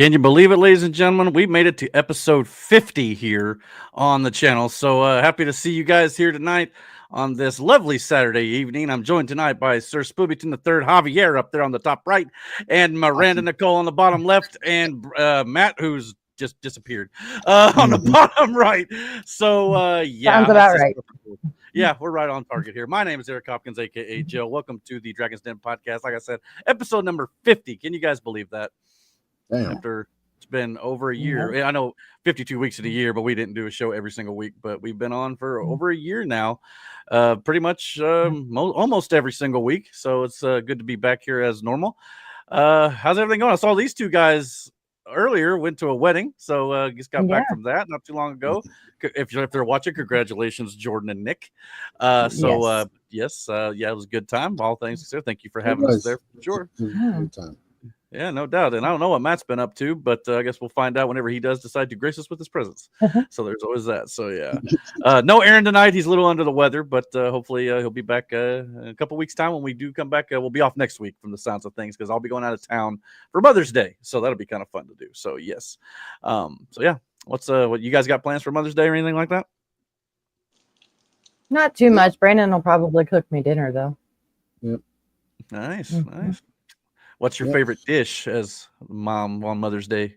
Can you believe it, ladies and gentlemen? We made it to episode 50 here on the channel. So happy to see you guys here tonight on this lovely Saturday evening. I'm joined tonight by Sir Spoobington III, Javier up there on the top right, and Miranda Nicole on the bottom left, and Matt, who's just disappeared on the bottom right. So yeah, sounds about right. Yeah, we're right on target here. My name is Eric Hopkins, aka Joe. Welcome to the Dragon's Den podcast. Like I said, episode number 50. Can you guys believe that? Damn. After it's been over a year. I know 52 weeks of the year, but we didn't do a show every single week. But we've been on for over a year now, pretty much almost every single week. So it's good to be back here as normal. How's everything going? I saw these two guys earlier, went to a wedding. So just got back from that not too long ago. If they're watching, congratulations, Jordan and Nick. Yes, it was a good time. All things considered, thank you for having us there. Sure. Good time. Yeah, no doubt. And I don't know what Matt's been up to, but I guess we'll find out whenever he does decide to grace us with his presence. So there's always that. So yeah, no Aaron tonight. He's a little under the weather, but hopefully he'll be back in a couple weeks' time. When we do come back, we'll be off next week from the sounds of things because I'll be going out of town for Mother's Day. So that'll be kind of fun to do. So yes. So yeah, what you guys got plans for Mother's Day or anything like that? Not too much. Brandon will probably cook me dinner though. Yep. Nice. What's your favorite dish as mom on Mother's Day?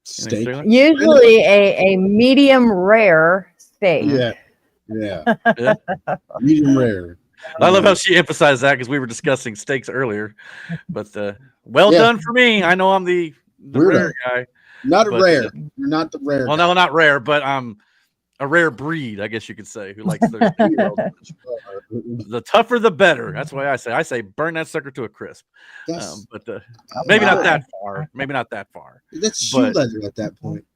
Steak. Usually a medium rare steak. Yeah. Medium rare. I love how she emphasized that because we were discussing steaks earlier. But done for me. I know I'm the rare guy. Not rare. You're not the rare. Well, guy. no, not rare, but I'm a rare breed, I guess you could say, who likes their the tougher the better. That's why I say burn that sucker to a crisp. But maybe not that far. Maybe not that far. That's shoe leather at that point.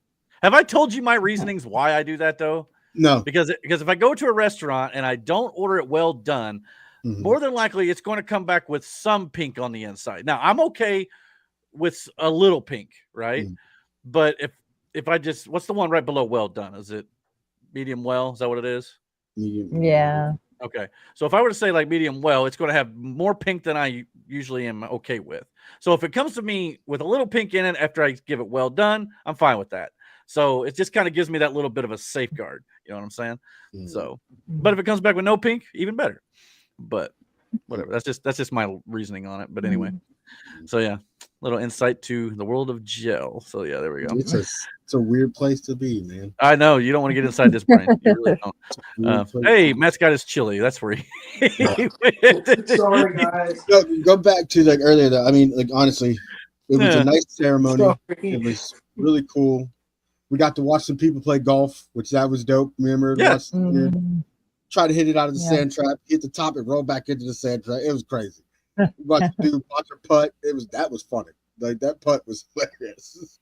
Have I told you my reasonings why I do that though? No. Because if I go to a restaurant and I don't order it well done, more than likely it's going to come back with some pink on the inside. Now I'm okay with a little pink, right? But if I just, what's the one right below well done? Is it medium well? Is that what it is? Medium. Yeah. Okay. So if I were to say like medium well, it's going to have more pink than I usually am okay with. So if it comes to me with a little pink in it after I give it well done, I'm fine with that. So it just kind of gives me that little bit of a safeguard. You know what I'm saying? So, but if it comes back with no pink, even better. But whatever. That's just my reasoning on it. But anyway. So yeah, little insight to the world of gel. So yeah, there we go. It's a weird place to be, man. I know you don't want to get inside this brain. You really don't. Hey, Matt's got his chili. That's where he went. Sorry, guys. Go back to like earlier though. I mean, like honestly, it was a nice ceremony. It was really cool. We got to watch some people play golf, which that was dope. Remember? Try to hit it out of the sand trap, hit the top, and roll back into the sand trap. It was crazy. Watch her putt. That was funny. Like that putt was hilarious.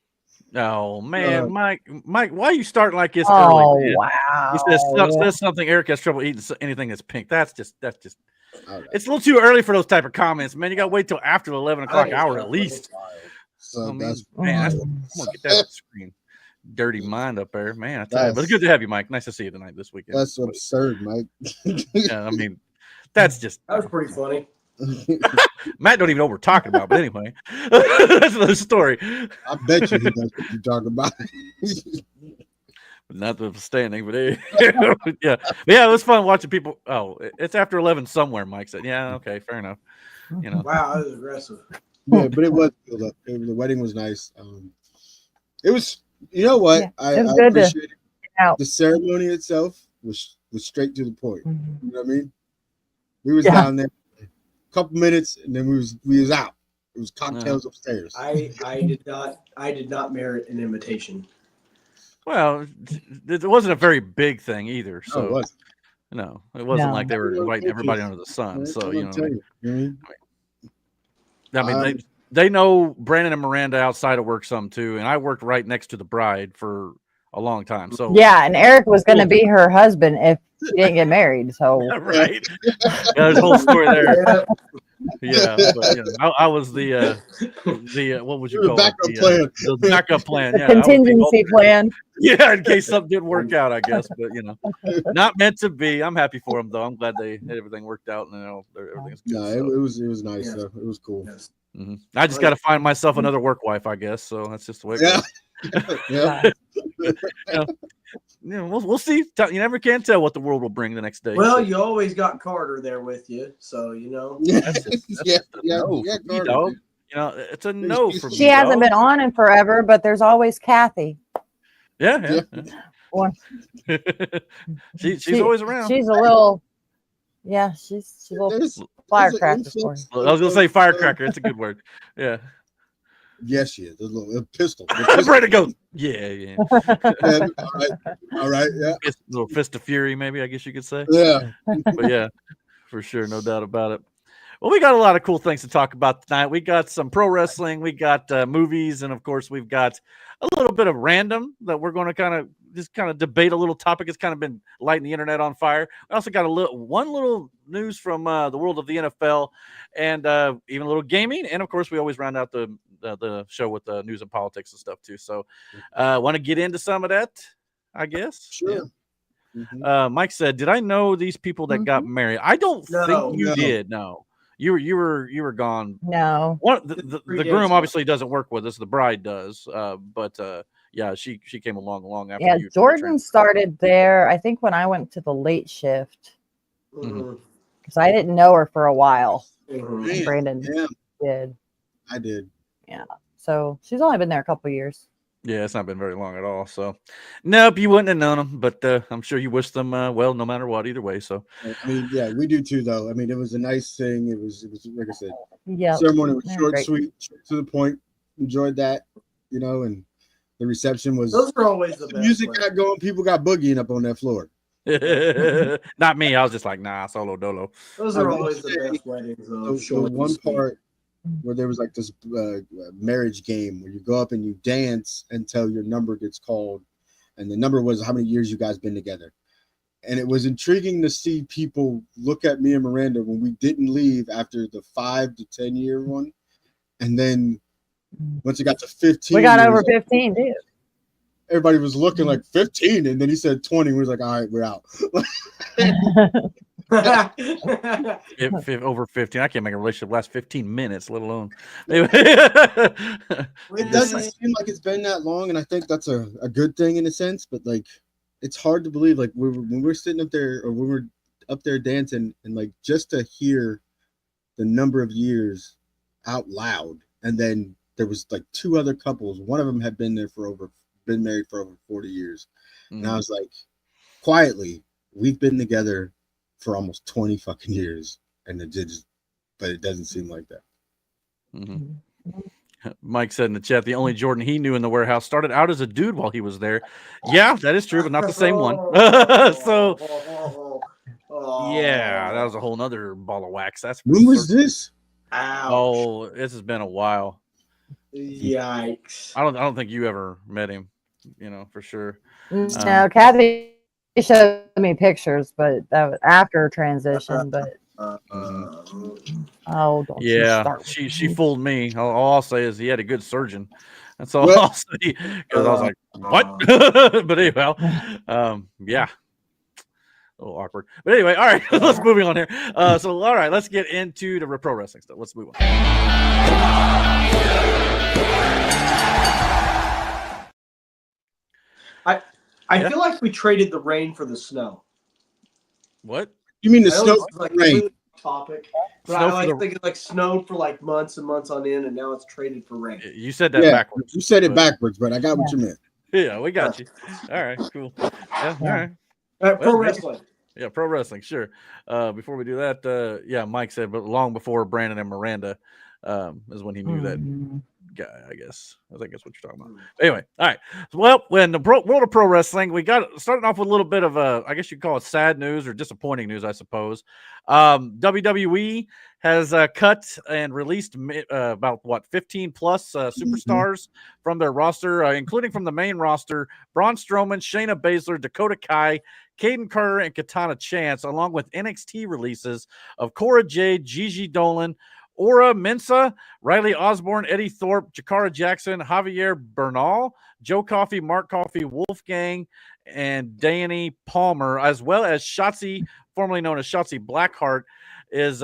Oh man, Mike, why are you starting like this early? Man? Wow. He says something. Eric has trouble eating anything that's pink. That's just. It's a little too early for those type of comments, man. You got to wait till after the 11 o'clock hour at least. So I'm gonna get that up screen. Dirty mind up there, man. I tell you. But it's good to have you, Mike. Nice to see you tonight this weekend. That's absurd, Mike. Yeah, I mean, that was pretty funny. Matt don't even know what we're talking about, but anyway, that's another story. I bet you he knows what you're talking about. Notwithstanding, but yeah, it was fun watching people. Oh, it's after 11 somewhere. Mike said, "Yeah, okay, fair enough." You know, wow, that was aggressive. Yeah, but it was the wedding was nice. It was, you know what? I appreciate it. The ceremony itself was straight to the point. You know what I mean? We was down there. Couple minutes and then we was out. It was cocktails upstairs. I did not merit an invitation. Well, it wasn't a very big thing either. So it wasn't. No, it wasn't like they were inviting everybody under the sun. So I mean, they know Brandon and Miranda outside of work some too, and I worked right next to the bride for a long time. So yeah, and Eric was going to be her husband if she didn't get married. So right, there's a whole story there. Yeah, but, I was the what would you call backup plan? The backup plan. The contingency plan. Yeah, in case something didn't work out, I guess. But not meant to be. I'm happy for them though. I'm glad everything worked out, and everything's good. No, So. it was nice. Yes. It was cool. Yes. Mm-hmm. I just got to find myself another work wife, I guess. So that's just the way it goes. We'll see. You never can tell what the world will bring the next day. Well, so. you always got Carter there with you, so That's just a no for me, dog. It's a no for me. She hasn't been on in forever, but there's always Kathy. Yeah. she's always around. She's a little, she's a little firecracker for you. I was gonna say firecracker. It's a good word. Yeah. Yes, she is. A little pistol. Brandon goes. Yeah. All right. Yeah. A little fist of fury, maybe. I guess you could say. Yeah. But yeah, for sure, no doubt about it. Well, we got a lot of cool things to talk about tonight. We got some pro wrestling, we got movies, and of course, we've got a little bit of random that we're going to kind of debate a little topic. It's kind of been lighting the internet on fire. We also got one little news from the world of the NFL, and even a little gaming. And of course, we always round out the show with the news and politics and stuff too. So, want to get into some of that, I guess. Sure. Yeah. Mm-hmm. Mike said, "Did I know these people that got married?" I don't think you did. No. You were gone. No. The groom obviously doesn't work with us. The bride does. But she came along after. Yeah, you Jordan started there. I think when I went to the late shift, because I didn't know her for a while. Mm-hmm. Brandon did. I did. Yeah. So she's only been there a couple years. Yeah, it's not been very long at all. So, nope, you wouldn't have known them, but I'm sure you wish them well, no matter what, either way. So, I mean, yeah, we do too, though. I mean, it was a nice thing. It was like I said, ceremony was short, sweet, to the point. Enjoyed that, and the reception was. Those are always the best. Music got going. People got boogieing up on that floor. Not me. I was just like, nah, solo dolo. Those are always the best weddings. The one part where there was like this marriage game where you go up and you dance until your number gets called, and the number was how many years you guys been together. And it was intriguing to see people look at me and Miranda when we didn't leave after the 5 to 10 year one, and then once it got to 15, we got over 15 too. Everybody was looking like 15, and then he said 20. We was like, all right, we're out. If over 15, I can't make a relationship last 15 minutes, let alone. It doesn't seem like it's been that long, and I think that's a good thing in a sense. But like, it's hard to believe. Like when we're sitting up there, or when we're up there dancing, and like just to hear the number of years out loud, and then there was like 2 other couples. One of them had been married for over 40 years, and I was like, quietly, we've been together for almost 20 fucking years, and but it doesn't seem like that. Mike said in the chat, the only Jordan he knew in the warehouse started out as a dude while he was there. Yeah, that is true, but not the same one. So yeah, that was a whole nother ball of wax. When was this? Ouch. Oh, this has been a while. Yikes. I don't think you ever met him, for sure. No, Kathy showed me pictures, but that was after transition. But don't she fooled me. All I'll say is he had a good surgeon. That's all I'll say, because I was like, what? But anyway, yeah. A little awkward. But anyway, all right, let's move on here. So, all right, let's get into the pro wrestling stuff. Let's move on. I feel like we traded the rain for the snow. What? You mean the snow rain? Topic. But I think it snowed for like months and months on end, and now it's traded for rain. You said that backwards. You said it backwards, but I got what you meant. Yeah, we got you. All right, cool. Yeah, all right. Pro wrestling. Yeah, pro wrestling, sure. Before we do that, Mike said, but long before Brandon and Miranda is when he knew that guy, I guess. I think that's what you're talking about. Anyway, all right. Well, when the world of pro wrestling, we got starting off with a little bit of I guess you could call it sad news or disappointing news, I suppose. WWE has cut and released about 15 plus superstars from their roster, including from the main roster: Braun Strowman, Shayna Baszler, Dakota Kai, Caden Carter, and Katana Chance, along with NXT releases of Cora Jade, Gigi Dolan, Aura Mensa, Riley Osborne, Eddie Thorpe, Jakara Jackson, Javier Bernal, Joe Coffey, Mark Coffey, Wolfgang, and Danny Palmer, as well as Shotzi, formerly known as Shotzi Blackheart, is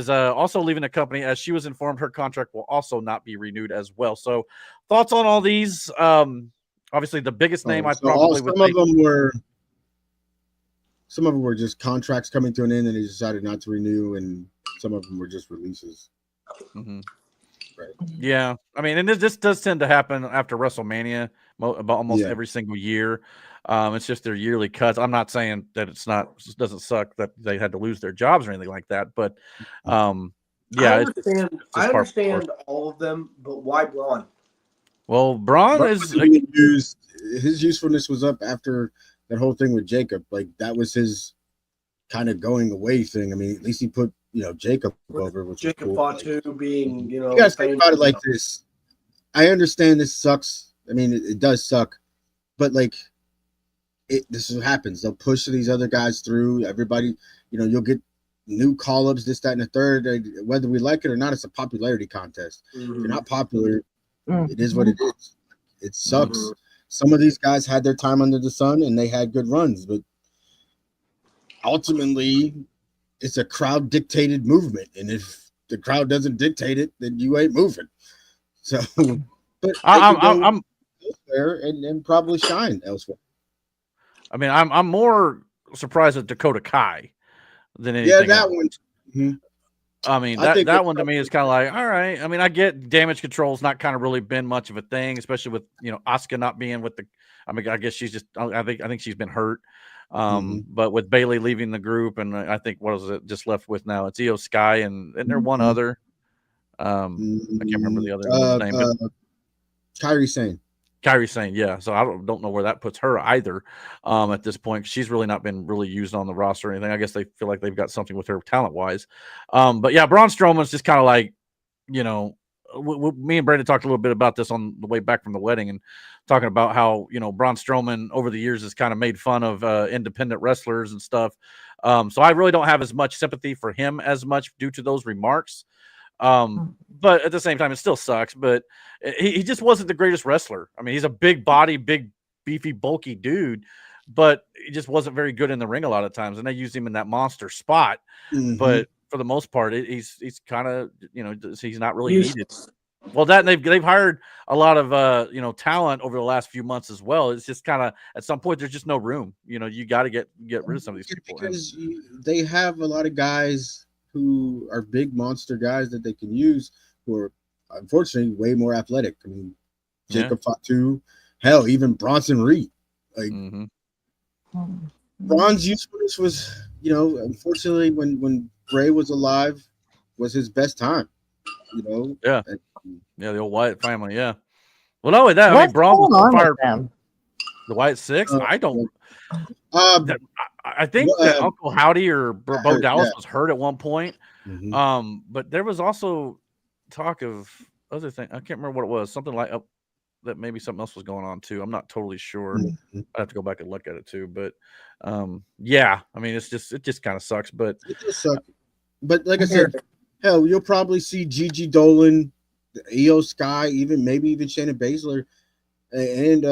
also leaving the company, as she was informed her contract will also not be renewed as well. So, thoughts on all these? Obviously, the biggest name I probably would think. Some of them were just contracts coming to an end, and they decided not to renew, and some of them were just releases. Mm-hmm. Right. Yeah, I mean, and this does tend to happen after WrestleMania about almost every single year. It's just their yearly cuts. I'm not saying that it doesn't suck that they had to lose their jobs or anything like that, but yeah, I understand all of them, but why Braun? Well, Braun is being used. His usefulness was up after that whole thing with Jacob. Like, that was his kind of going away thing. I mean, at least he put Jacob over, which Jacob cool. Fatu being you guys think about it like this. I understand this sucks. I mean, it does suck, but like, this is what happens. They'll push these other guys through. Everybody, you'll get new call-ups, this, that, and the third. Whether we like it or not, it's a popularity contest. If you're not popular, it is what it is. It sucks. Some of these guys had their time under the sun and they had good runs, but ultimately, it's a crowd-dictated movement, and if the crowd doesn't dictate it, then you ain't moving. So, but I'm elsewhere and probably shine elsewhere. I mean, I'm more surprised at Dakota Kai than anything. Yeah, that else. one. Mm-hmm. I mean, that one to me is kind of like, all right. I mean, I get damage control's not kind of really been much of a thing, especially with Asuka not being with the. I mean, I guess she's just. I think she's been hurt. But with Bailey leaving the group, and I think what is it just left with now? It's Io Sky and there one other. I can't remember the other name. But Kairi Sane. Kairi Sane, yeah. So I don't know where that puts her either. At this point, she's really not been really used on the roster or anything. I guess they feel like they've got something with her talent wise. But yeah, Braun Strowman's just kind of like, me and Brandon talked a little bit about this on the way back from the wedding, and talking about how Braun Strowman over the years has kind of made fun of independent wrestlers and stuff. So I really don't have as much sympathy for him as much due to those remarks. But at the same time, it still sucks. But he just wasn't the greatest wrestler. I mean, he's a big body, big, beefy, bulky dude, but he just wasn't very good in the ring a lot of times. And they used him in that monster spot. But for the most part, he's kind of he's not really needed. Well, that they've hired a lot of talent over the last few months as well. It's just kind of at some point there's just no room. You got to get rid of some of these people because they have a lot of guys who are big monster guys that they can use, who are unfortunately way more athletic. I mean, Jacob Fatu, hell, even Bronson Reed. Like Braun's usefulness was, unfortunately when Bray was alive, was his best time. Yeah, the old Wyatt family. Yeah. Well, not only that, I mean, Braun was fired. The Wyatt Six. I don't. I think that Uncle Howdy or Bo Dallas was hurt at one point. But there was also talk of other things. I can't remember what it was. Something like that. Maybe something else was going on too. I'm not totally sure. I have to go back and look at it too. But yeah, I mean, it just kind of sucks. But it does suck. But like I said, hell, you'll probably see Gigi Dolan, Io Sky, maybe even Shayna Baszler, and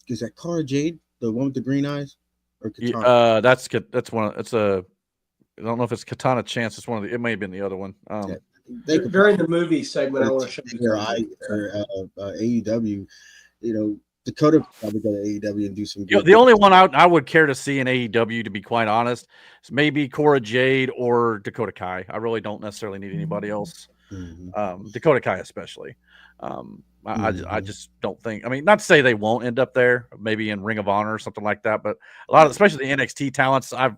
is that Cara Jade, the one with the green eyes? Or Katana? That's one. It's a. I don't know if it's Katana Chance. It's one of the. It may have been the other one. During the movie segment, I want to show you AEW. Dakota probably go to AEW and do some. The only one I would care to see in AEW, to be quite honest, is maybe Cora Jade or Dakota Kai. I really don't necessarily need anybody else. Dakota Kai especially. I just don't think. I mean, not to say they won't end up there, maybe in Ring of Honor or something like that, but a lot of, especially the NXT talents, I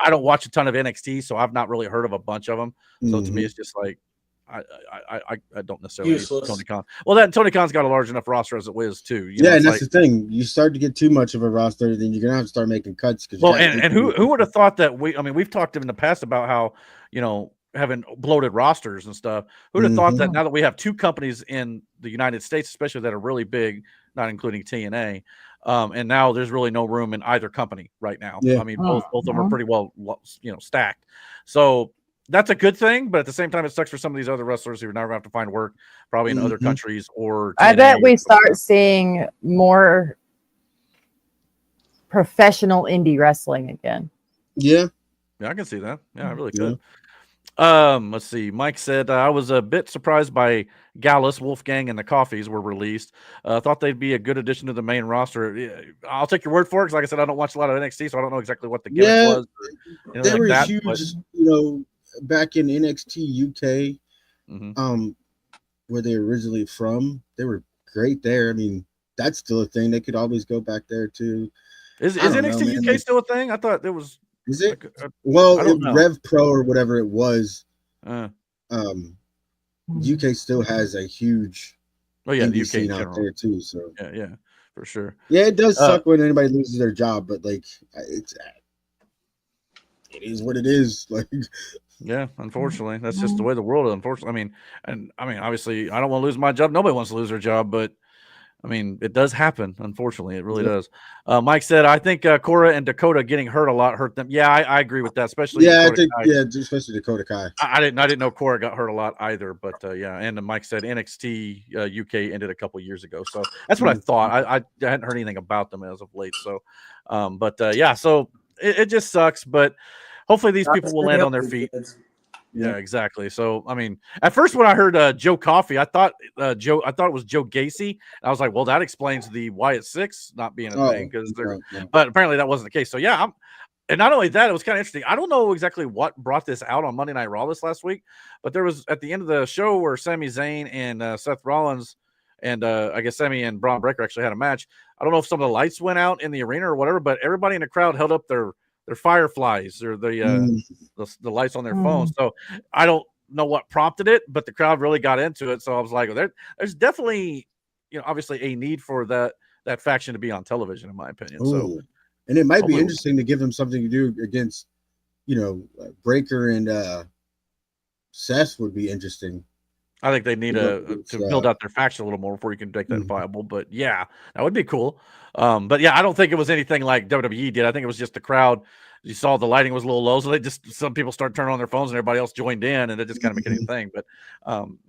don't watch a ton of NXT, so I've not really heard of a bunch of them. So to me, it's just like I don't necessarily need Tony Khan. Well, Tony Khan's got a large enough roster as it is too. And that's the thing. You start to get too much of a roster, then you're gonna have to start making cuts. And who would have thought that we've talked in the past about how having bloated rosters and stuff. Who'd have thought that now that we have two companies in the United States, especially that are really big, not including TNA, and now there's really no room in either company right now. I mean, both of them are pretty well, stacked. So that's a good thing, but at the same time, it sucks for some of these other wrestlers who are now going to have to find work, probably in other countries or. I TNA bet we start seeing more professional indie wrestling again. Yeah, I can see that. Yeah, I really could. Let's see. Mike said I was a bit surprised by Gallus, Wolfgang, and the Coffees were released. Thought they'd be a good addition to the main roster. I'll take your word for it because, like I said, I don't watch a lot of NXT, so I don't know exactly what the gimmick was. They were that, huge. but... Back in NXT UK, where they originally from, they were great there. I mean, that's still a thing. They could always go back there too. Is NXT UK still a thing? I thought it was. Is it? Rev Pro or whatever it was. UK still has a huge the UK scene out there too. So yeah, for sure. Yeah, it does suck when anybody loses their job, but like it is what it is. Like, yeah, unfortunately, that's just the way the world is. Unfortunately, obviously, I don't want to lose my job. Nobody wants to lose their job, but I mean, it does happen. Unfortunately, it really does. Mike said, "I think Cora and Dakota getting hurt a lot hurt them." Yeah, I agree with that, especially. Yeah, especially Dakota Kai. I didn't know Cora got hurt a lot either, but yeah. And Mike said NXT UK ended a couple years ago, so that's what I thought. I hadn't heard anything about them as of late, so yeah. So it just sucks, but hopefully these people will land on their feet. Yeah, exactly. So, I mean, at first when I heard Joe Coffey, I thought it was Joe Gacy. And I was like, well, that explains the Wyatt Six not being a thing but apparently that wasn't the case. So yeah, and not only that, it was kind of interesting. I don't know exactly what brought this out on Monday Night Raw this last week, but there was at the end of the show where Sami Zayn and Seth Rollins and I guess Sami and Braun Breaker actually had a match. I don't know if some of the lights went out in the arena or whatever, but everybody in the crowd held up their fireflies or the lights on their phones. So I don't know what prompted it, but the crowd really got into it. So I was like, there's definitely, obviously a need for that faction to be on television, in my opinion. Ooh. So, and it might be interesting to give them something to do against, Breaker and Seth would be interesting. I think they need to build out their faction a little more before you can make that viable. But yeah, that would be cool. But yeah, I don't think it was anything like WWE did. I think it was just the crowd. You saw the lighting was a little low, so some people start turning on their phones and everybody else joined in, and it just kind of became a thing. But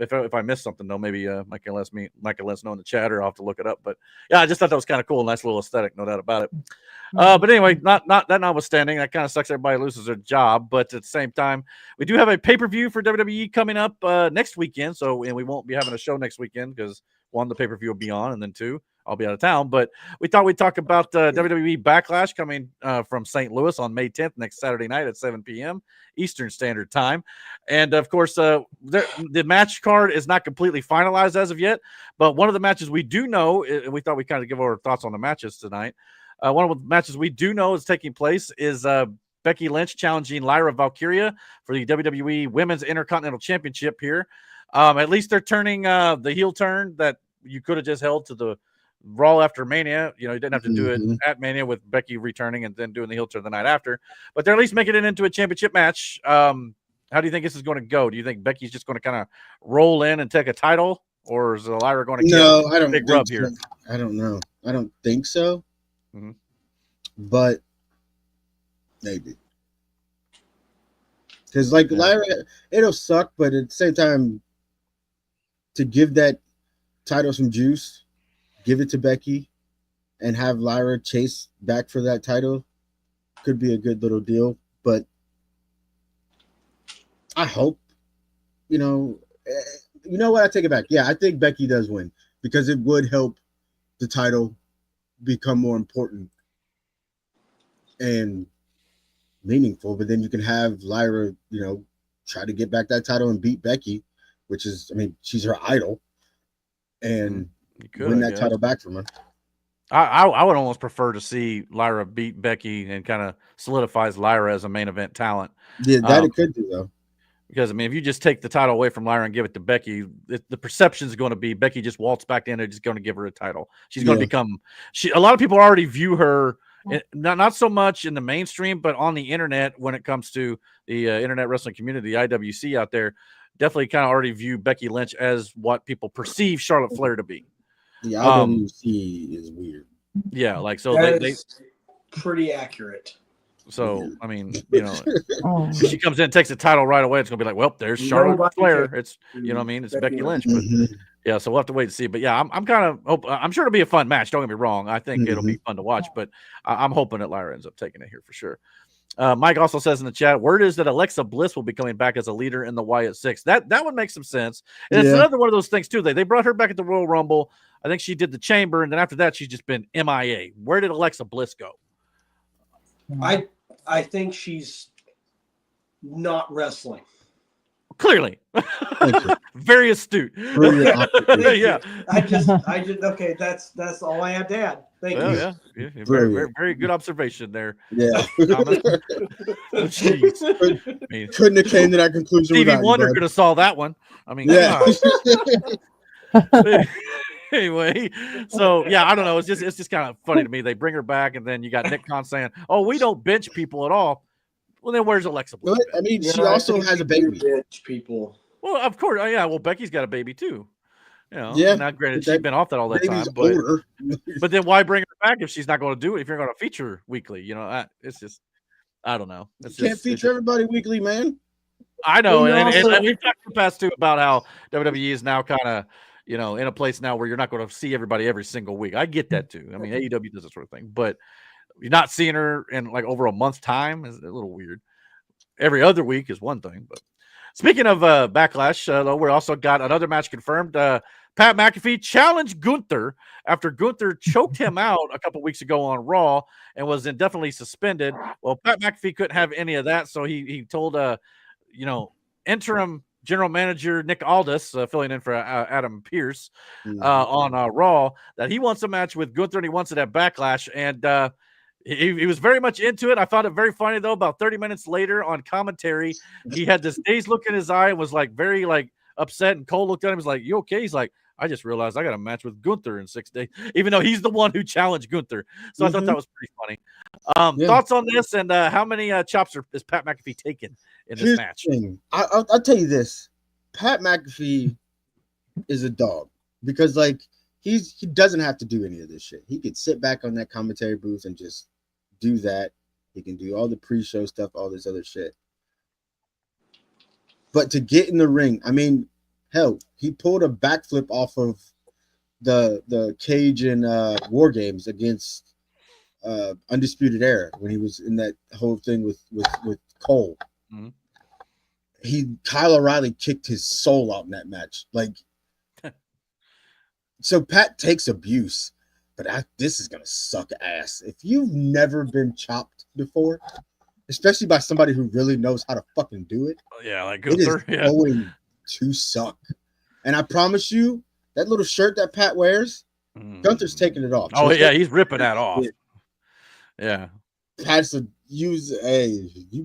if I missed something though, maybe Mike can let us know in the chat, or I'll have to look it up. But yeah, I just thought that was kind of cool, nice little aesthetic, no doubt about it. But anyway, not that notwithstanding, that kind of sucks. Everybody loses their job, but at the same time, we do have a pay-per-view for WWE coming up next weekend. And we won't be having a show next weekend because one, the pay-per-view will be on, and then two, I'll be out of town. But we thought we'd talk about WWE Backlash coming from St. Louis on May 10th, next Saturday night at 7 p.m. Eastern Standard Time. And of course, the match card is not completely finalized as of yet, but one of the matches we do know, and we thought we'd kind of give our thoughts on the matches tonight. One of the matches we do know is taking place is Becky Lynch challenging Lyra Valkyria for the WWE Women's Intercontinental Championship here. At least they're turning the heel turn that you could have just held to the Raw after Mania. You didn't have to do it at Mania with Becky returning and then doing the heel turn the night after. But they're at least making it into a championship match. How do you think this is going to go? Do you think Becky's just going to kind of roll in and take a title? Or is Lyra going to get a big rub here? I don't know. I don't think so. But maybe. Because Lyra, it'll suck, but at the same time, to give that title some juice, give it to Becky, and have Lyra chase back for that title could be a good little deal. But I hope, you know what? I take it back. Yeah, I think Becky does win because it would help the title become more important and meaningful. But then you can have Lyra, try to get back that title and beat Becky, which is, she's her idol, and win that title back from her. I would almost prefer to see Lyra beat Becky and kind of solidifies Lyra as a main event talent. Yeah, that it could do though. Because if you just take the title away from Lyra and give it to Becky, the perception is going to be Becky just waltzed back in and just going to give her a title. She's going to become. A lot of people already view her not so much in the mainstream, but on the internet when it comes to the internet wrestling community, the IWC out there, definitely kind of already view Becky Lynch as what people perceive Charlotte Flair to be. The IWC is weird. Yeah, they pretty accurate. So I mean, Oh. if she comes in and takes the title right away, it's gonna be like, well, there's Charlotte Flair. It's what I mean, it's Becky Lynch. But yeah, so we'll have to wait and see. But yeah, I'm kind of I'm sure it'll be a fun match. Don't get me wrong. I think it'll be fun to watch, but I'm hoping that Lyra ends up taking it here for sure. Mike also says in the chat, word is that Alexa Bliss will be coming back as a leader in the Wyatt Six. That would make some sense. And it's another one of those things too. They brought her back at the Royal Rumble. I think she did the Chamber, and then after that, she's just been MIA. Where did Alexa Bliss go? I think she's not wrestling. Clearly. Very astute. Yeah. I just okay, that's all I had to add. Thank you. Yeah. Very, very good observation there. Yeah. Jeez. Couldn't have came to that conclusion. Stevie Wonder could have saw that one. I mean, yeah. Anyway, so yeah, I don't know. It's just kind of funny to me. They bring her back, and then you got Nick Khan saying, "Oh, we don't bench people at all." Well, then where's Alexa Bliss? I mean, she also has a baby. Bench people. Well, of course, yeah. Well, Becky's got a baby too. Yeah. Now, granted, she's been off that all that time, but then why bring her back if she's not going to do it? If you're going to feature weekly, it's just, I don't know. You can't feature everybody weekly, man. I know, and we've talked in the past too about how WWE is now kind of, in a place now where you're not going to see everybody every single week. I get that too. I mean, AEW does this sort of thing, but you're not seeing her in like over a month's time is a little weird. Every other week is one thing, but speaking of Backlash, we also got another match confirmed. Pat McAfee challenged Gunther after Gunther choked him out a couple weeks ago on Raw and was indefinitely suspended. Well, Pat McAfee couldn't have any of that, so he told interim general manager Nick Aldis, filling in for Adam Pearce on Raw, that he wants a match with Gunther and he wants it at Backlash. And he was very much into it. I found it very funny, though. About 30 minutes later on commentary, he had this dazed look in his eye and was like very upset. And Cole looked at him and was like, "You okay?" He's like, "I just realized I got a match with Gunther in 6 days," even though he's the one who challenged Gunther. So I thought that was pretty funny. Thoughts on this, and how many chops is Pat McAfee taking in this match? I'll tell you this: Pat McAfee is a dog because he doesn't have to do any of this shit. He could sit back on that commentary booth and just do that. He can do all the pre-show stuff, all this other shit. But to get in the ring, I mean, hell, he pulled a backflip off of the cage in War Games against Undisputed Era when he was in that whole thing with Cole. Mm-hmm. Kyle O'Reilly kicked his soul out in that match. So Pat takes abuse, but this is going to suck ass. If you've never been chopped before, especially by somebody who really knows how to fucking do it, it is going to suck. And I promise you, that little shirt that Pat wears, Gunther's taking it off. Oh, yeah, he's ripping that off. Yeah. Pat's you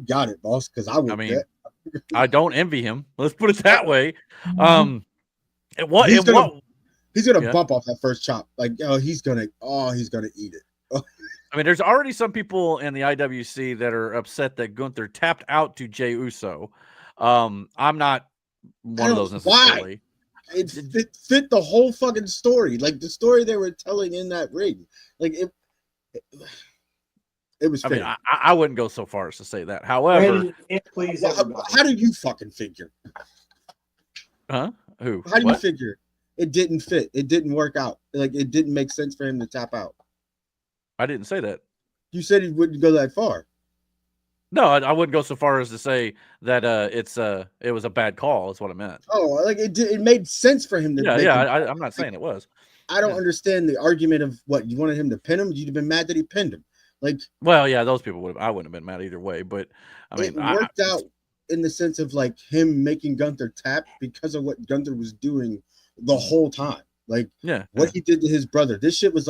got it, boss, because I mean, I don't envy him. Let's put it that way. He's gonna bump off that first chop. He's gonna eat it. I mean, there's already some people in the IWC that are upset that Gunther tapped out to Jey Uso. I'm not one of those necessarily. Why? It fit the whole fucking story. The story they were telling in that ring. It was. I mean, I wouldn't go so far as to say that. However, how do you fucking figure? Huh? Who? How do you figure? It didn't fit. It didn't work out. It didn't make sense for him to tap out. I didn't say that. You said he wouldn't go that far. No, I wouldn't go so far as to say that it was a bad call. Is what I meant. Oh, it made sense for him to. I'm not saying it was. I don't understand the argument of what you wanted him to pin him. You'd have been mad that he pinned him. Well, yeah, those people would have. I wouldn't have been mad either way. But I mean, it worked out in the sense of him making Gunther tap because of what Gunther was doing the whole time. What he did to his brother. This shit was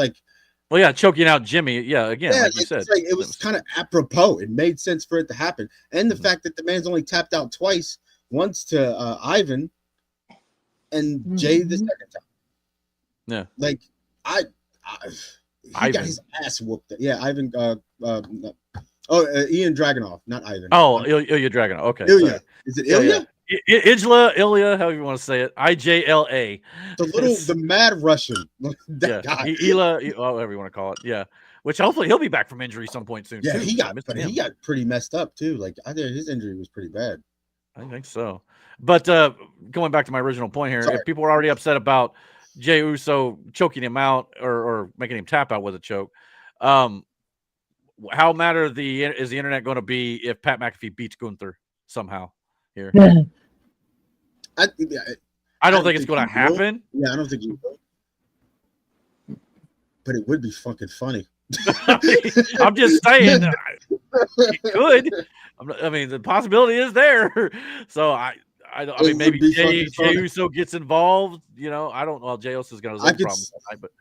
choking out Jimmy. Yeah, again, like you said. It was kind of apropos. It made sense for it to happen. And the fact that the man's only tapped out twice, once to Ivan and Jay the second time. Yeah. He got his ass whooped. Yeah, Ivan Ian Dragunov, not Ivan. Oh, Ilya Dragunov. Okay. Ilya. Is it Ilya? Ilya, however you want to say it. IJLA. The mad Russian. That guy. Ila, whatever you want to call it. Yeah. which hopefully he'll be back from injury some point soon. Yeah, too. he got pretty messed up too. Like I think his injury was pretty bad. I think so. But going back to my original point here, Sorry. if people are already upset about Jey Uso choking him out or making him tap out with a choke, how mad is the internet going to be if Pat McAfee beats Gunther somehow here? I don't think it's going to happen. Yeah, I don't think he will. But it would be fucking funny. I'm just saying, it could. I mean, the possibility is there. So I mean, maybe Jey Uso gets involved. You know, I don't know. Well, Jey Uso's got his own problems, but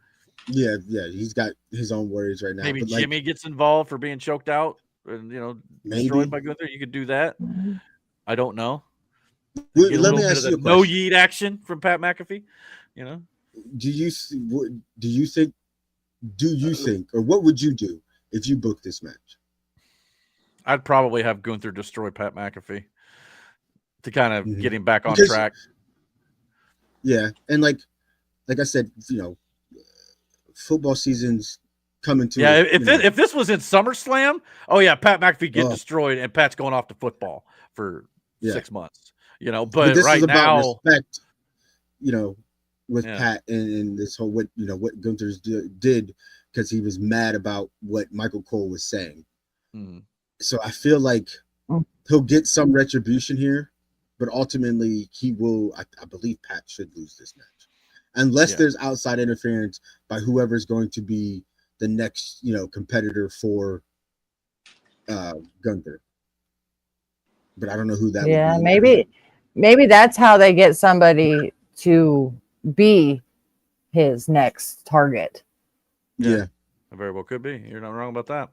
yeah, he's got his own worries right now. Maybe but Jimmy gets involved for being choked out and destroyed by Gunther. You could do that. I don't know. Let me ask you a question. No yeet action from Pat McAfee. You know, do you think, or what would you do if you booked this match? I'd probably have Gunther destroy Pat McAfee to kind of get him back on track. Yeah, and like I said, football season's coming to. Yeah, if this was in SummerSlam, oh yeah, Pat McAfee get destroyed and Pat's going off to football for 6 months. But this right is about now, respect, with Pat and this whole what Gunther's did because he was mad about what Michael Cole was saying. So I feel like he'll get some retribution here, but ultimately he will. I believe Pat should lose this match, unless there's outside interference by whoever's going to be the next, competitor for Gunther. But I don't know who that. Yeah, would be. maybe that's how they get somebody to be his next target. Yeah, very well could be. You're not wrong about that.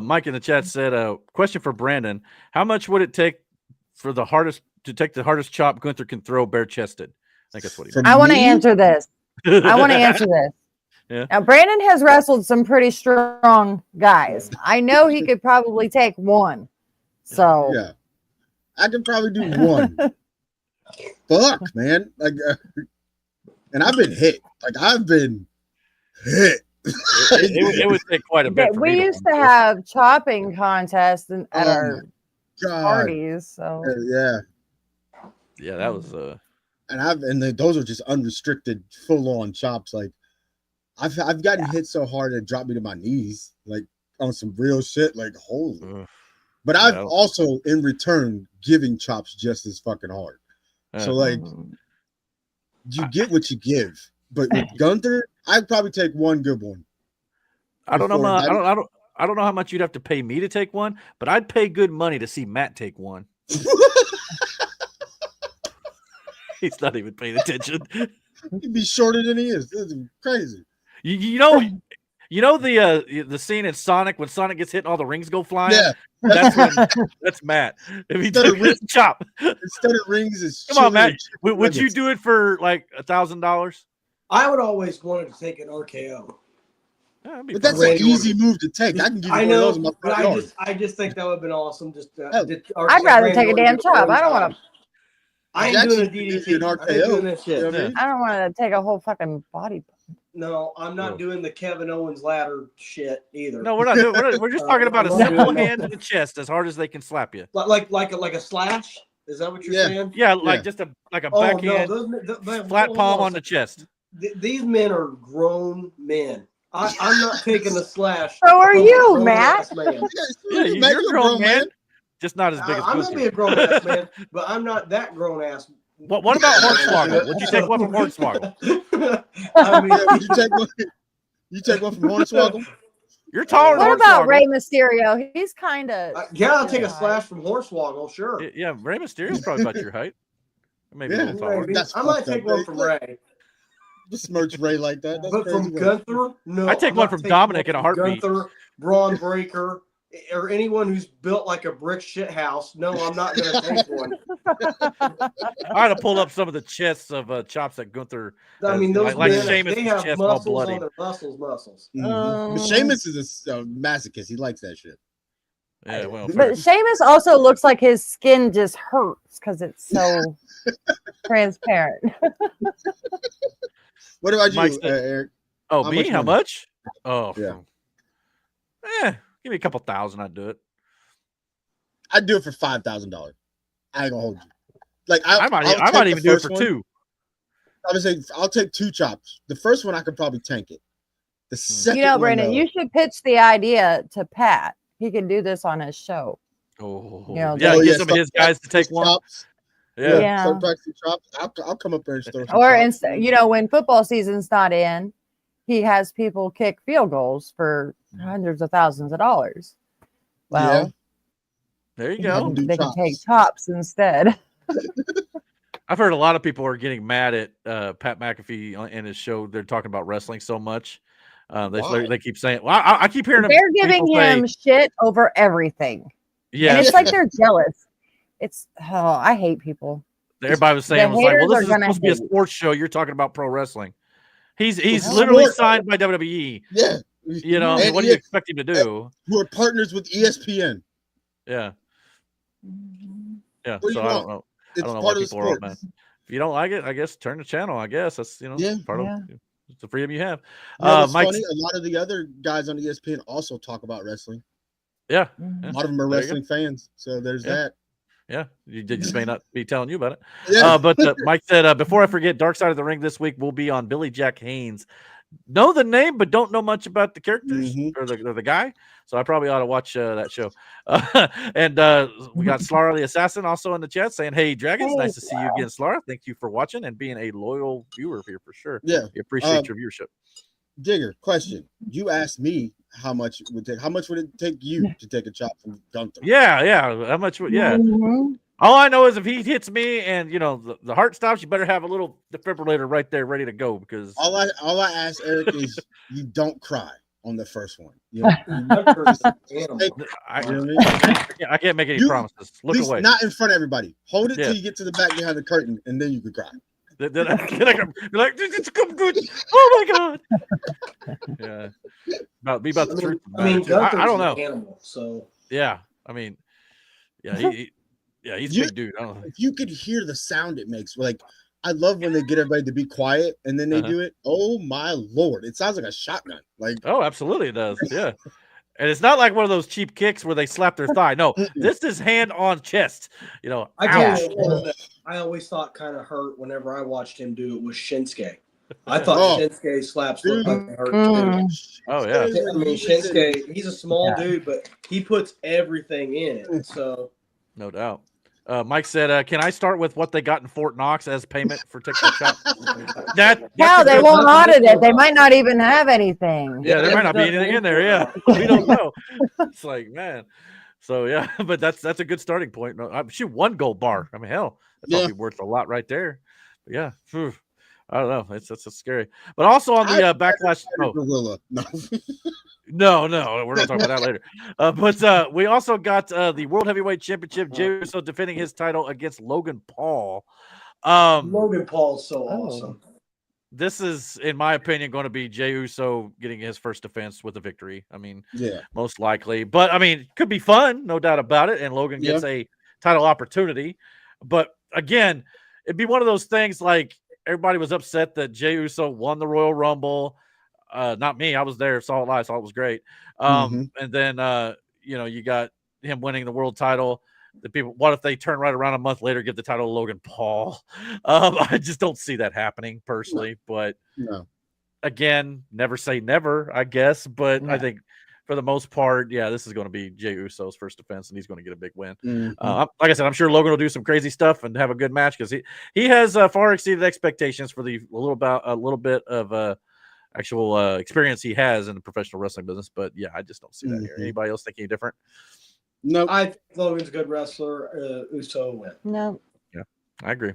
Mike in the chat said, question for Brandon. How much would it take for the hardest chop Gunther can throw bare chested? I think that's what he meant. I want to answer this. Yeah. Now, Brandon has wrestled some pretty strong guys. I know he could probably take one. So yeah, I could probably do one. Fuck, man. Like, and I've been hit. Like, I've been hit. It would take quite a bit. We used to have chopping contests at our parties. So yeah, that was and those are just unrestricted, full on chops. Like, I've gotten hit so hard it dropped me to my knees, like on some real shit. Like, holy. But I've also, in return, giving chops just as fucking hard. So, like, you get what you give. But with Gunther, I'd probably take one good one. I don't know. I don't know how much you'd have to pay me to take one, but I'd pay good money to see Matt take one. He's not even paying attention. He'd be shorter than he is. This is crazy. You know the scene in Sonic when Sonic gets hit and all the rings go flying? Yeah. That's Matt. If he took his chop. Instead of rings, it's come on, Matt. Would you do it for like $1,000? I would always wanted to take an RKO. Yeah, but that's an easy move to take. I can give you one of those in my front yard. I just think that would have been awesome. I'd rather take a damn chop. I don't want to. I ain't doing a DDT. I ain't doing this shit. I don't want to take a whole fucking body. No, I'm not doing the Kevin Owens ladder shit either. No, we're not doing. We're just talking about a simple hand in the chest, as hard as they can slap you. Like a slash. Is that what you're saying? Yeah, just a backhand, flat palm on the chest. These men are grown men. I'm not taking a slash. So are you, Matt? Yeah, you're a grown man. Just not as big as I'm gonna be a grown ass man, but I'm not that grown ass. What about Hornswoggle? Would you take one from Hornswoggle? I mean, you take one from Hornswoggle? You're taller than What about Rey Mysterio? He's kind of. I'll take a slash from Hornswoggle, sure. Yeah, Rey Mysterio's probably about your height. Maybe a little taller. I might take one from Rey. Besmirch Rey like that. That's but from Gunther, no. I take one from Dominic in a heartbeat. Gunther, Braun Breaker, or anyone who's built like a brick shit house. No, I'm not going to take one. I had to pull up some of the chests of chops that Gunther. I mean, those men, Sheamus' they have chest muscles all bloody. on their muscles. Mm-hmm. But Sheamus is a masochist. He likes that shit. Yeah, well, but Sheamus also looks like his skin just hurts because it's so transparent. What about you, Eric? Oh, me? How much? Oh, yeah. Give me a couple thousand, I'd do it. I'd do it for $5,000. I ain't gonna hold you. Like I might even do it for two. I would say I'll take 2 chops. The first one I could probably tank it. The second one, Brandon, though, you should pitch the idea to Pat. He can do this on his show. Oh, Yeah, get some of his guys to take one. chops. Yeah. Start practicing chops. I'll come up there and throw some Or chops. when football season's not in, he has people kick field goals for hundreds of thousands of dollars. Well, there you go. They can take chops instead. I've heard a lot of people are getting mad at Pat McAfee in his show. They're talking about wrestling so much. They keep saying, well, I keep hearing they're giving him shit over everything. Yeah. And it's like they're jealous. I hate people. Everybody was saying, this is supposed to be a sports show. You're talking about pro wrestling. He's literally signed by WWE. Yeah. What do you expect him to do? Who are partners with ESPN. Yeah. Yeah. So I don't know. I don't know why people are all mad. If you don't like it, I guess turn the channel. I guess that's part of it's the freedom you have. It's funny. A lot of the other guys on ESPN also talk about wrestling. Yeah. A lot of them are wrestling fans. So there's that. Yeah, you just may not be telling you about it. Yeah. But Mike said, before I forget, Dark Side of the Ring this week will be on Billy Jack Haynes. Know the name, but don't know much about the characters or the guy. So I probably ought to watch that show. And we got Slara the Assassin also in the chat saying, hey, Dragons, nice to see you again, Slara. Thank you for watching and being a loyal viewer here for sure. Yeah. We appreciate your viewership. Digger, question. You asked me how much it would take. How much would it take you to take a chop from Gunther? Yeah. How much would All I know is if he hits me and the heart stops, you better have a little defibrillator right there ready to go because all I ask Eric is you don't cry on the first one. I can't make any promises. Look away. Not in front of everybody. Hold it till you get to the back behind the curtain, and then you could cry. Then I can be like, it's come good. Oh my god. Yeah. About the truth. I don't know. Animal, so yeah. I mean, he's a big dude. I don't know. If you could hear the sound it makes, I love when they get everybody to be quiet and then they do it. Oh my lord. It sounds like a shotgun. Oh, absolutely it does. Yeah. And it's not like one of those cheap kicks where they slap their thigh. No, this is hand on chest. I always thought kind of hurt whenever I watched him do it was Shinsuke. I thought Shinsuke slaps looked like they hurt too. Oh yeah. I mean Shinsuke, he's a small dude, but he puts everything in it. So no doubt. Mike said, "Can I start with what they got in Fort Knox as payment for TikTok shop?" They won't audit it. They might not even have anything. Yeah, there might not be anything in there. Yeah, we don't know. It's like, man. So yeah, but that's a good starting point. Shoot, 1 gold bar. I mean, hell, that's probably worth a lot right there. But yeah, I don't know. It's scary. But also on the Backlash. No, we're gonna talk about that later. But we also got the World Heavyweight Championship. Jey Uso defending his title against Logan Paul. Logan Paul's so awesome. This is, in my opinion, going to be Jey Uso getting his first defense with a victory. I mean, most likely. But I mean, could be fun, no doubt about it. And Logan gets a title opportunity. But again, it'd be one of those things like everybody was upset that Jey Uso won the Royal Rumble. Not me. I was there, saw it live, saw it was great. And then you got him winning the world title. The people, what if they turn right around a month later, give the title to Logan Paul? I just don't see that happening personally. But again, never say never, I guess. But I think for the most part, this is going to be Jey Uso's first defense, and he's going to get a big win. Like I said, I'm sure Logan will do some crazy stuff and have a good match because he has far exceeded expectations for a little bit of actual experience he has in the professional wrestling business. But I just don't see that here. Anybody else think any different? No, I think Logan's a good wrestler. Uso win. No. Yeah, I agree.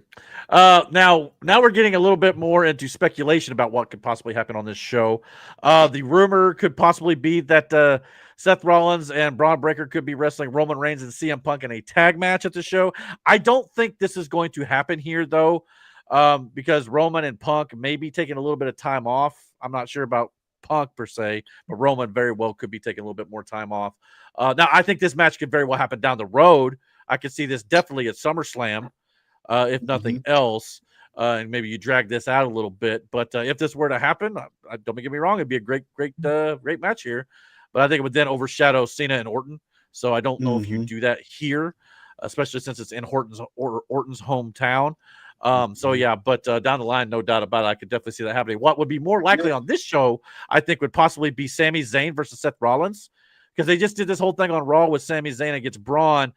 Now we're getting a little bit more into speculation about what could possibly happen on this show. The rumor could possibly be that Seth Rollins and Braun Breaker could be wrestling Roman Reigns and CM Punk in a tag match at the show. I don't think this is going to happen here, though, because Roman and Punk may be taking a little bit of time off. I'm not sure about Punk per se, but Roman very well could be taking a little bit more time off. Now, I think this match could very well happen down the road. I could see this definitely at SummerSlam, if nothing else, and maybe you drag this out a little bit. But if this were to happen, don't get me wrong, it'd be a great match here. but I think it would then overshadow Cena and Orton. So I don't know if you do that here, especially since it's in Orton's hometown. So yeah, but down the line, no doubt about it, I could definitely see that happening. What would be more likely on this show, I think, would possibly be Sami Zayn versus Seth Rollins, because they just did this whole thing on Raw with Sami Zayn against Braun.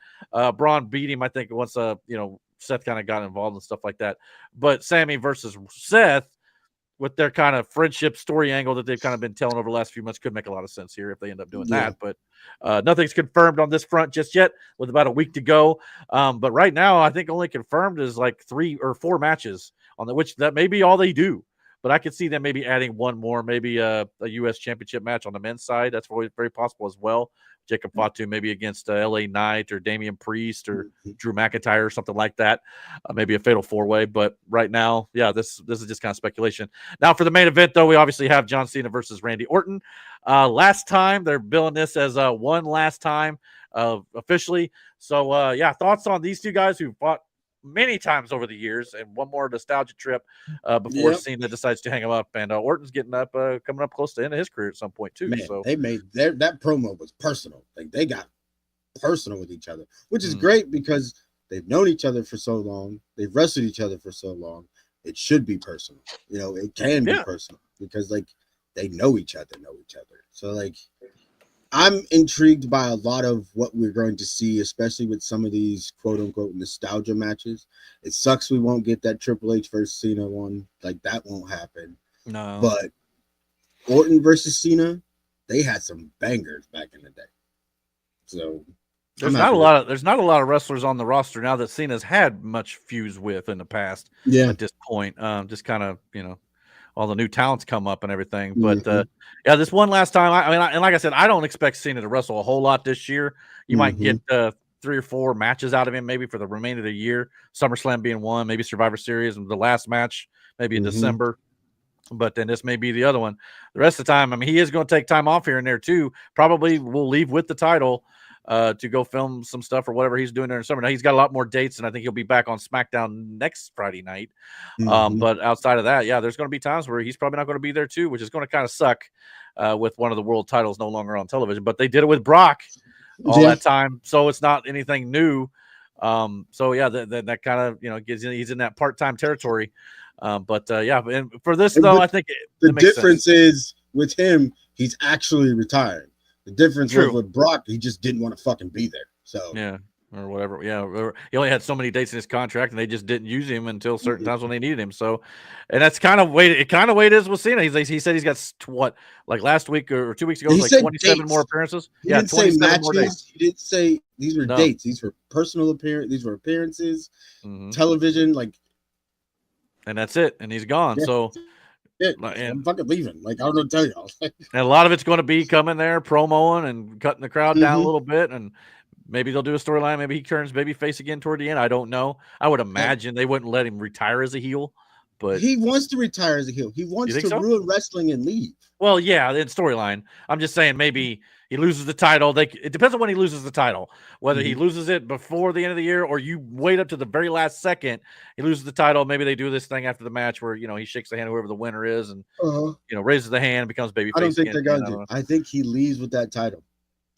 Braun beat him, I think, once Seth kind of got involved and stuff like that. But Sami versus Seth, with their kind of friendship story angle that they've kind of been telling over the last few months, could make a lot of sense here if they end up doing that. But nothing's confirmed on this front just yet, with about a week to go. But right now, I think only confirmed is like 3 or 4 matches on which that may be all they do. But I could see them maybe adding one more, maybe a U.S. championship match on the men's side. That's always very possible as well. Jacob Fatu maybe against LA Knight or Damian Priest or Drew McIntyre or something like that. Maybe a fatal 4-way. But right now, yeah, this is just kind of speculation. Now for the main event, though, we obviously have John Cena versus Randy Orton. Last time, they're billing this as one last time officially. So, yeah, thoughts on these two guys who fought many times over the years, and one more nostalgia trip before Cena decides to hang him up, and Orton's getting up, coming up close to the end of his career at some point too. Man, so they made that promo was personal. Like they got personal with each other, which is great because they've known each other for so long, they've wrestled each other for so long. It should be personal, it can be personal because like they know each other. So like I'm intrigued by a lot of what we're going to see, especially with some of these quote-unquote nostalgia matches. It sucks we won't get that Triple H versus Cena one. Like, that won't happen. No. But Orton versus Cena, they had some bangers back in the day. So there's not a lot of wrestlers on the roster now that Cena's had much fuse with in the past. Yeah. At this point, just kind of, all the new talents come up and everything. But yeah, this one last time, and like I said, I don't expect Cena to wrestle a whole lot this year. You might get 3 or 4 matches out of him maybe for the remainder of the year. SummerSlam being one, maybe Survivor Series, and the last match maybe in December. But then this may be the other one. The rest of the time, he is going to take time off here and there too. Probably will leave with the title to go film some stuff or whatever he's doing there in summer. Now he's got a lot more dates, and I think he'll be back on SmackDown next Friday night. But outside of that, there's going to be times where he's probably not going to be there too, which is going to kind of suck with one of the world titles no longer on television. But they did it with Brock all that time, so it's not anything new. So yeah, that kind of he's in that part-time territory. But and for this though, I think the difference is with him, he's actually retiring. The difference was with Brock, he just didn't want to fucking be there. So or whatever. Yeah, he only had so many dates in his contract, and they just didn't use him until certain times when they needed him. So, and that's kind of way it is with Cena. He said he's got what, like last week or 2 weeks ago, like 27 dates. More appearances. He didn't say matches. He didn't say these were dates. These were personal appearances. These were appearances, television, and that's it. And he's gone. Yeah. So. I'm fucking leaving. Like, I don't know what to tell y'all. And a lot of it's going to be coming there, promoing and cutting the crowd down a little bit. And maybe they'll do a storyline. Maybe he turns babyface again toward the end. I don't know. I would imagine they wouldn't let him retire as a heel. But he wants to retire as a heel. He wants to ruin wrestling and leave. Well, yeah, in storyline. I'm just saying maybe he loses the title. It depends on when he loses the title. Whether he loses it before the end of the year or you wait up to the very last second, he loses the title. Maybe they do this thing after the match where he shakes the hand of whoever the winner is and raises the hand, becomes babyface. I don't think they're going to. I think he leaves with that title.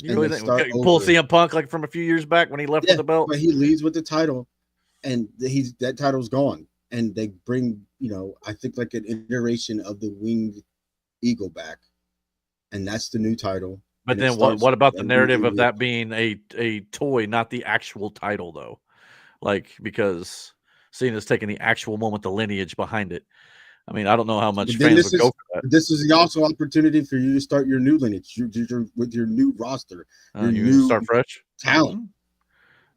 You really think pull CM Punk like from a few years back when he left with the belt? But he leaves with the title, and that title's gone. And they bring, I think like an iteration of the Winged Eagle back, and that's the new title. But then what about the narrative of that being a toy, not the actual title, though? Like, because Cena's taking the actual moment, the lineage behind it. I mean, I don't know how much fans would go for that. This is also an opportunity for you to start your new lineage with your new roster. Your new start fresh talent.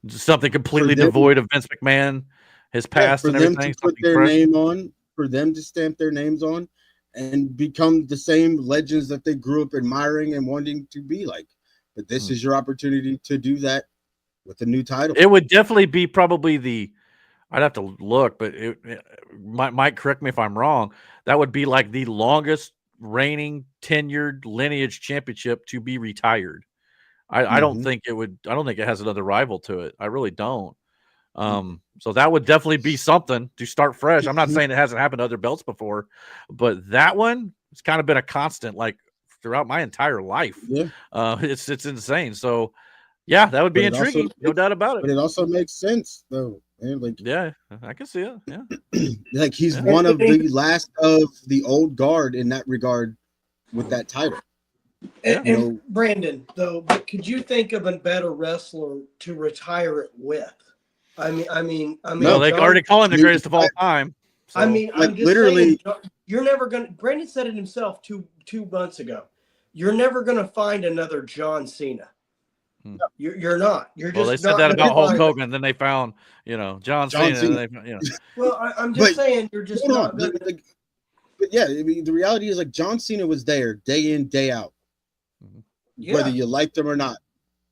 Just something completely devoid of Vince McMahon, his past, and everything. For them to put their name on, for them to stamp their names on, and become the same legends that they grew up admiring and wanting to be like. But this is your opportunity to do that with a new title. It would definitely be probably I'd have to look, but Mike, correct me if I'm wrong. That would be like the longest reigning tenured lineage championship to be retired. I don't think it would. I don't think it has another rival to it. I really don't. So that would definitely be something to start fresh. I'm not saying it hasn't happened to other belts before, but that one, it's kind of been a constant, like throughout my entire life. Yeah. It's insane. So yeah, that would be intriguing, no doubt about it. But it also makes sense though. Man. Like, yeah, I can see it. Yeah. Like he's one of the last of the old guard in that regard with that title. And Brandon, though, but could you think of a better wrestler to retire it with? I mean, No, they already call him the greatest of all time. So. I mean, like, I'm just literally, saying, you're never gonna. Brandon said it himself two months ago. You're never gonna find another John Cena. You're not. You're just. Well, they said that about Hulk Hogan. Then they found, John Cena. They, Well, I'm just saying, you're just not. But yeah, I mean, the reality is like John Cena was there day in, day out. Whether you liked him or not,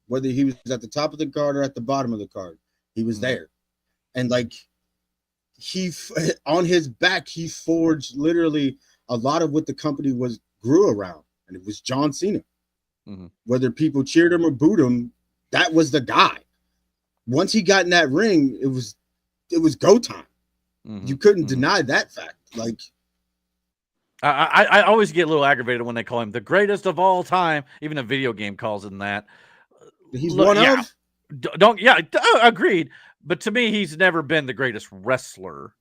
whether he was at the top of the card or at the bottom of the card, he was there. And like he on his back, he forged literally a lot of what the company grew around, and it was John Cena. Whether people cheered him or booed him, that was the guy. Once he got in that ring, it was go time. You couldn't deny that fact. Like I always get a little aggravated when they call him the greatest of all time. Even a video game calls him that. He's one of. Agreed. But to me, he's never been the greatest wrestler.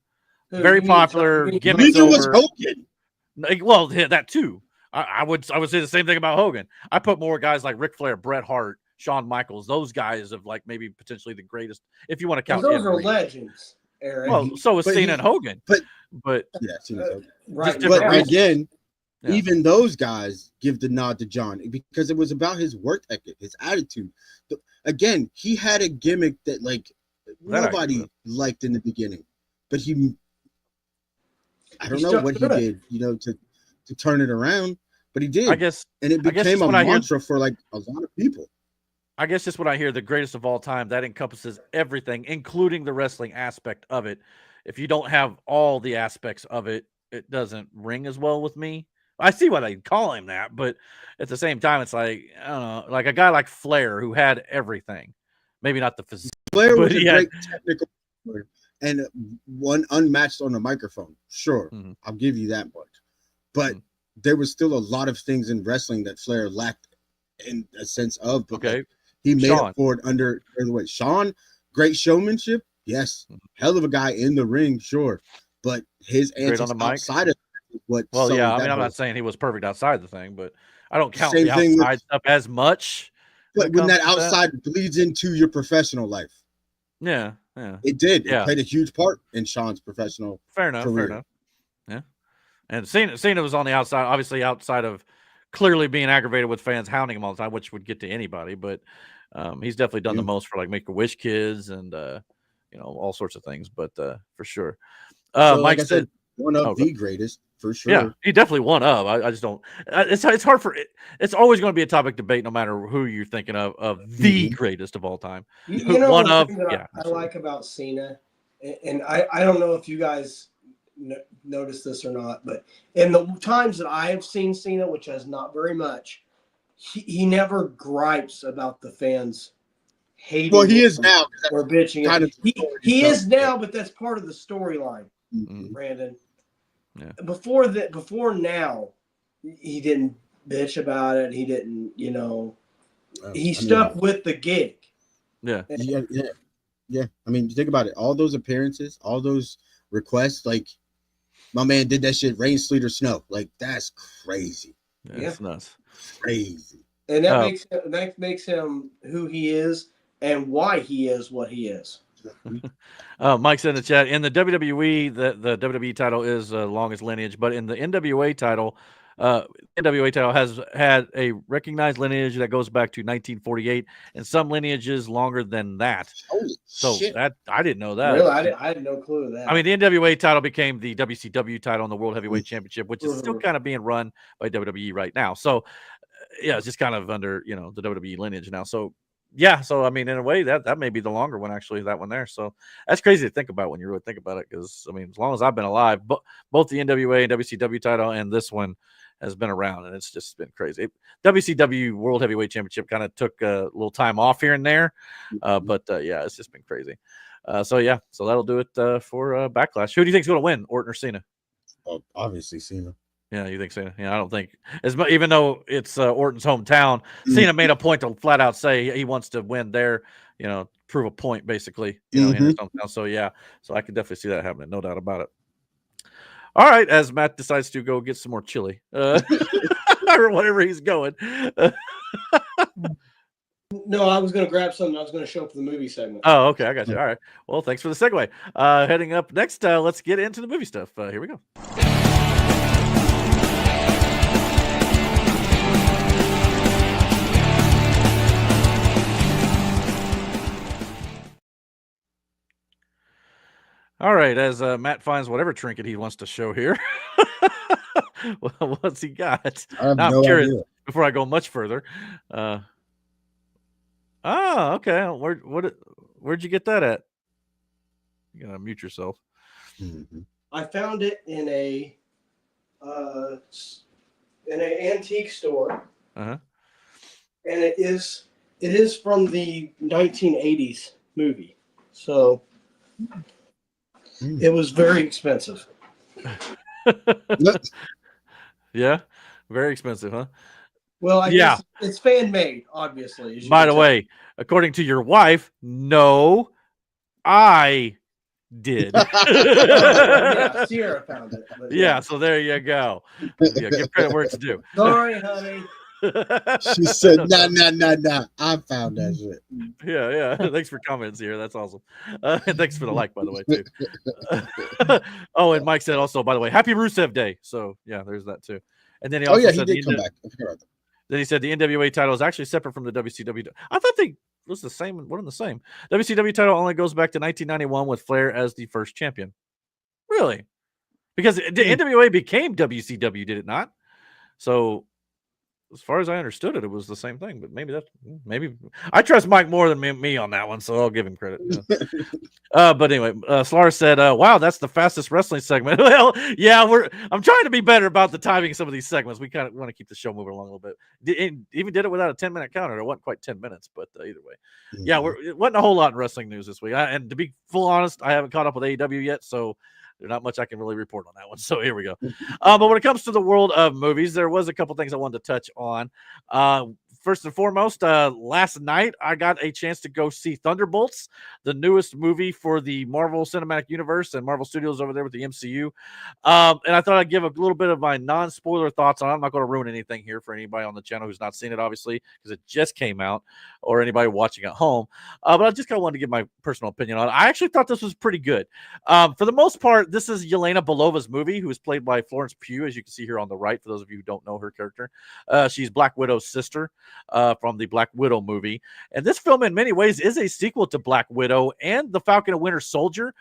Very popular, gimmicks over. Was Hogan. Well, that too. I would say the same thing about Hogan. I put more guys like Ric Flair, Bret Hart, Shawn Michaels, those guys of like maybe potentially the greatest, if you want to count. Those are legends, Eric. Well, so is Cena and Hogan. But yeah, Cena's Hogan. Right. But again, even those guys give the nod to John because it was about his work ethic, his attitude. Again, he had a gimmick that like nobody liked in the beginning, but I don't know what he did, to turn it around, but he did. I guess, and it became a mantra for like a lot of people. I guess just when I hear the greatest of all time, that encompasses everything, including the wrestling aspect of it. If you don't have all the aspects of it, it doesn't ring as well with me. I see why they call him that, but at the same time, it's like, I don't know, like a guy like Flair who had everything. Maybe not the physique. Flair was a great technical player and one unmatched on the microphone. Sure, I'll give you that much. But there was still a lot of things in wrestling that Flair lacked in a sense of. But like, he made up for it under the way. Shawn, great showmanship. Yes. Hell of a guy in the ring. Sure. But his antics outside of what. Well, yeah. I mean, I'm not saying he was perfect outside the thing, but I don't count the outside stuff as much. But when that outside bleeds into your professional life. Yeah. It did. It played a huge part in Shawn's professional career. Fair enough. Yeah. And Cena was on the outside, obviously outside of clearly being aggravated with fans hounding him all the time, which would get to anybody. But he's definitely done the most for like Make-A-Wish kids and all sorts of things. But for sure, Mike said one of the greatest for sure. Yeah, he definitely one of. I just don't. It's hard for it. It's always going to be a topic debate, no matter who you're thinking of the greatest of all time. One of. I like about Cena, and I don't know if you guys notice this or not, but in the times that I have seen Cena, which has not very much, he never gripes about the fans hating. Well, he is now or bitching. He is now, but that's part of the storyline, Brandon. Yeah. Before now, he didn't bitch about it. He didn't, he stuck with the gig. Yeah. I mean, think about it. All those appearances, all those requests, like my man did that shit, rain, sleet, or snow. Like that's crazy. Yeah, it's nuts. Crazy. And that makes him who he is and why he is what he is. Mike said in the chat, in the WWE, the WWE title is the longest lineage, but in the NWA title, has had a recognized lineage that goes back to 1948, and some lineages longer than that. Holy shit. That I didn't know that. Really, I had no clue of that. I mean, the NWA title became the WCW title and the World Heavyweight Championship, which is still kind of being run by WWE right now. So, yeah, it's just kind of under the WWE lineage now. So, yeah, so I mean, in a way, that may be the longer one, actually, that one there. So that's crazy to think about when you really think about it, because I mean, as long as I've been alive, both the NWA and WCW title and this one has been around, and it's just been crazy. WCW World Heavyweight Championship kind of took a little time off here and there, but yeah, it's just been crazy. So that'll do it for Backlash. Who do you think is going to win, Orton or Cena? Oh, obviously Cena. Yeah, you think Cena? Yeah, I don't think as much. Even though it's Orton's hometown, Cena made a point to flat out say he wants to win there. Prove a point basically. In his hometown. So yeah, so I could definitely see that happening. No doubt about it. All right, as Matt decides to go get some more chili, or whatever he's going. No, I was going to grab something. I was going to show up for the movie segment. Oh, okay, I got you. All right. Well, thanks for the segue. Heading up next, let's get into the movie stuff. Here we go. All right, as Matt finds whatever trinket he wants to show here. What's he got? I have no idea. Before I go much further. Okay. Where'd you get that at? You gotta mute yourself. Mm-hmm. I found it in a an antique store. Uh-huh. And it is from the 1980s movie. So it was very expensive. Yeah, very expensive, huh? Well, I guess it's fan made, obviously. By the way, according to your wife, no, I did. Yeah, Sierra found it. Yeah, so there you go. Yeah, give credit where it's due. Sorry, honey. She said, nah. I found that shit. Yeah. Thanks for comments here. That's awesome. And thanks for the like, by the way, too. Oh, and Mike said also, by the way, happy Rusev Day. So yeah, there's that too. And then he also said he did come back. I forgot about that. Then he said the NWA title is actually separate from the WCW. I thought they was the same. One and the same. WCW title only goes back to 1991 with Flair as the first champion. Really? Because the NWA became WCW, did it not? So, as far as I understood it, it was the same thing. But maybe I trust Mike more than me on that one, so I'll give him credit. Yeah. But anyway, Slar said, "Wow, that's the fastest wrestling segment." Well, yeah, I'm trying to be better about the timing of some of these segments. We kind of want to keep the show moving along a little bit. Even did it without a 10-minute counter. It wasn't quite 10 minutes, but either way, yeah, it wasn't a whole lot in wrestling news this week. And to be full honest, I haven't caught up with AEW yet, so. There's not much I can really report on that one. So here we go. But when it comes to the world of movies, there was a couple things I wanted to touch on. First and foremost, last night I got a chance to go see Thunderbolts, the newest movie for the Marvel Cinematic Universe and Marvel Studios over there with the MCU. And I thought I'd give a little bit of my non-spoiler thoughts on it. I'm not going to ruin anything here for anybody on the channel who's not seen it, obviously, because it just came out, or anybody watching at home. But I just kind of wanted to give my personal opinion on it. I actually thought this was pretty good. For the most part, this is Yelena Belova's movie, who is played by Florence Pugh, as you can see here on the right, for those of you who don't know her character. She's Black Widow's sister. From the Black Widow movie. And this film, in many ways, is a sequel to Black Widow and The Falcon and Winter Soldier,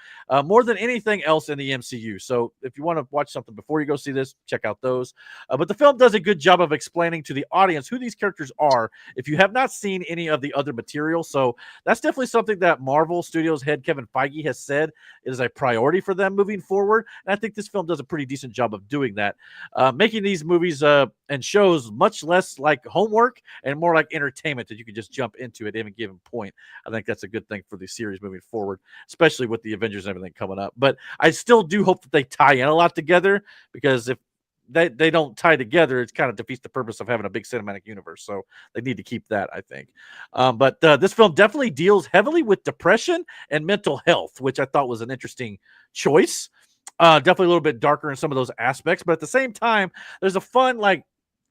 more than anything else in the MCU. So if you want to watch something before you go see this, check out those. But the film does a good job of explaining to the audience who these characters are if you have not seen any of the other material. So that's definitely something that Marvel Studios head Kevin Feige has said is a priority for them moving forward. And I think this film does a pretty decent job of doing that, making these movies and shows much less like homework and more like entertainment that you can just jump into at any given point. I think that's a good thing for the series moving forward, especially with the Avengers and everything coming up. But I still do hope that they tie in a lot together, because if they don't tie together, it kind of defeats the purpose of having a big cinematic universe. So they need to keep that, I think. But this film definitely deals heavily with depression and mental health, which I thought was an interesting choice. Definitely a little bit darker in some of those aspects, but at the same time, there's a fun, like,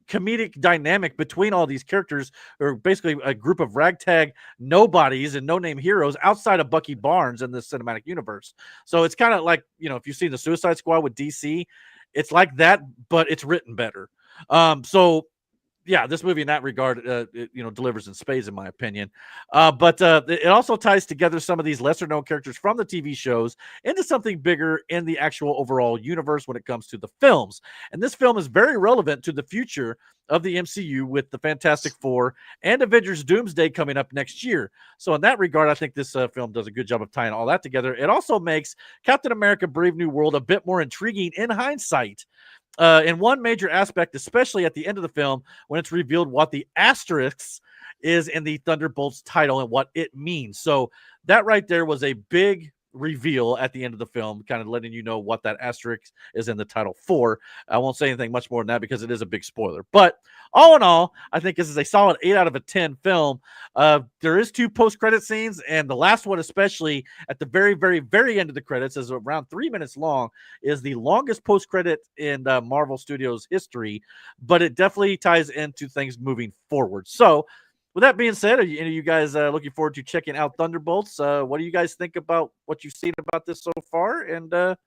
comedic dynamic between all these characters, who are basically a group of ragtag nobodies and no-name heroes outside of Bucky Barnes in the cinematic universe. So it's kind of like, if you've seen the Suicide Squad with DC, it's like that, but it's written better. So yeah, this movie in that regard, delivers in spades, in my opinion. But it also ties together some of these lesser-known characters from the TV shows into something bigger in the actual overall universe when it comes to the films. And this film is very relevant to the future of the MCU, with the Fantastic Four and Avengers Doomsday coming up next year. So in that regard, I think this film does a good job of tying all that together. It also makes Captain America: Brave New World a bit more intriguing in hindsight. In one major aspect, especially at the end of the film, when it's revealed what the asterisk is in the Thunderbolts title and what it means. So that right there was a big reveal at the end of the film, kind of letting you know what that asterisk is in the title for. I won't say anything much more than that because it is a big spoiler. But all in all, I think this is a solid 8 out of a 10 film. There is 2 post-credit scenes, and the last one, especially at the very, very, very end of the credits, is around 3 minutes long, is the longest post-credit in Marvel Studios history, but it definitely ties into things moving forward. So, with that being said, are you guys looking forward to checking out Thunderbolts? What do you guys think about what you've seen about this so far? And when are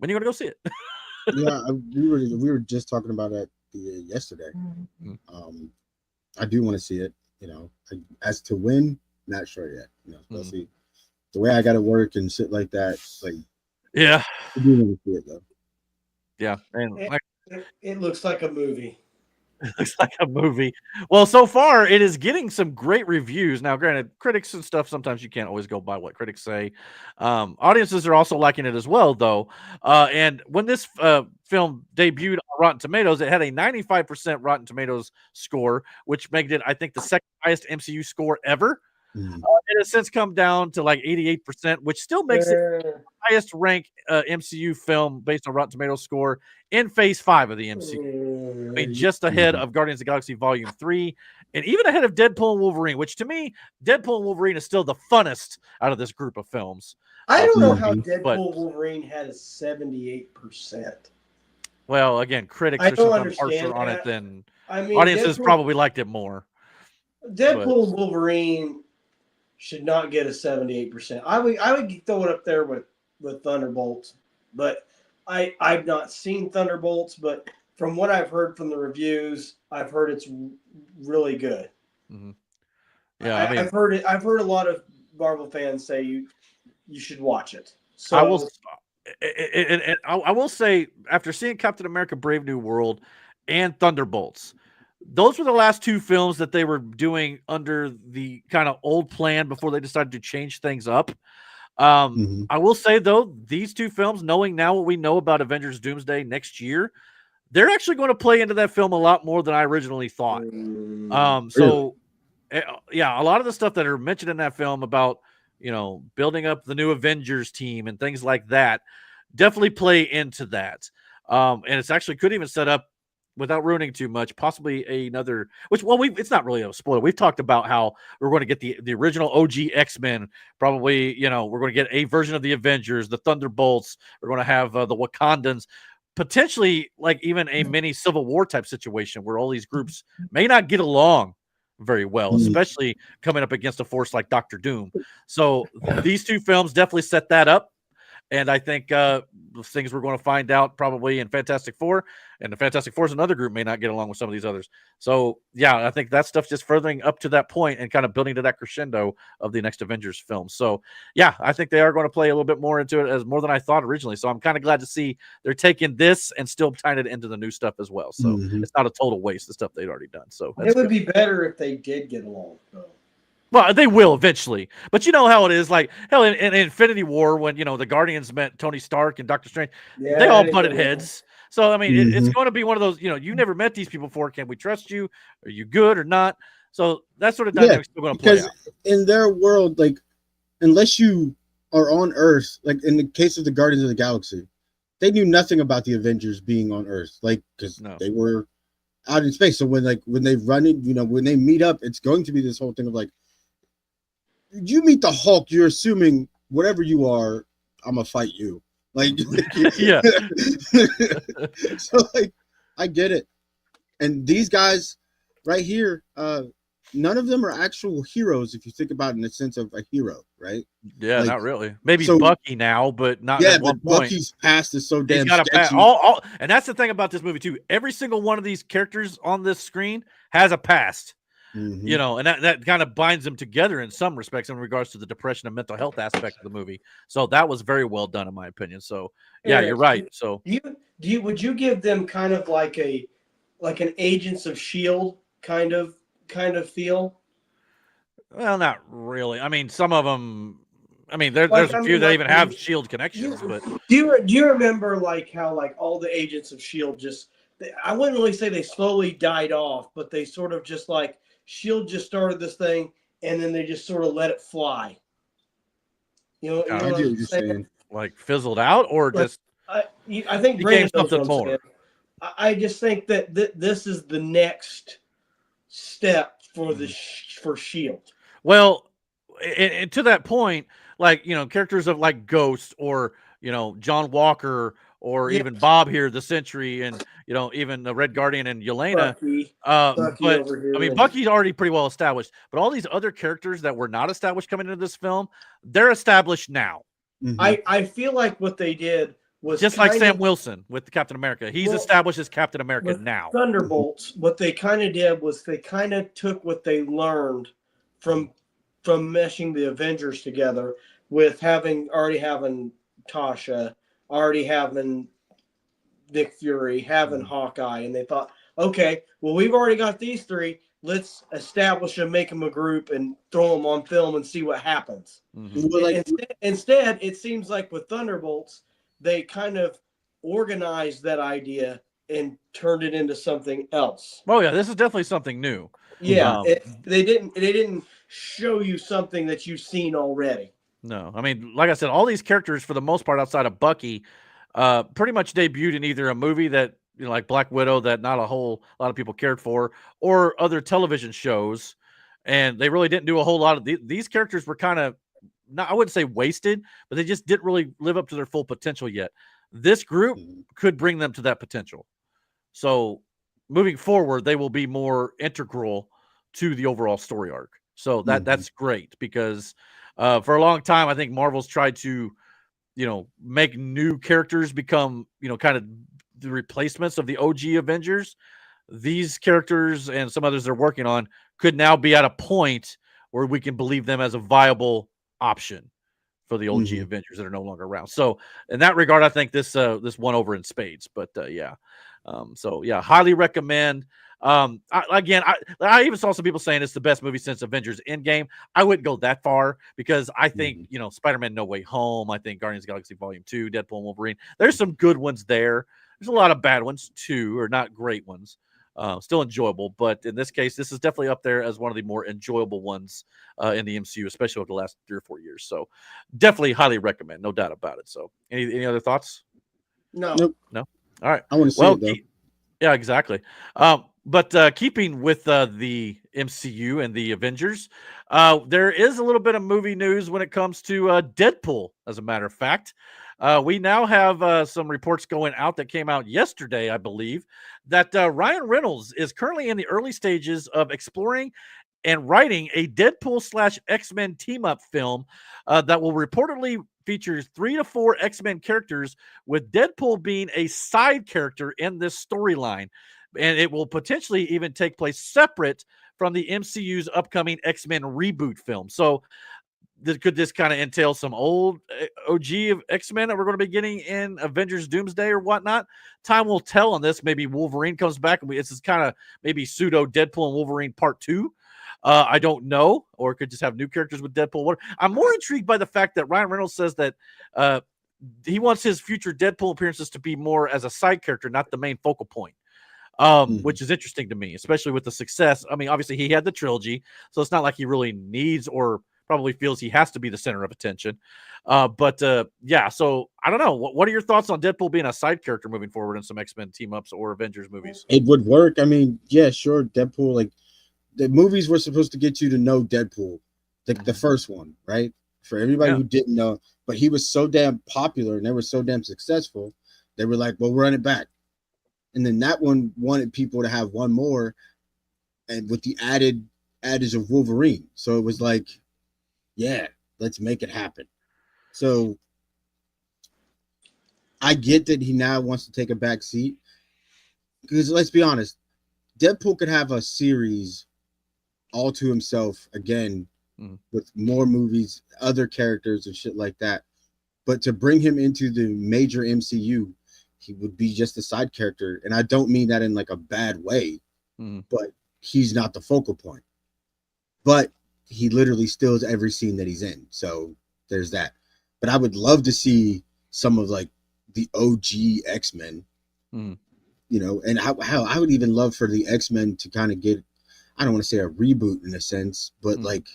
you going to go see it? Yeah, we were just talking about it yesterday. I do want to see it. As to when, not sure yet. We'll see. The way I got to work and shit like that, yeah, I do want to see it though. Yeah, and it looks like a movie. It looks like a movie. Well, so far it is getting some great reviews. Now, granted, critics and stuff, sometimes you can't always go by what critics say. Audiences are also liking it as well, though. And when this film debuted on Rotten Tomatoes, it had a 95% Rotten Tomatoes score, which made it, I think, the second highest MCU score ever. It has since come down to like 88%, which still makes it the highest ranked MCU film based on Rotten Tomatoes score in Phase 5 of the MCU. I mean, just ahead of Guardians of the Galaxy Volume 3, and even ahead of Deadpool and Wolverine, which to me, Deadpool and Wolverine is still the funnest out of this group of films. I don't know how Deadpool Wolverine had a 78%. Well, again, critics are sometimes harsher on it than audiences probably liked it more. Deadpool and Wolverine should not get a 78%. I would throw it up there with Thunderbolts, but I've not seen Thunderbolts, but from what I've heard from the reviews, I've heard it's really good. Yeah, I've heard a lot of Marvel fans say you should watch it. So I will say, after seeing Captain America: Brave New World and Thunderbolts, those were the last 2 films that they were doing under the kind of old plan before they decided to change things up. I will say, though, these 2 films, knowing now what we know about Avengers Doomsday next year, they're actually going to play into that film a lot more than I originally thought. So, yeah, a lot of the stuff that are mentioned in that film about, building up the new Avengers team and things like that definitely play into that. And it's actually could even set up, without ruining too much, possibly another, it's not really a spoiler. We've talked about how we're going to get the original OG X-Men. Probably, we're going to get a version of the Avengers, the Thunderbolts. We're going to have the Wakandans, potentially like even a mini Civil War type situation where all these groups may not get along very well, especially coming up against a force like Doctor Doom. So these 2 films definitely set that up. And I think things we're going to find out probably in Fantastic Four, and the Fantastic Four is another group may not get along with some of these others. So, yeah, I think that stuff's just furthering up to that point and kind of building to that crescendo of the next Avengers film. So, yeah, I think they are going to play a little bit more into it, as more than I thought originally. So I'm kind of glad to see they're taking this and still tying it into the new stuff as well. So it's not a total waste, the stuff they'd already done. So it would be better if they did get along, though. Well, they will eventually, but you know how it is. Like, hell, in Infinity War, when the Guardians met Tony Stark and Doctor Strange, they all butted heads. So I mean, it's going to be one of those. You never met these people before. Can we trust you? Are you good or not? So that sort of dynamic still going to play out. In their world, like, unless you are on Earth, like in the case of the Guardians of the Galaxy, they knew nothing about the Avengers being on Earth, like because they were out in space. So when they run it, when they meet up, it's going to be this whole thing of like. You meet the Hulk, you're assuming whatever you are, I'm gonna fight you. Like, yeah. So, like, I get it. And these guys right here, none of them are actual heroes if you think about it in the sense of a hero, right? Yeah, not really. Maybe Bucky now, but not at one point. Bucky's past is so damn sketchy. And that's the thing about this movie too. Every single one of these characters on this screen has a past. And that kind of binds them together in some respects in regards to the depression and mental health aspect of the movie. So that was very well done in my opinion. So yeah, you're right. So would you give them kind of like an Agents of S.H.I.E.L.D. kind of feel? Well, not really. I mean, some of them. I mean, there's a few that even have S.H.I.E.L.D. connections. But do you remember like how like all the Agents of S.H.I.E.L.D. just I wouldn't really say they slowly died off, but they sort of just like S.H.I.E.L.D. just started this thing and then they just sort of let it fly. You know, I get what you're saying. Like fizzled out, or But just I think became Brandon knows something what I'm more. saying. I just think that this is the next step for for Shield. Well, and to that point, like, you know, characters of like Ghost or, you know, John Walker or Yes. even Bob here, the Sentry, and, you know, even the Red Guardian and Yelena. Bucky But over here. I mean, Bucky's already pretty well established. But all these other characters that were not established coming into this film, they're established now. I feel like what they did was just like Sam Wilson with Captain America. He's established as Captain America now. Thunderbolts, what they kind of did was they kind of took what they learned from meshing the Avengers together with already having Tasha, already having Nick Fury, having Hawkeye, and they thought, okay, well, we've already got these three. Let's establish and make them a group and throw them on film and see what happens. Instead, it seems like with Thunderbolts, they kind of organized that idea and turned it into something else. Oh yeah, this is definitely something new. Yeah, they didn't show you something that you've seen already. No, I mean, like I said, all these characters, for the most part, outside of Bucky, pretty much debuted in either a movie that, you know, like Black Widow, that not a whole lot of people cared for, or other television shows, and they really didn't do a whole lot of these characters were kind of, not, I wouldn't say wasted, but they just didn't really live up to their full potential yet. This group could bring them to that potential. So moving forward, they will be more integral to the overall story arc. So that's great, because for a long time, I think Marvel's tried to, you know, make new characters become, you know, kind of the replacements of the OG Avengers. These characters and some others they're working on could now be at a point where we can believe them as a viable option for the OG Avengers that are no longer around. So in that regard, I think this won over in spades. But yeah. So yeah, highly recommend. I even saw some people saying it's the best movie since Avengers Endgame. I wouldn't go that far, because I think, you know, Spider-Man No Way Home, I think Guardians of the Galaxy Volume 2, Deadpool and Wolverine, there's some good ones there. There's a lot of bad ones too, or not great ones. Still enjoyable, but in this case, this is definitely up there as one of the more enjoyable ones in the MCU, especially over the last 3 or 4 years. So definitely highly recommend, no doubt about it. So any other thoughts? No. All right. I want to see it though. Yeah, exactly. But keeping with the MCU and the Avengers, there is a little bit of movie news when it comes to Deadpool, as a matter of fact. We now have some reports going out that came out yesterday, I believe, that Ryan Reynolds is currently in the early stages of exploring and writing a Deadpool / X-Men team-up film that will reportedly feature 3 to 4 X-Men characters, with Deadpool being a side character in this storyline. And it will potentially even take place separate from the MCU's upcoming X-Men reboot film. So could this kind of entail some old OG of X-Men that we're going to be getting in Avengers Doomsday or whatnot? Time will tell on this. Maybe Wolverine comes back and it's kind of maybe pseudo Deadpool and Wolverine Part 2. I don't know, or it could just have new characters with Deadpool. I'm more intrigued by the fact that Ryan Reynolds says that he wants his future Deadpool appearances to be more as a side character, not the main focal point. Which is interesting to me, especially with the success. I mean, obviously he had the trilogy, so it's not like he really needs or probably feels he has to be the center of attention. But yeah, so I don't know. What are your thoughts on Deadpool being a side character moving forward in some X-Men team-ups or Avengers movies? It would work. I mean, yeah, sure. Deadpool, like the movies were supposed to get you to know Deadpool, the first one, right? For everybody who didn't know, but he was so damn popular and they were so damn successful, they were like, well, run it back. And then that one wanted people to have one more, and with the added adage of Wolverine. So it was like, yeah, let's make it happen. So I get that he now wants to take a back seat, because let's be honest, Deadpool could have a series all to himself again, with more movies, other characters and shit like that. But to bring him into the major MCU, he would be just a side character. And I don't mean that in like a bad way, but he's not the focal point. But he literally steals every scene that he's in. So there's that. But I would love to see some of like the OG X-Men, you know, and how I would even love for the X-Men to kind of get, I don't want to say a reboot in a sense, but like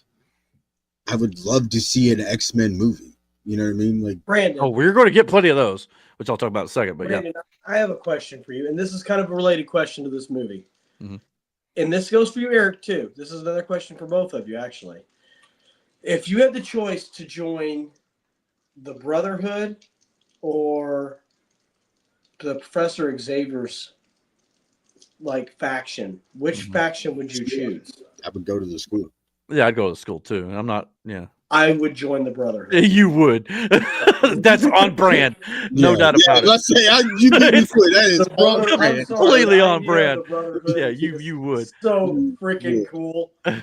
I would love to see an X-Men movie. You know what I mean? Like Brandon. Oh, we're going to get plenty of those, which I'll talk about in a second. But Brandon, I have a question for you, and this is kind of a related question to this movie. Mm-hmm. And this goes for you, Eric, too. This is another question for both of you, actually. If you had the choice to join the Brotherhood or the Professor Xavier's faction, which faction would you choose? I would go to the school. Yeah, I'd go to school too. I'm not. Yeah, I would join the Brotherhood. you would. That's on brand, no doubt about it. Let's say you beat me for it. That is on brand. Completely on brand. Yeah, you would. So freaking cool. I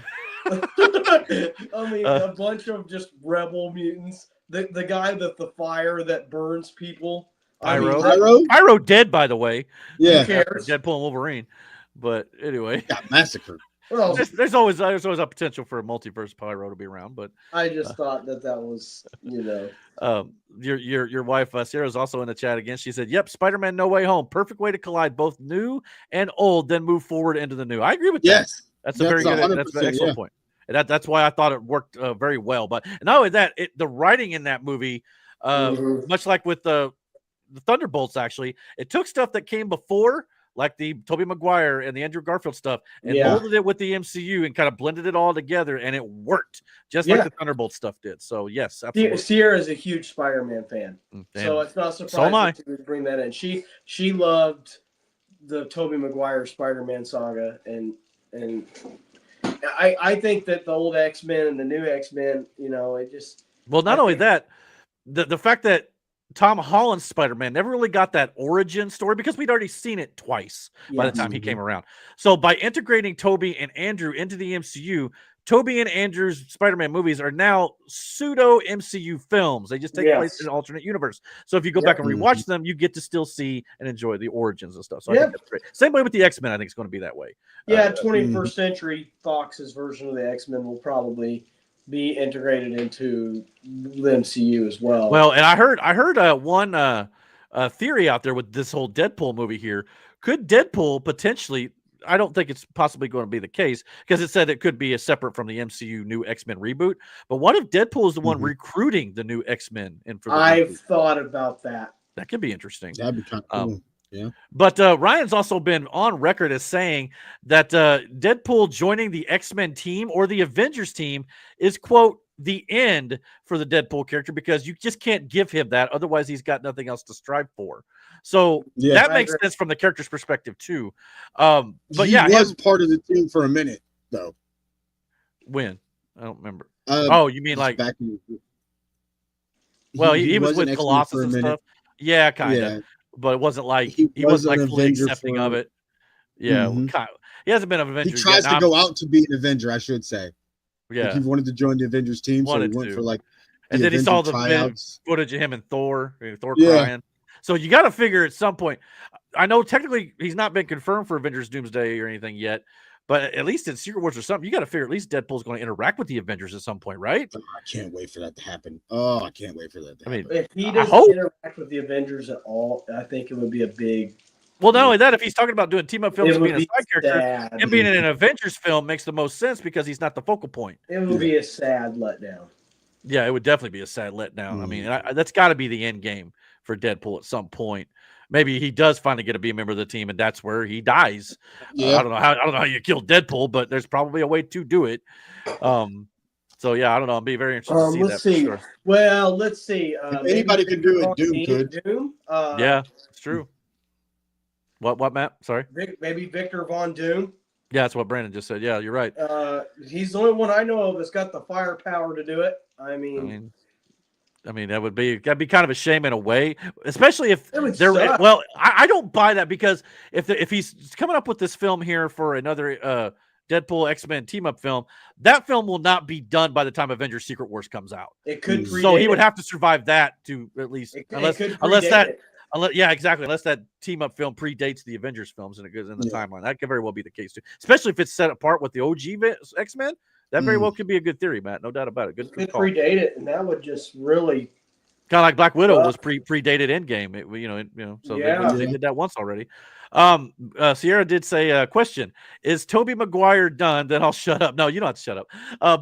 mean, a bunch of just rebel mutants. The guy the fire that burns people. Pyro dead, by the way. Yeah, who cares? Deadpool and Wolverine. But anyway, got massacred. Well, there's always a potential for a multiverse Pyro to be around, but I just thought that was, your wife Sarah's also in the chat again. She said, "Yep, Spider-Man: No Way Home, perfect way to collide both new and old, then move forward into the new." I agree with that. Yes, that's a very good. That's an excellent point. And that's why I thought it worked very well. But not only that, the writing in that movie, much like with the Thunderbolts, actually, it took stuff that came before, like the Tobey Maguire and the Andrew Garfield stuff, and molded it with the MCU and kind of blended it all together, and it worked just like the Thunderbolt stuff did. So yes, absolutely. Sierra is a huge Spider-Man fan, so it's not surprising to bring that in. She loved the Tobey Maguire Spider-Man saga, and I think that the old X-Men and the new X-Men, it just not only that, the fact that Tom Holland's Spider-Man never really got that origin story because we'd already seen it twice by the time he came around. So by integrating Tobey and Andrew into the MCU, Tobey and Andrew's Spider-Man movies are now pseudo MCU films. They just take place in an alternate universe. So if you go back and rewatch them, you get to still see and enjoy the origins and stuff. So I think that's great. Same way with the X-Men, I think it's going to be that way. Yeah, 21st Century Fox's version of the X-Men will probably be integrated into the MCU as well. Well, and I heard one theory out there with this whole Deadpool movie here. Could Deadpool potentially? I don't think it's possibly going to be the case because it said it could be a separate from the MCU new X-Men reboot. But what if Deadpool is the one recruiting the new X-Men? I've thought about that. That could be interesting. That'd be kind of cool. Yeah. But Ryan's also been on record as saying that Deadpool joining the X-Men team or the Avengers team is, quote, the end for the Deadpool character because you just can't give him that. Otherwise, he's got nothing else to strive for. So that makes sense from the character's perspective, too. But he was part of the team for a minute, though. When? I don't remember. You mean like back in he was with Colossus and stuff? Yeah, kind of. But it wasn't like he wasn't like fully accepting of it. Yeah, he hasn't been an Avenger. He tries to go out to be an Avenger, I should say. Yeah, like he wanted to join the Avengers team, so he went for like. And then he saw the footage of him and Thor crying. So you got to figure at some point. I know technically he's not been confirmed for Avengers Doomsday or anything yet, but at least in Secret Wars or something, you got to figure at least Deadpool's going to interact with the Avengers at some point, right? I can't wait for that to happen. Oh, I can't wait for that to happen. If he doesn't interact with the Avengers at all, I think it would be a big. Well, not only that, if he's talking about doing team up films and being a side character, and being in an Avengers film makes the most sense because he's not the focal point. It would be a sad letdown. Yeah, it would definitely be a sad letdown. I mean, that's got to be the end game for Deadpool at some point. Maybe he does finally get to be a member of the team, and that's where he dies. I don't know how you kill Deadpool, but there's probably a way to do it. So yeah, I don't know. I'll be very interested to see that. For sure. Well, let's see. Anybody can do it. Doom could. Yeah, it's true. What, Matt? Sorry. Maybe Victor Von Doom. Yeah, that's what Brandon just said. Yeah, you're right. He's the only one I know of that's got the firepower to do it. I mean, that'd be kind of a shame in a way, especially if they're well. I don't buy that because if he's coming up with this film here for another Deadpool X-Men team up film, that film will not be done by the time Avengers Secret Wars comes out. It could, so he would have to survive that to at least unless that team up film predates the Avengers films and it goes in the timeline. That could very well be the case too, especially if it's set apart with the OG X-Men. That very well could be a good theory, Matt. No doubt about it. Good call. Predate it, and that would just really kind of like Black Widow was predated Endgame. So they did that once already. Sierra did say, question, is Tobey Maguire done? Then I'll shut up. No, you don't have to shut up.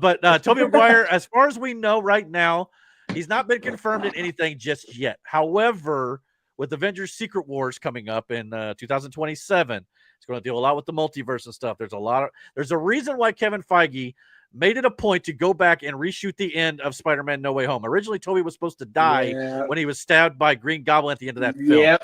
But Tobey Maguire, as far as we know right now, He's not been confirmed in anything just yet. However, with Avengers Secret Wars coming up in 2027, it's going to deal a lot with the multiverse and stuff. There's a reason why Kevin Feige made it a point to go back and reshoot the end of Spider-Man No Way Home. Originally, Tobey was supposed to die when he was stabbed by Green Goblin at the end of that film.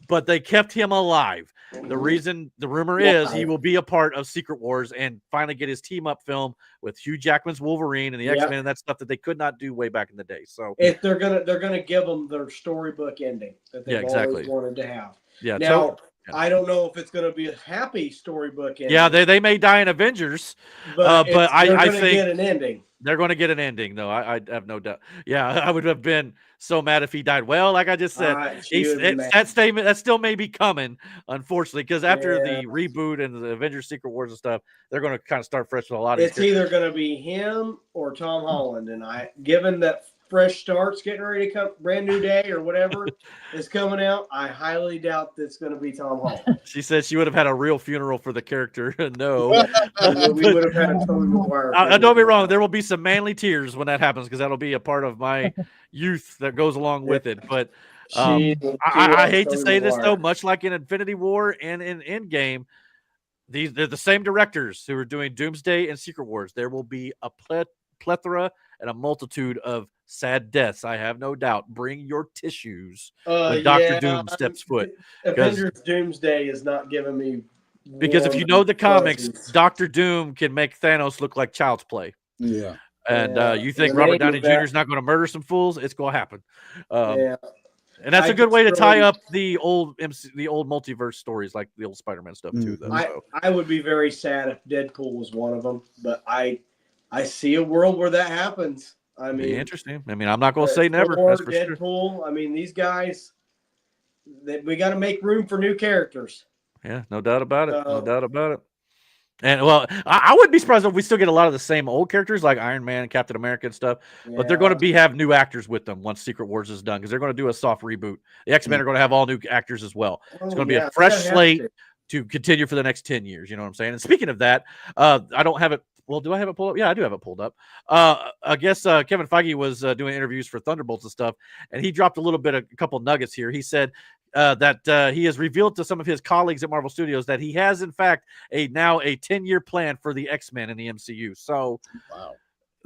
But they kept him alive. The rumor is he will be a part of Secret Wars and finally get his team-up film with Hugh Jackman's Wolverine and the X-Men and that stuff that they could not do way back in the day. So if they're gonna give them their storybook ending that they've always wanted to have. Yeah. Now, I don't know if it's going to be a happy storybook ending. Yeah, they may die in Avengers, but I think get an ending. They're going to get an ending, though. I have no doubt. Yeah, I would have been so mad if he died. Well, like I just said, that still may be coming, unfortunately, because after the reboot and the Avengers Secret Wars and stuff, they're going to kind of start fresh with a lot of. It's either going to be him or Tom Holland, and given that fresh starts getting ready to come, brand new day or whatever is coming out, I highly doubt that's going to be Tom Holland. She said she would have had a real funeral for the character. No, we would have had a Tobey Maguire. Don't be wrong. There will be some manly tears when that happens because that'll be a part of my youth that goes along with it. But I hate to say this though, much like in Infinity War and in Endgame, they're the same directors who are doing Doomsday and Secret Wars. There will be a plethora and a multitude of sad deaths. I have no doubt. Bring your tissues when Dr. Doom steps foot. Avengers Doomsday is not giving me. Because if you know the comics, Dr. Doom can make Thanos look like child's play. Yeah. And you think Robert Downey Jr. is not going to murder some fools? It's going to happen. And that's a good way to tie up the old multiverse stories, like the old Spider-Man stuff too. Though, I would be very sad if Deadpool was one of them, but I see a world where that happens. I mean, interesting. I mean, I'm not going to say never. That's for Deadpool. Sure. I mean, these guys, we got to make room for new characters. Yeah, no doubt about it. No doubt about it. And well, I wouldn't be surprised if we still get a lot of the same old characters like Iron Man and Captain America and stuff. Yeah. But they're going to have new actors with them once Secret Wars is done because they're going to do a soft reboot. The X-Men are going to have all new actors as well. It's going to be a fresh slate to continue for the next 10 years. You know what I'm saying? And speaking of that, I don't have it. Well, do I have it pulled up? Yeah, I do have it pulled up. I guess Kevin Feige was doing interviews for Thunderbolts and stuff, and he dropped a couple nuggets here. He said that he has revealed to some of his colleagues at Marvel Studios that he has, in fact, now a 10-year plan for the X-Men in the MCU. So,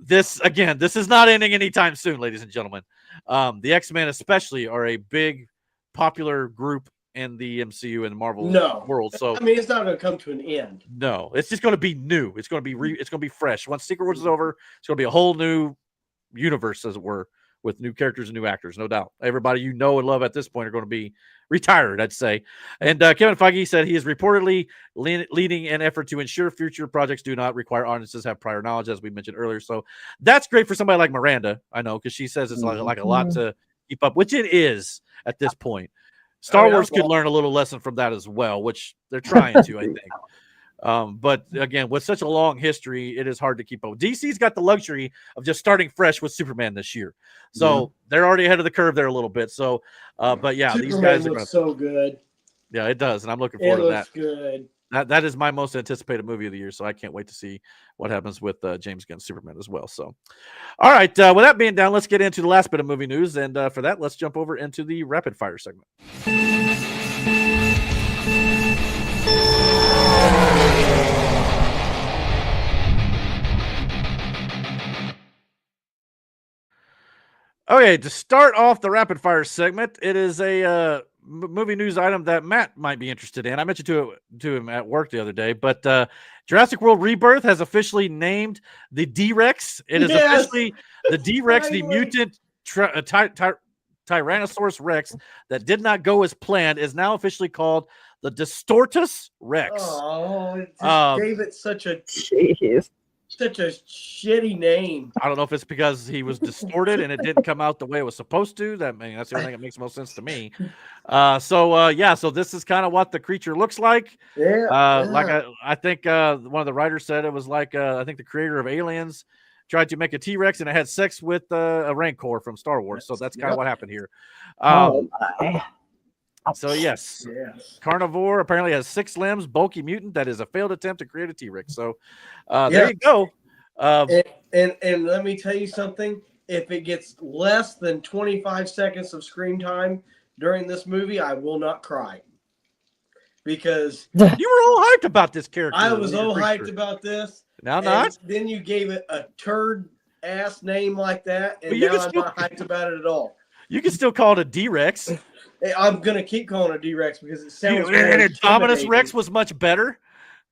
this is not ending anytime soon, ladies and gentlemen. The X-Men especially are a big, popular group in the MCU and the Marvel world. So I mean, it's not going to come to an end. No, it's just going to be new. It's going to be it's going to be fresh. Once Secret Wars is over, it's going to be a whole new universe, as it were, with new characters and new actors, no doubt. Everybody you know and love at this point are going to be retired, I'd say. And Kevin Feige said he is reportedly leading an effort to ensure future projects do not require audiences have prior knowledge, as we mentioned earlier. So that's great for somebody like Miranda, I know, because she says it's like a lot to keep up, which it is at this point. Star Wars could learn a little lesson from that as well, which they're trying to, I think. But again, with such a long history, it is hard to keep up. DC's got the luxury of just starting fresh with Superman this year. So they're already ahead of the curve there a little bit. So, but yeah, Superman these guys looks so good. Yeah, it does. And I'm looking forward to that. It looks good. That is my most anticipated movie of the year, so I can't wait to see what happens with James Gunn's Superman as well. So, all right, with that being done, let's get into the last bit of movie news, and for that, let's jump over into the rapid fire segment. Okay, to start off the rapid fire segment, it is a movie news item that Matt might be interested in. I mentioned to him at work the other day, but Jurassic World Rebirth has officially named the D-Rex. It is officially the D-Rex, the mutant Tyrannosaurus Rex that did not go as planned, is now officially called the Distortus Rex. Oh, it just gave it such a shitty name. I don't know if it's because he was distorted and it didn't come out the way it was supposed to. That's the only thing that makes most sense to me. So this is kind of what the creature looks like. Like I think one of the writers said it was like I think the creator of Aliens tried to make a T-Rex and it had sex with a Rancor from Star Wars. So that's kind of what happened here. So yes, carnivore apparently has 6 limbs, bulky mutant that is a failed attempt to create a T-Rex. So there you go. And let me tell you something. if it gets less than 25 seconds of screen time during this movie, I will not cry. Because you were all hyped about this character. I was so hyped about this. Now not. Then you gave it a turd ass name like that, and now I'm not hyped about it at all. You can still call it a D-Rex. I'm gonna keep calling it a D-Rex because it sounds. And Indominus Rex was much better.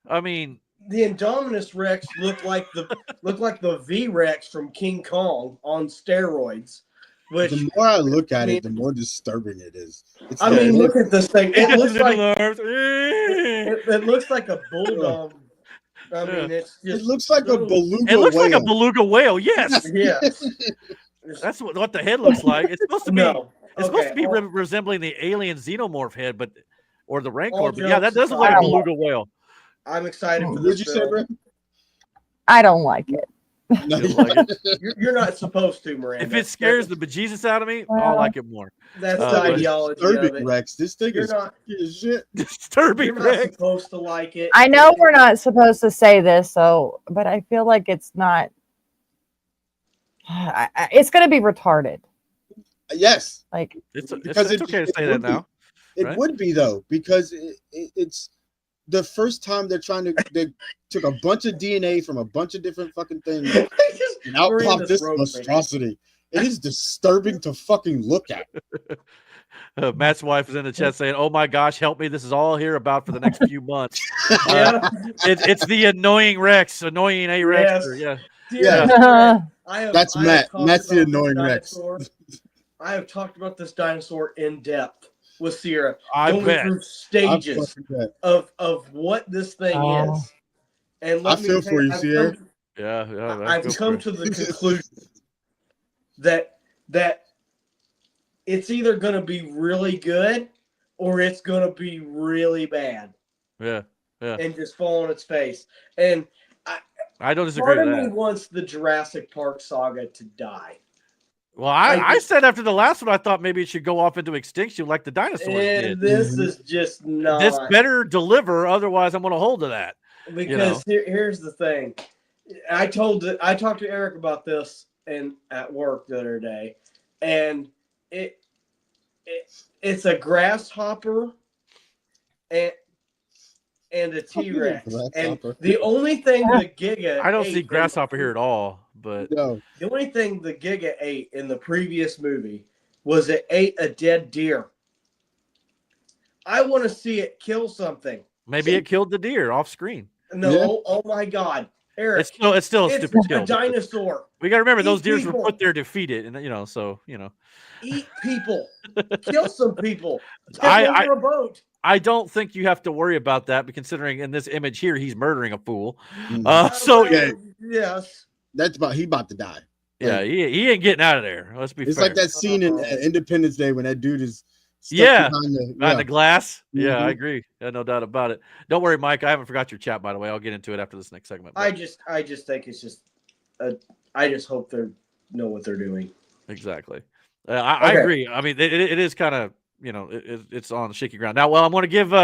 I mean, the Indominus Rex looked like the V-Rex from King Kong on steroids. Which, the more I look at it, the more disturbing it is. Look at this thing. It looks like it looks like a bulldog. I mean, it looks like a beluga. It looks whale. like a beluga whale. Yes. Yes. That's what the head looks like. It's supposed to be. No. It's supposed to be resembling the alien xenomorph head, or the Rancor. But yeah, that does look like a beluga whale. I'm excited for this. What'd you say, Brett? I don't like it. No, you're not supposed to, Miranda. If it scares the bejesus out of me, I'll like it more. That's the ideology of it. Rex. This thing is shit. Disturbing You're Rex. not supposed to like it. I know we're not supposed to say this, but I feel like it's not. It's going to be retarded. Yes. Like it's okay to say that now. It would be though, because it's the first time they took a bunch of DNA from a bunch of different fucking things and out popped this monstrosity. It is disturbing to fucking look at. Matt's wife is in the chat saying, "Oh my gosh, help me! This is all here about for the next few months." It's the annoying Rex, annoying A Rex. Yes. Yeah. That's Matt. Matt's the annoying Rex. I have talked about this dinosaur in depth with Sierra, going through stages of what this thing is. And I feel for you, Sierra. I've come to the conclusion that it's either going to be really good or it's going to be really bad. Yeah. And just fall on its face. And I don't disagree with that. Part of me wants the Jurassic Park saga to die. Well, I said after the last one, I thought maybe it should go off into extinction like the dinosaurs did. This is just not. This better deliver, otherwise I'm going to hold to that. Because here's the thing. I talked to Eric about this at work the other day, and it's a grasshopper and a T-Rex. And the only thing the Giga I don't see grasshopper here at all, but no. The only thing the Giga ate in the previous movie was it ate a dead deer. I want to see it kill something. Maybe it killed the deer off screen. No, oh my God, Eric! It's still a stupid kill. A dinosaur. We got to remember those deers were put there to feed it, and eat people, kill some people. Over a boat. I don't think you have to worry about that, but considering in this image here he's murdering a fool. Yes, he about to die. Yeah, he ain't getting out of there. Let's be fair. It's like that scene in Independence Day when that dude is behind the glass. Mm-hmm. Yeah, I agree. No doubt about it. Don't worry, Mike. I haven't forgot your chat, by the way. I'll get into it after this next segment. But I just think it's just I just hope they know what they're doing. Exactly. I agree. I mean, it is kind of, it's on shaky ground. Now, I'm going to give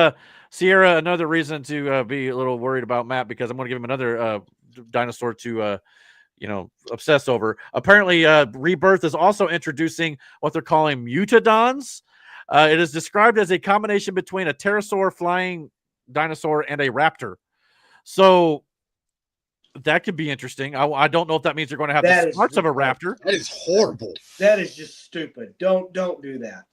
Sierra another reason to be a little worried about Matt, because I'm going to give him another dinosaur to, obsess over. Apparently, Rebirth is also introducing what they're calling mutadons. It is described as a combination between a pterosaur flying dinosaur and a raptor. So that could be interesting. I don't know if that means they're going to have the smarts of a raptor. That is horrible. That is just stupid. Don't do that.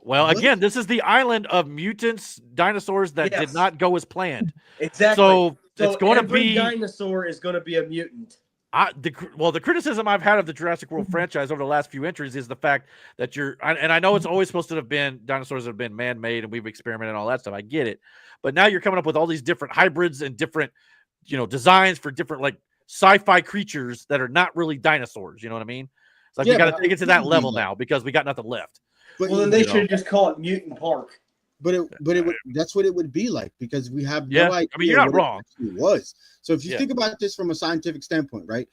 Well, again, this is the island of mutants, dinosaurs that did not go as planned. Exactly. So it's going to be dinosaur is going to be a mutant. The criticism I've had of the Jurassic World franchise over the last few entries is the fact that and I know it's always supposed to have been dinosaurs that have been man-made and we've experimented and all that stuff. I get it. But now you're coming up with all these different hybrids and different, designs for different like sci-fi creatures that are not really dinosaurs. You know what I mean? It's like we got to take it to that level now because we got nothing left. But, then they should just call it Mutant Park. But that's what it would be like, because we have no idea. I mean, you're not wrong. It was. So if you think about this from a scientific standpoint, right?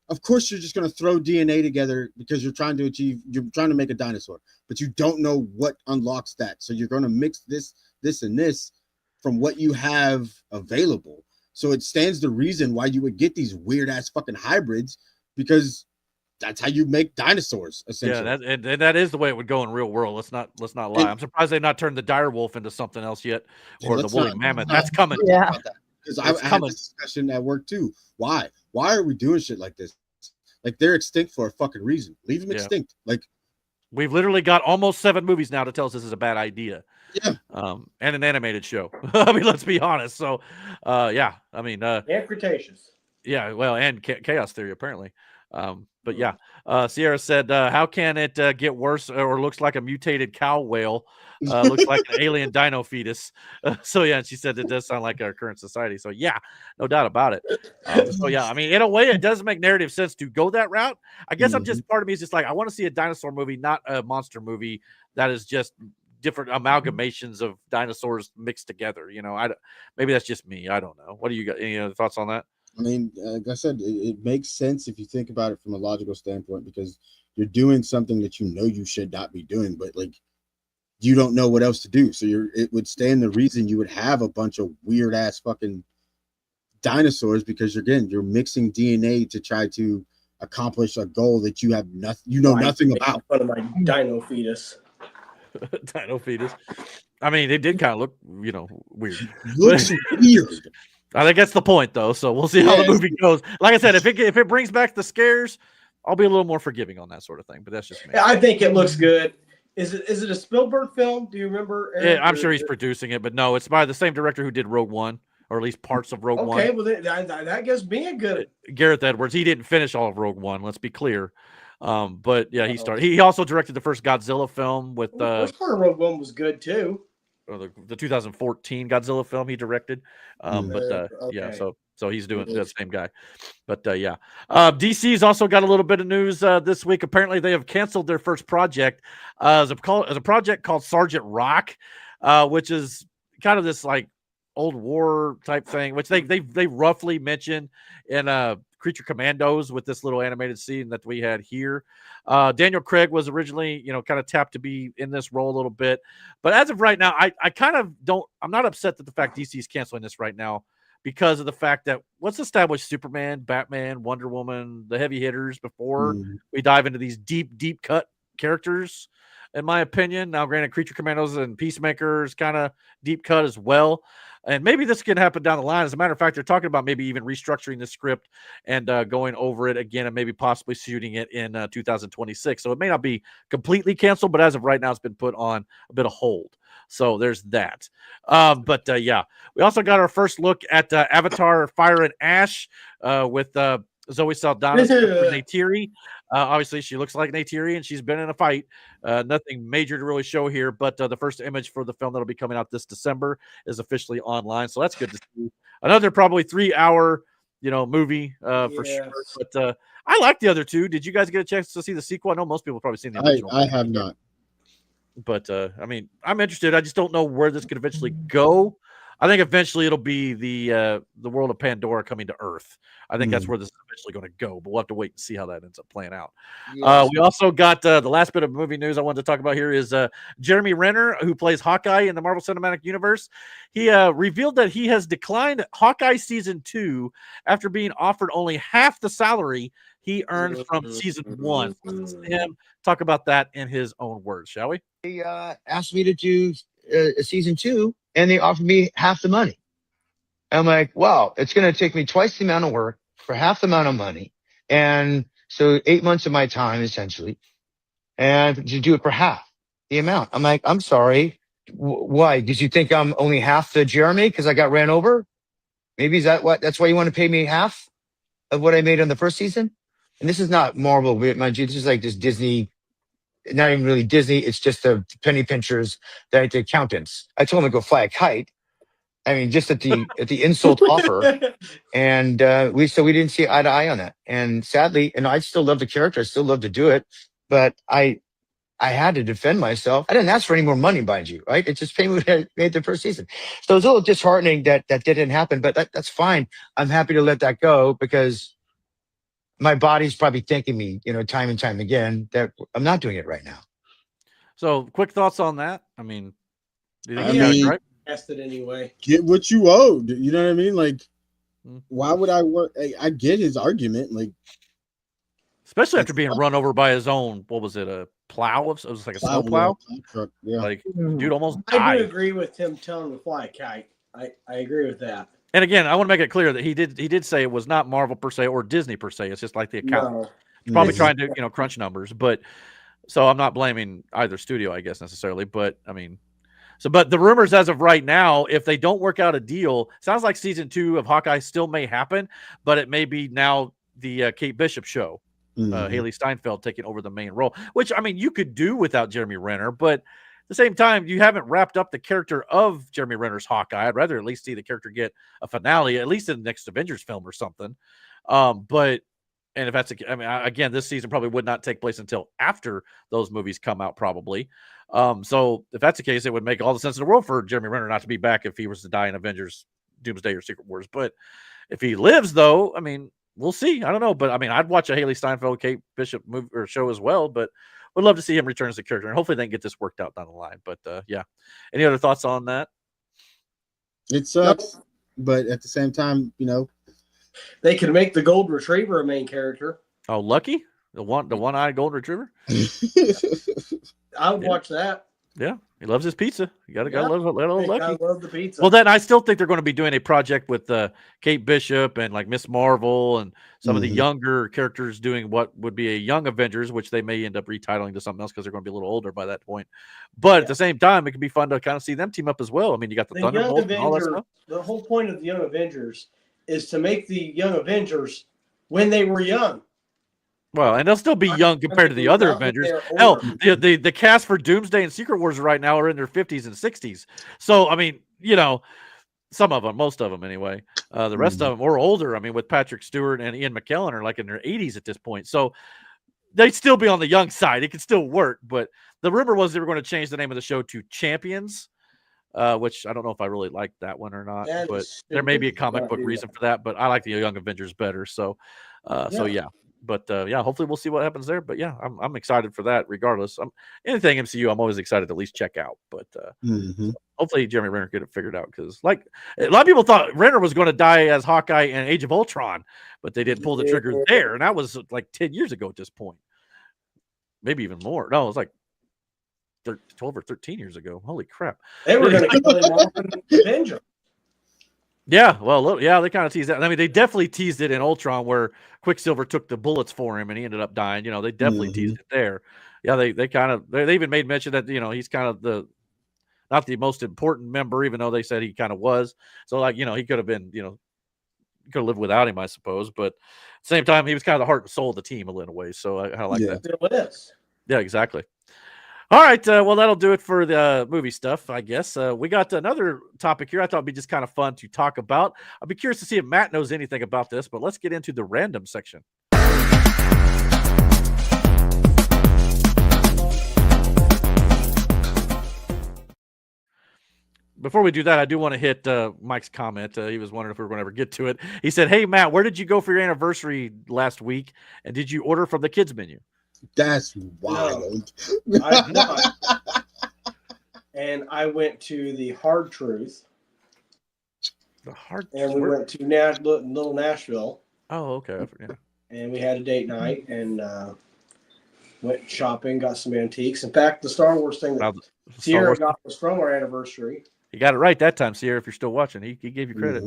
Of course, you're just going to throw DNA together because you're trying to make a dinosaur, but you don't know what unlocks that. So you're going to mix this, and this from what you have available. So it stands to reason why you would get these weird ass fucking hybrids, because that's how you make dinosaurs, essentially. Yeah, that is the way it would go in real world. Let's not lie. I'm surprised they've not turned the dire wolf into something else yet, or the woolly mammoth. That's coming. Yeah, because I had this discussion at work too. Why are we doing shit like this? Like, they're extinct for a fucking reason. Leave them extinct. Like, we've literally got almost 7 movies now to tell us this is a bad idea. Yeah. And an animated show. I mean, let's be honest. So, yeah. I mean, and Cretaceous. Yeah, well, and Chaos Theory apparently. But yeah, Sierra said, "How can it get worse or looks like a mutated cow whale? Looks like an alien dino fetus." So yeah, and she said it does sound like our current society. So yeah, no doubt about it. So yeah, I mean, in a way, it does make narrative sense to go that route. I guess I'm just part of me is just like I want to see a dinosaur movie, not a monster movie that is just different amalgamations of dinosaurs mixed together. You know, maybe that's just me. I don't know. What do you got? Any other thoughts on that? I mean, like I said, it makes sense if you think about it from a logical standpoint, because you're doing something that you know you should not be doing, but like you don't know what else to do. So it would stand the reason you would have a bunch of weird ass fucking dinosaurs, because you're mixing DNA to try to accomplish a goal that you have nothing about. One of my dino fetus. Dino fetus. I mean, it did kind of look, weird. Looks weird. I think that's the point, though. So we'll see how the movie goes. Like I said, if it brings back the scares, I'll be a little more forgiving on that sort of thing. But that's just me. I think it looks good. Is it a Spielberg film? Do you remember? Yeah, I'm sure he's producing it, but no, it's by the same director who did Rogue One, or at least parts of Rogue One. Okay, well that gives me a good. Gareth Edwards. He didn't finish all of Rogue One. Let's be clear. But yeah, he started. He also directed the first Godzilla film with. The first part of Rogue One was good too. The 2014 Godzilla film he directed. Okay. Yeah, so he's doing that same guy. But yeah. DC's also got a little bit of news this week. Apparently they have canceled their first project as a project called Sergeant Rock, which is kind of this like old war type thing, which they roughly mention in Creature Commandos with this little animated scene that we had here. Daniel Craig was originally, kind of tapped to be in this role a little bit. But as of right now, I kind of I'm not upset that the fact DC is canceling this right now, because of the fact that let's establish Superman, Batman, Wonder Woman, the heavy hitters before we dive into these deep cut characters, in my opinion. Now, granted, Creature Commandos and Peacemakers kind of deep cut as well. And maybe this can happen down the line. As a matter of fact, they're talking about maybe even restructuring the script and going over it again and maybe possibly shooting it in 2026. So it may not be completely canceled, but as of right now, it's been put on a bit of hold. So there's that. But yeah, we also got our first look at Avatar Fire and Ash with Zoe Saldana, Neytiri. Obviously, she looks like Neytiri, and she's been in a fight. Nothing major to really show here, but the first image for the film that'll be coming out this December is officially online, so that's good to see. Another probably 3-hour, movie for sure. But I like the other two. Did you guys get a chance to see the sequel? I know most people have probably seen the original. I have not. But I mean, I'm interested. I just don't know where this could eventually go. I think eventually it'll be the world of Pandora coming to Earth. I think that's where this is eventually going to go, but we'll have to wait and see how that ends up playing out. Yes. We also got the last bit of movie news I wanted to talk about here is Jeremy Renner, who plays Hawkeye in the Marvel Cinematic Universe. He revealed that he has declined Hawkeye Season 2 after being offered only half the salary he earned from Season 1. Listen to him talk about that in his own words, shall we? He asked me to do Season 2, and they offered me half the money. I'm like, wow, it's going to take me twice the amount of work for half the amount of money. And so 8 months of my time, essentially, and to do it for half the amount. I'm like, I'm sorry. Why? Did you think I'm only half the Jeremy because I got ran over? Maybe that's why you want to pay me half of what I made on the first season? And this is not Marvel, mind you. This is like just Disney. Not even really Disney. It's just the penny pinchers, the accountants. I told them to go fly a kite. I mean, just at the insult offer, and we didn't see eye to eye on that. And sadly, I still love the character. I still love to do it, but I had to defend myself. I didn't ask for any more money, mind you, right? It's just payment I made the first season. So it's a little disheartening that didn't happen, but that's fine. I'm happy to let that go because my body's probably thanking me, time and time again that I'm not doing it right now. So quick thoughts on that. I mean, do you think you got it right? It anyway. Get what you owed. You know what I mean? Like, why would I work? I get his argument. Like, especially after being run over by his own. What was it? A plow? It was like a snow plow. Truck, yeah. Like dude almost died. I do agree with him telling him to fly a kite. I agree with that. And again, I want to make it clear that he did say it was not Marvel per se or Disney per se. It's just like the account. No. It's probably trying to crunch numbers, but so I'm not blaming either studio, I guess, necessarily. But I mean, but the rumors as of right now, if they don't work out a deal, sounds like season 2 of Hawkeye still may happen, but it may be now the Kate Bishop show. Haley Steinfeld taking over the main role, which I mean you could do without Jeremy Renner, but at the same time, you haven't wrapped up the character of Jeremy Renner's Hawkeye. I'd rather at least see the character get a finale, at least in the next Avengers film or something. But if that's, again, this season probably would not take place until after those movies come out, probably. So if that's the case, it would make all the sense in the world for Jeremy Renner not to be back if he was to die in Avengers, Doomsday, or Secret Wars. But if he lives, though, I mean, we'll see. I don't know, but I mean, I'd watch a Haley Steinfeld, Kate Bishop movie or show as well. But would love to see him return as a character, and hopefully they can get this worked out down the line. But yeah, any other thoughts on that? It sucks, but at the same time, they could make the Gold Retriever a main character. Oh, Lucky, the one-eyed Golden Retriever. I would watch that. Yeah, he loves his pizza. You gotta love Lucky. I love the pizza. Well, then I still think they're going to be doing a project with Kate Bishop and like Miss Marvel and some of the younger characters doing what would be a Young Avengers, which they may end up retitling to something else because they're going to be a little older by that point. But at the same time, it could be fun to kind of see them team up as well. I mean, you got the Thunderbolts and all that stuff. The whole point of the Young Avengers is to make the Young Avengers when they were young. Well, and they'll still be young compared to the other Avengers. Hell, the cast for Doomsday and Secret Wars right now are in their 50s and 60s. So, I mean, some of them, most of them anyway. The rest of them are older. I mean, with Patrick Stewart and Ian McKellen are like in their 80s at this point. So they'd still be on the young side. It could still work. But the rumor was they were going to change the name of the show to Champions, which I don't know if I really like that one or not. But there may be a comic book reason for that. But I like the Young Avengers better. So yeah. But yeah, hopefully we'll see what happens there. But yeah, I'm excited for that. Regardless, anything MCU, I'm always excited to at least check out. But hopefully Jeremy Renner get it figured out because, like, a lot of people thought Renner was going to die as Hawkeye in Age of Ultron, but they didn't pull the trigger there, and that was like 10 years ago at this point, maybe even more. No, it was like 12 or 13 years ago. Holy crap! They were going to kill him off in Avenger. Yeah, well, yeah, they kind of teased that. I mean, they definitely teased it in Ultron where Quicksilver took the bullets for him and he ended up dying. They definitely teased it there. Yeah, they even made mention that, he's kind of not the most important member, even though they said he kind of was. So, like, he could have been, could have lived without him, I suppose. But at the same time, he was kind of the heart and soul of the team in a way. So I like that. Still is. Yeah, exactly. All right, well, that'll do it for the movie stuff, I guess. We got another topic here I thought would be just kind of fun to talk about. I'd be curious to see if Matt knows anything about this, but let's get into the random section. Before we do that, I do want to hit Mike's comment. He was wondering if we were going to ever get to it. He said, "Hey, Matt, where did you go for your anniversary last week? And did you order from the kids menu?" That's wild. No, and I went to the Hard Truth. The Hard And we went to Little Nashville. Oh, okay. Yeah. And we had a date night and went shopping, got some antiques. In fact, the Star Wars thing that Sierra got was from our anniversary. You got it right that time, Sierra, if you're still watching. He gave you credit.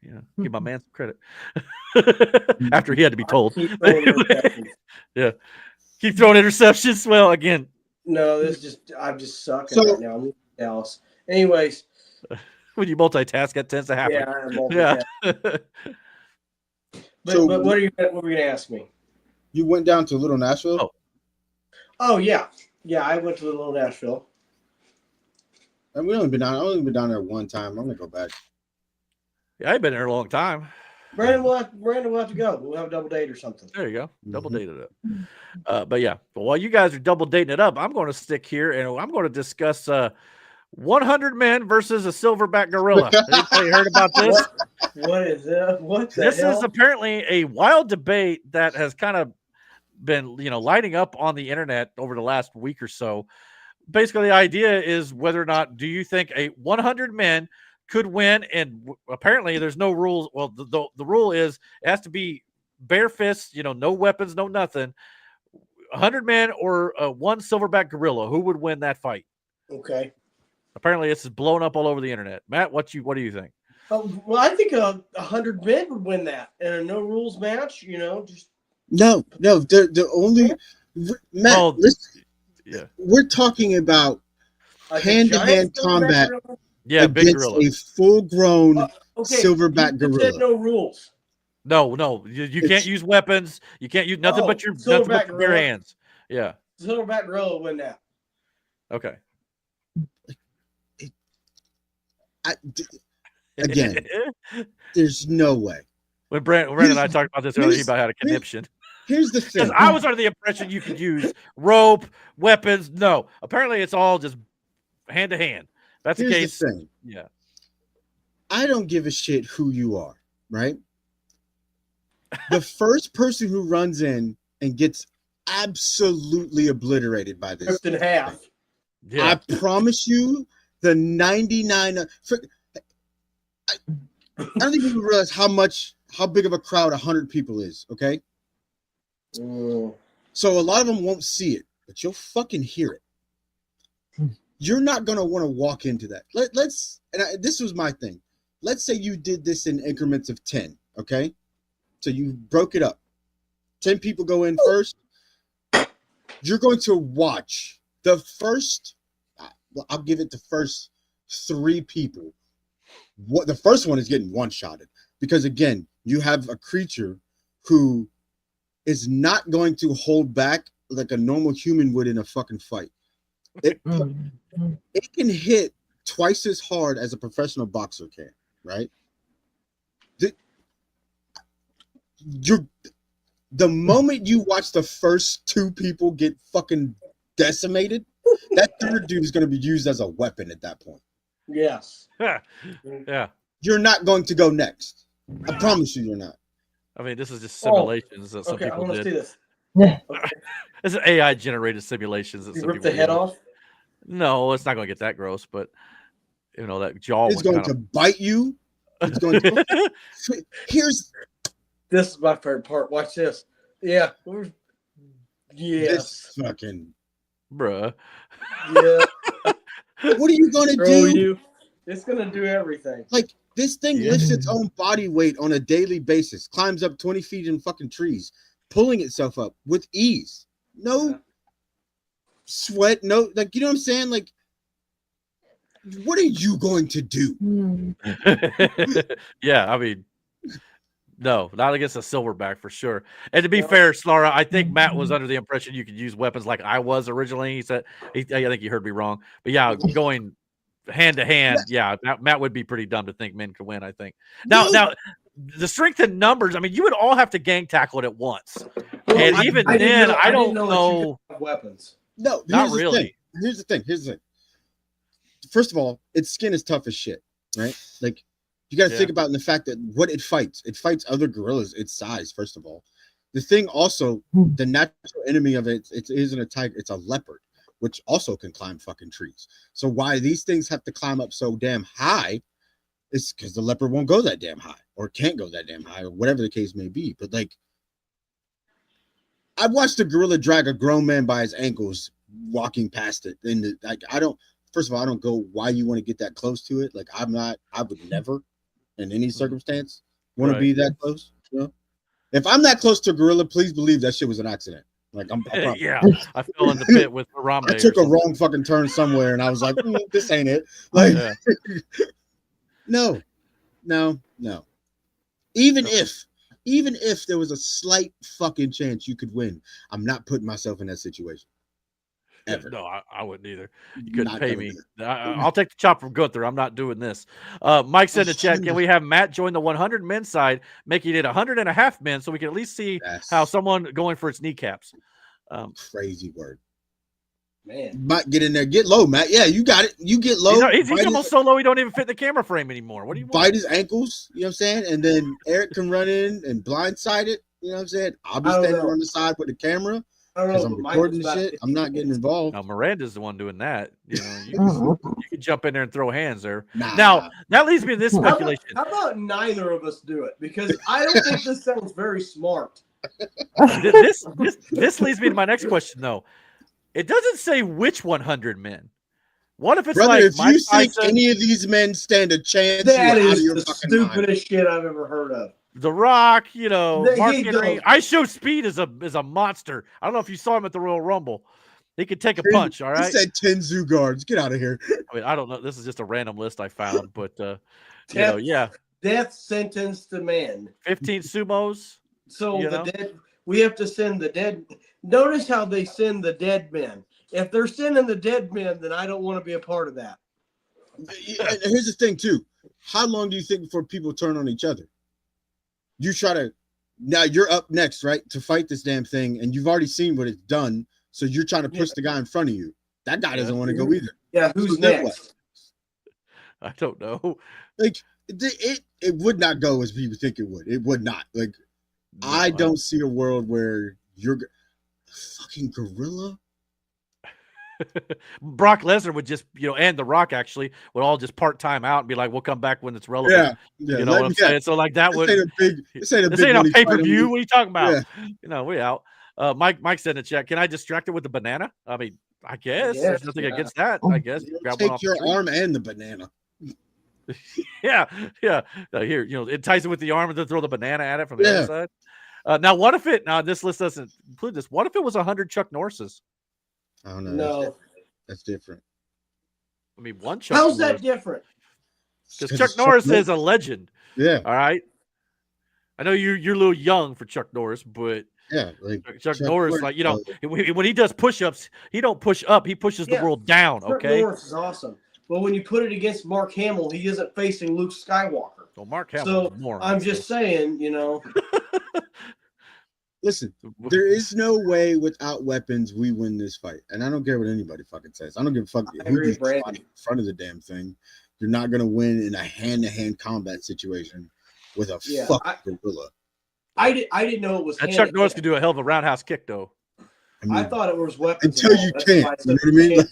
Yeah, give my man some credit. After he had to be told. Yeah. Keep throwing interceptions. Well, again. No, I'm just sucking right now. I'm in Dallas. Anyways. When you multitask, that tends to happen. Yeah, I multitask. Yeah. But what were you going to ask me? You went down to Little Nashville? Oh yeah. Yeah, I went to Little Nashville. And I've only been down there one time. I'm gonna go back. Yeah, I've been there a long time. Brandon will have to go. We'll have a double date or something. There you go. Double dated it. But yeah, but while you guys are double dating it up, I'm going to stick here and I'm going to discuss 100 men versus a silverback gorilla. Anybody heard about this? What is that? What the This hell? is apparently a wild debate that has kind of been, lighting up on the internet over the last week or so. Basically, the idea is whether or not do you think 100 men could win, and apparently there's no rules. Well, the rule is it has to be bare fists, no weapons, no nothing. 100 men or one silverback gorilla. Who would win that fight? Okay. Apparently, this is blowing up all over the internet. Matt, what do you think? Well, I think 100 men would win that in a no rules match. Just no. The only Matt. Listen, yeah, we're talking about hand-to-hand combat. Yeah, big gorilla. A full-grown silverback gorilla. No rules. No, you can't use weapons. You can't use nothing but your bare hands. Yeah, silverback gorilla win that. Okay. Again, there's no way. When Brandon and I talked about this earlier, he about had a conniption. Here's the thing. Because I was under the impression you could use rope, weapons. No, apparently it's all just hand to hand. That's the case. The thing. Yeah. I don't give a shit who you are, right? The first person who runs in and gets absolutely obliterated by this. Ripped in half. Yeah. I promise you, the 99. I don't think people realize how big of a crowd 100 people is. Okay. So a lot of them won't see it, but you'll fucking hear it. You're not gonna want to walk into that. This was my thing. Let's say you did this in increments of 10. Okay. So you broke it up. 10 people go in first. You're going to watch the first. I'll give it the first 3 people. What the first one is getting one-shotted because again, you have a creature who is not going to hold back like a normal human would in a fucking fight. It can hit twice as hard as a professional boxer can, right? The moment you watch the first 2 people get fucking decimated, that third dude is going to be used as a weapon at that point. Yes. Yeah. You're not going to go next. I promise you're not. I mean, this is just simulations that some people did. Let's do this. It's AI generated simulations that you some rip people the head do. off. No, it's not going to get that gross, but that jaw. It's going to bite you. It's going to. This is my favorite part. Watch this. Yeah. Yes. This fucking. Bruh. Yeah. What are you going to do? It's going to do everything. Like, this thing lifts its own body weight on a daily basis, climbs up 20 feet in fucking trees, pulling itself up with ease. No sweat, no, like, you know what I'm saying? Like, what are you going to do? Yeah, I mean, no, not against a silverback for sure. And to be fair, Slara, I think Matt was under the impression you could use weapons like I was originally. He said, I think you heard me wrong. But yeah, going hand to hand, yeah, Matt would be pretty dumb to think men could win, I think. Now, the strength in numbers, I mean, you would all have to gang tackle it at once. And even then, I don't know. Weapons. No, not really. Here's the thing. First of all, its skin is tough as shit, right? Like, you got to think about the fact that what it fights other gorillas its size, first of all. The thing also, the natural enemy of it isn't a tiger, it's a leopard, which also can climb fucking trees. So why these things have to climb up so damn high is because the leopard won't go that damn high or can't go that damn high or whatever the case may be. But like, I've watched a gorilla drag a grown man by his ankles walking past it. And first of all, I don't go, why you want to get that close to it? Like, I would never in any circumstance want to be that close. You know? If I'm that close to a gorilla, please believe that shit was an accident. Like, I fell in the pit with Harambe. I took a wrong fucking turn somewhere, and I was like, "This ain't it." Like, no. Even if there was a slight fucking chance you could win, I'm not putting myself in that situation. Ever. No, I wouldn't either. You couldn't pay me. I'll take the chop from Gunther. I'm not doing this. Mike said in the chat, can we have Matt join the 100 men's side, making it 100.5 men, so we can at least see how someone going for its kneecaps. Crazy word. Man. Matt, get in there. Get low, Matt. Yeah, you got it. You get low. He's almost so low he don't even fit the camera frame anymore. What do you want? Bite his ankles, you know what I'm saying? And then Eric can run in and blindside it. You know what I'm saying? I'll be standing on the side with the camera. I don't because know. I'm but mine recording was the about shit. 50 I'm not getting minutes. involved. Now Miranda's the one doing that. You know, Oh, you can jump in there and throw hands there. Nah. Now that leads me to this speculation. How about neither of us do it? Because I don't think this sounds very smart. This leads me to my next question, though. It doesn't say which 100 men. What if it's Brother, like if Mike you think Tyson, any of these men stand a chance, That you're out of is your the fucking mind. stupidest shit I've ever heard of. The Rock, you know, Mark He Henry? does. I Show Speed is a monster. I don't know if you saw him at the Royal Rumble. He could take a punch. All He right. said 10 zoo guards. Get out of here. I mean, I don't know. This is just a random list I found, but you know, yeah, Death sentence to men. 15 sumos. So You the know? dead, we have to send the dead. Notice how they send the dead men. If they're sending the dead men, then I don't want to be a part of that. And here's the thing, too. How long do you think before people turn on each other? You try to, now you're up next, right, to fight this damn thing, and you've already seen what it's done, so you're trying to push the guy in front of you. That guy doesn't want to go either. Yeah, who's So then next? I don't know. Like, it would not go as people think it would. It would not. Like, No, I don't see a world where you're fucking gorilla. Brock Lesnar would just, you know, and The Rock actually would all just part time out and be like, "We'll come back when it's relevant." Yeah, You know what I'm saying? So like that would. This ain't a big. This ain't a This big ain't a money pay fight. per view. What are you talking about? Yeah. You know, we out. Mike said in the chat, can I distract it with the banana? I mean, I guess Yes, there's nothing yeah. against that. I guess You grab one take off the your tree. arm and the banana. Yeah. Here, you know, entice it with the arm and then throw the banana at it from the other side. Now, what if it? Now, this list doesn't include this. What if it was 100 Chuck Norrises? I don't know. No. That's different. I mean, one Chuck. How's Norris, that different? because Chuck Norris is a legend. Yeah. All right. I know you're a little young for Chuck Norris, but Yeah. Like Chuck Norris, like, you know, when he does push-ups, he don't push up, he pushes the world down. Chuck Okay. Norris is awesome. But when you put it against Mark Hamill, he isn't facing Luke Skywalker. Well, Mark Hamill So is more. I'm just saying, you know. Listen, there is no way without weapons we win this fight. And I don't care what anybody fucking says. I don't give a fuck I who agree you with Brandon. fight in front of the damn thing. You're not gonna win in a hand-to-hand combat situation with a fucking gorilla. I didn't know it was. And Chuck Norris could do a hell of a roundhouse kick, though. I mean, I thought it was weapons. until you That's can't. why I You know said what I mean? Like,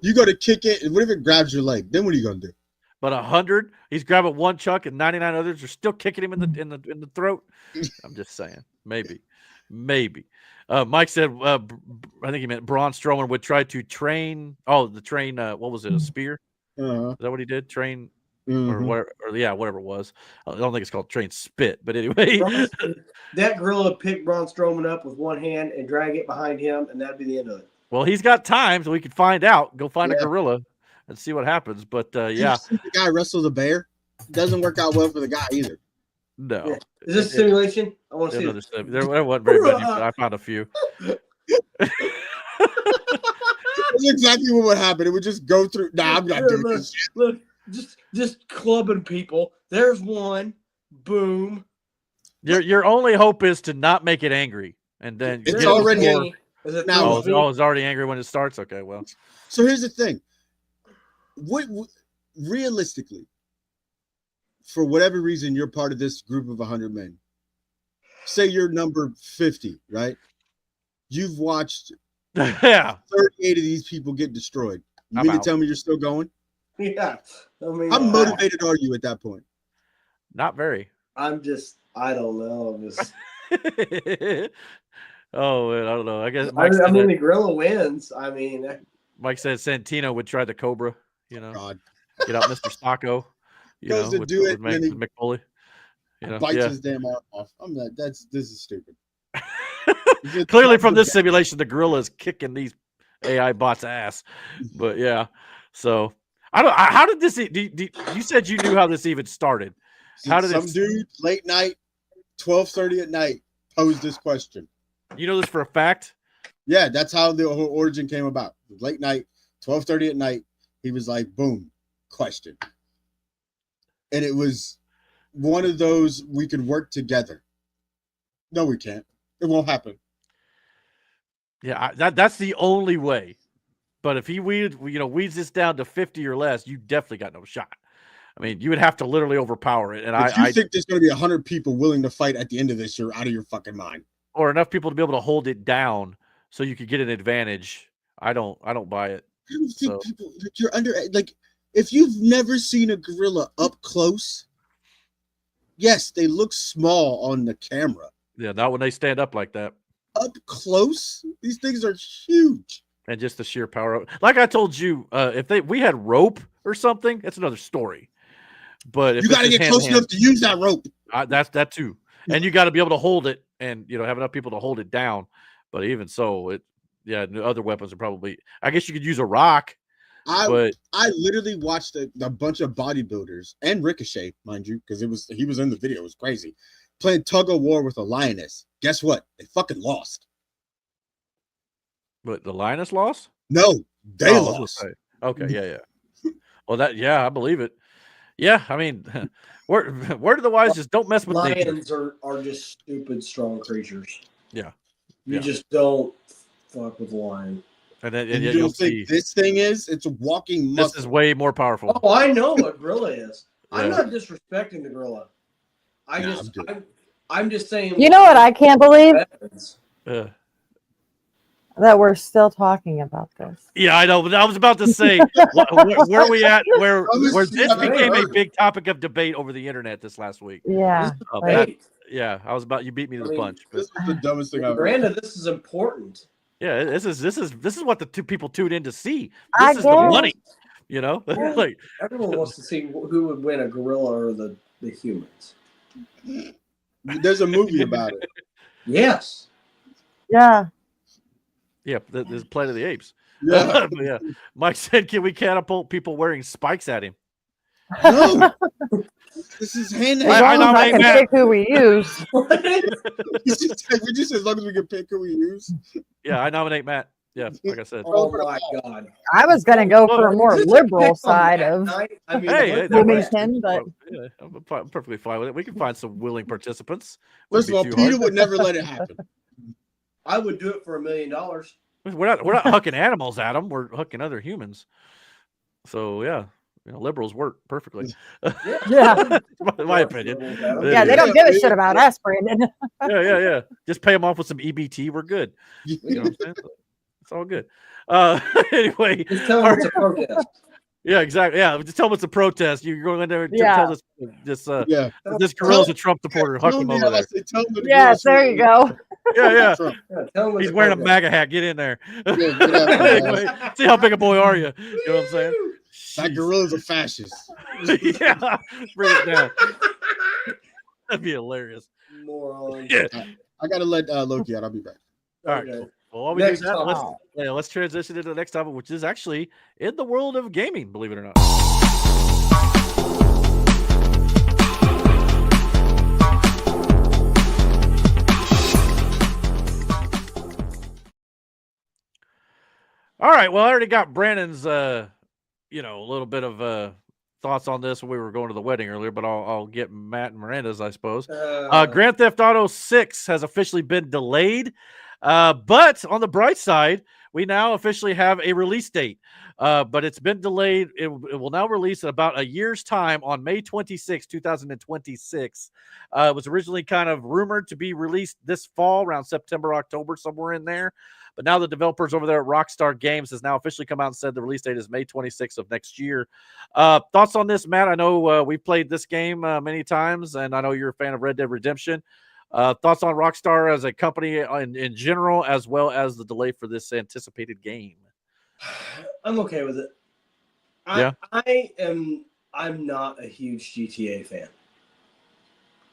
you go to kick it, and what if it grabs your leg? Then what are you gonna do? But 100, he's grabbing one Chuck, and 99 others are still kicking him in the throat. I'm just saying, maybe. Mike said, I think he meant Braun Strowman would try to train. Oh, the train. What was it? A spear? Is that what he did? Train or whatever? Or yeah, whatever it was. I don't think it's called train spit, but anyway. That gorilla would pick Braun Strowman up with one hand and drag it behind him, and that'd be the end of it. Well, he's got time, so we could find out. Go find a gorilla and see what happens. But yeah, the guy wrestles a bear. Doesn't work out well for the guy either. No. Yeah. Is this a simulation? I want to see it. There wasn't very many, but I found a few. That's exactly what would happen. It would just go through. Nah, I'm not doing this shit. Look, just clubbing people. There's one. Boom. Your only hope is to not make it angry, and then It's get already more- Is it now. it's already angry when it starts. Okay, well, So here's the thing. What realistically, for whatever reason, you're part of this group of 100 men. Say you're number 50, right? You've watched yeah. 38 of these people get destroyed. You I'm mean to out. tell me you're still going? Yeah. I mean, How motivated are you at that point? Not very. I don't know. Oh, man, I don't know. I guess I Mike said mean, that- the gorilla wins. I mean, Mike said Santino would try the Cobra. You know, God. get out Mr. Stocko. You Goes know, to with, do it, with and then he Mick Foley. You know, Bites yeah. his damn arm off. I'm not. This is stupid. Clearly, from this simulation, the gorilla is kicking these AI bots' ass. But yeah, so I don't. How did this? You said you knew how this even started. How did some it? dude late night, 12:30 at night, posed this question? You know this for a fact? Yeah, that's how the whole origin came about. Late night, 12:30 at night, he was like, boom, question. And it was one of those we could work together. No, we can't. It won't happen. Yeah, that's the only way. But if he weeds this down to 50 or less, you definitely got no shot. I mean, you would have to literally overpower it. And if you think there's going to be 100 people willing to fight at the end of this, you're out of your fucking mind. Or enough people to be able to hold it down so you could get an advantage. I don't buy it. I don't think So- people like you're under like if you've never seen a gorilla up close, yes, they look small on the camera. Yeah, not when they stand up like that. Up close, these things are huge. And just the sheer power of, like I told you, if we had rope or something, that's another story. But if You got to it's get just close hand-to-hand, enough to use that rope. that's that too. And you got to be able to hold it, and have enough people to hold it down. But even so, the other weapons are probably. I guess you could use a rock. But I literally watched a bunch of bodybuilders and Ricochet, mind you, because he was in the video. It was crazy, playing tug of war with a lioness. Guess what? They fucking lost. But the lioness lost? No, they I was gonna lost. say. Okay, yeah. Well, I believe it. Yeah, I mean, word of the wise, just don't mess with nature. Lions are just stupid, strong creatures. Yeah. You just don't fuck with a lion. And then And yet you you'll don't think see this thing is? It's a walking muscle. this is way more powerful. Oh, I know what gorilla is. I'm Yeah. not disrespecting the gorilla. I'm just saying. You know what I can't believe? Uh, That we're still talking about this. yeah, I know. But I was about to say, where are we at? Where this became a big topic of debate over the internet this last week. Yeah. Hey, Yeah, I was about. You beat me to the punch. But This was the dumbest thing I've ever. Brandon, this is important. yeah, this is what the two people tune in to see. I This is the guess. money. Yeah. Like Everyone wants to see who would win, a gorilla or the humans. There's a movie about it. Yes. Yeah. yeah, there's Planet of the Apes. Yeah. But yeah, Mike said, "Can we catapult people wearing spikes at him?" No. This is hand. As long as I nominate can Matt. pick who we use. We just as long as we can pick who we use. Yeah, I nominate Matt. Yeah, like I said. Oh my God. I was going to go for a more Just liberal pick on side that of night. I mean, Hey, look that at works. that. Bloomington, but Yeah, I'm perfectly fine with it. We can find some willing participants. First of all, Wouldn't be too Peter hard. would never let it happen. I would do it for $1 million. We're not hooking animals at them. We're hooking other humans. So yeah, liberals work perfectly. yeah. my opinion. Yeah, they don't give a shit about us, Brandon. Yeah. Just pay them off with some EBT. We're good. You know what I'm saying? It's all good. Anyway, Just tell them it's a protest. yeah, exactly. Yeah, just tell them it's a protest. You're going in there and Yeah. tell this Yeah. this gorilla's a Trump supporter. Huck him over there. Yes, there you go. Yeah. Yeah, tell them it's He's a wearing a protest. MAGA hat. Get in there. Yeah, get out there, Anyway, see how big a boy are you? You know what I'm saying? That Jeez. gorilla's a fascist. Yeah, bring it down. That'd be hilarious. Moron. Yeah. I gotta let Loki out. I'll be back. All right. Okay. Cool. Well, while we Next do that, topic. let's transition into the next topic, which is actually in the world of gaming. Believe it or not. All right. Well, I already got Brandon's, a little bit of thoughts on this when we were going to the wedding earlier, but I'll get Matt and Miranda's, I suppose. Grand Theft Auto 6 has officially been delayed, but on the bright side, we now officially have a release date. But it's been delayed. It will now release in about a year's time on May 26, 2026. It was originally kind of rumored to be released this fall, around September, October, somewhere in there. But now the developers over there at Rockstar Games has now officially come out and said the release date is May 26th of next year. Thoughts on this, Matt? I know we've played this game many times, and I know you're a fan of Red Dead Redemption. Thoughts on Rockstar as a company in general, as well as the delay for this anticipated game? I'm okay with it. I'm not a huge GTA fan.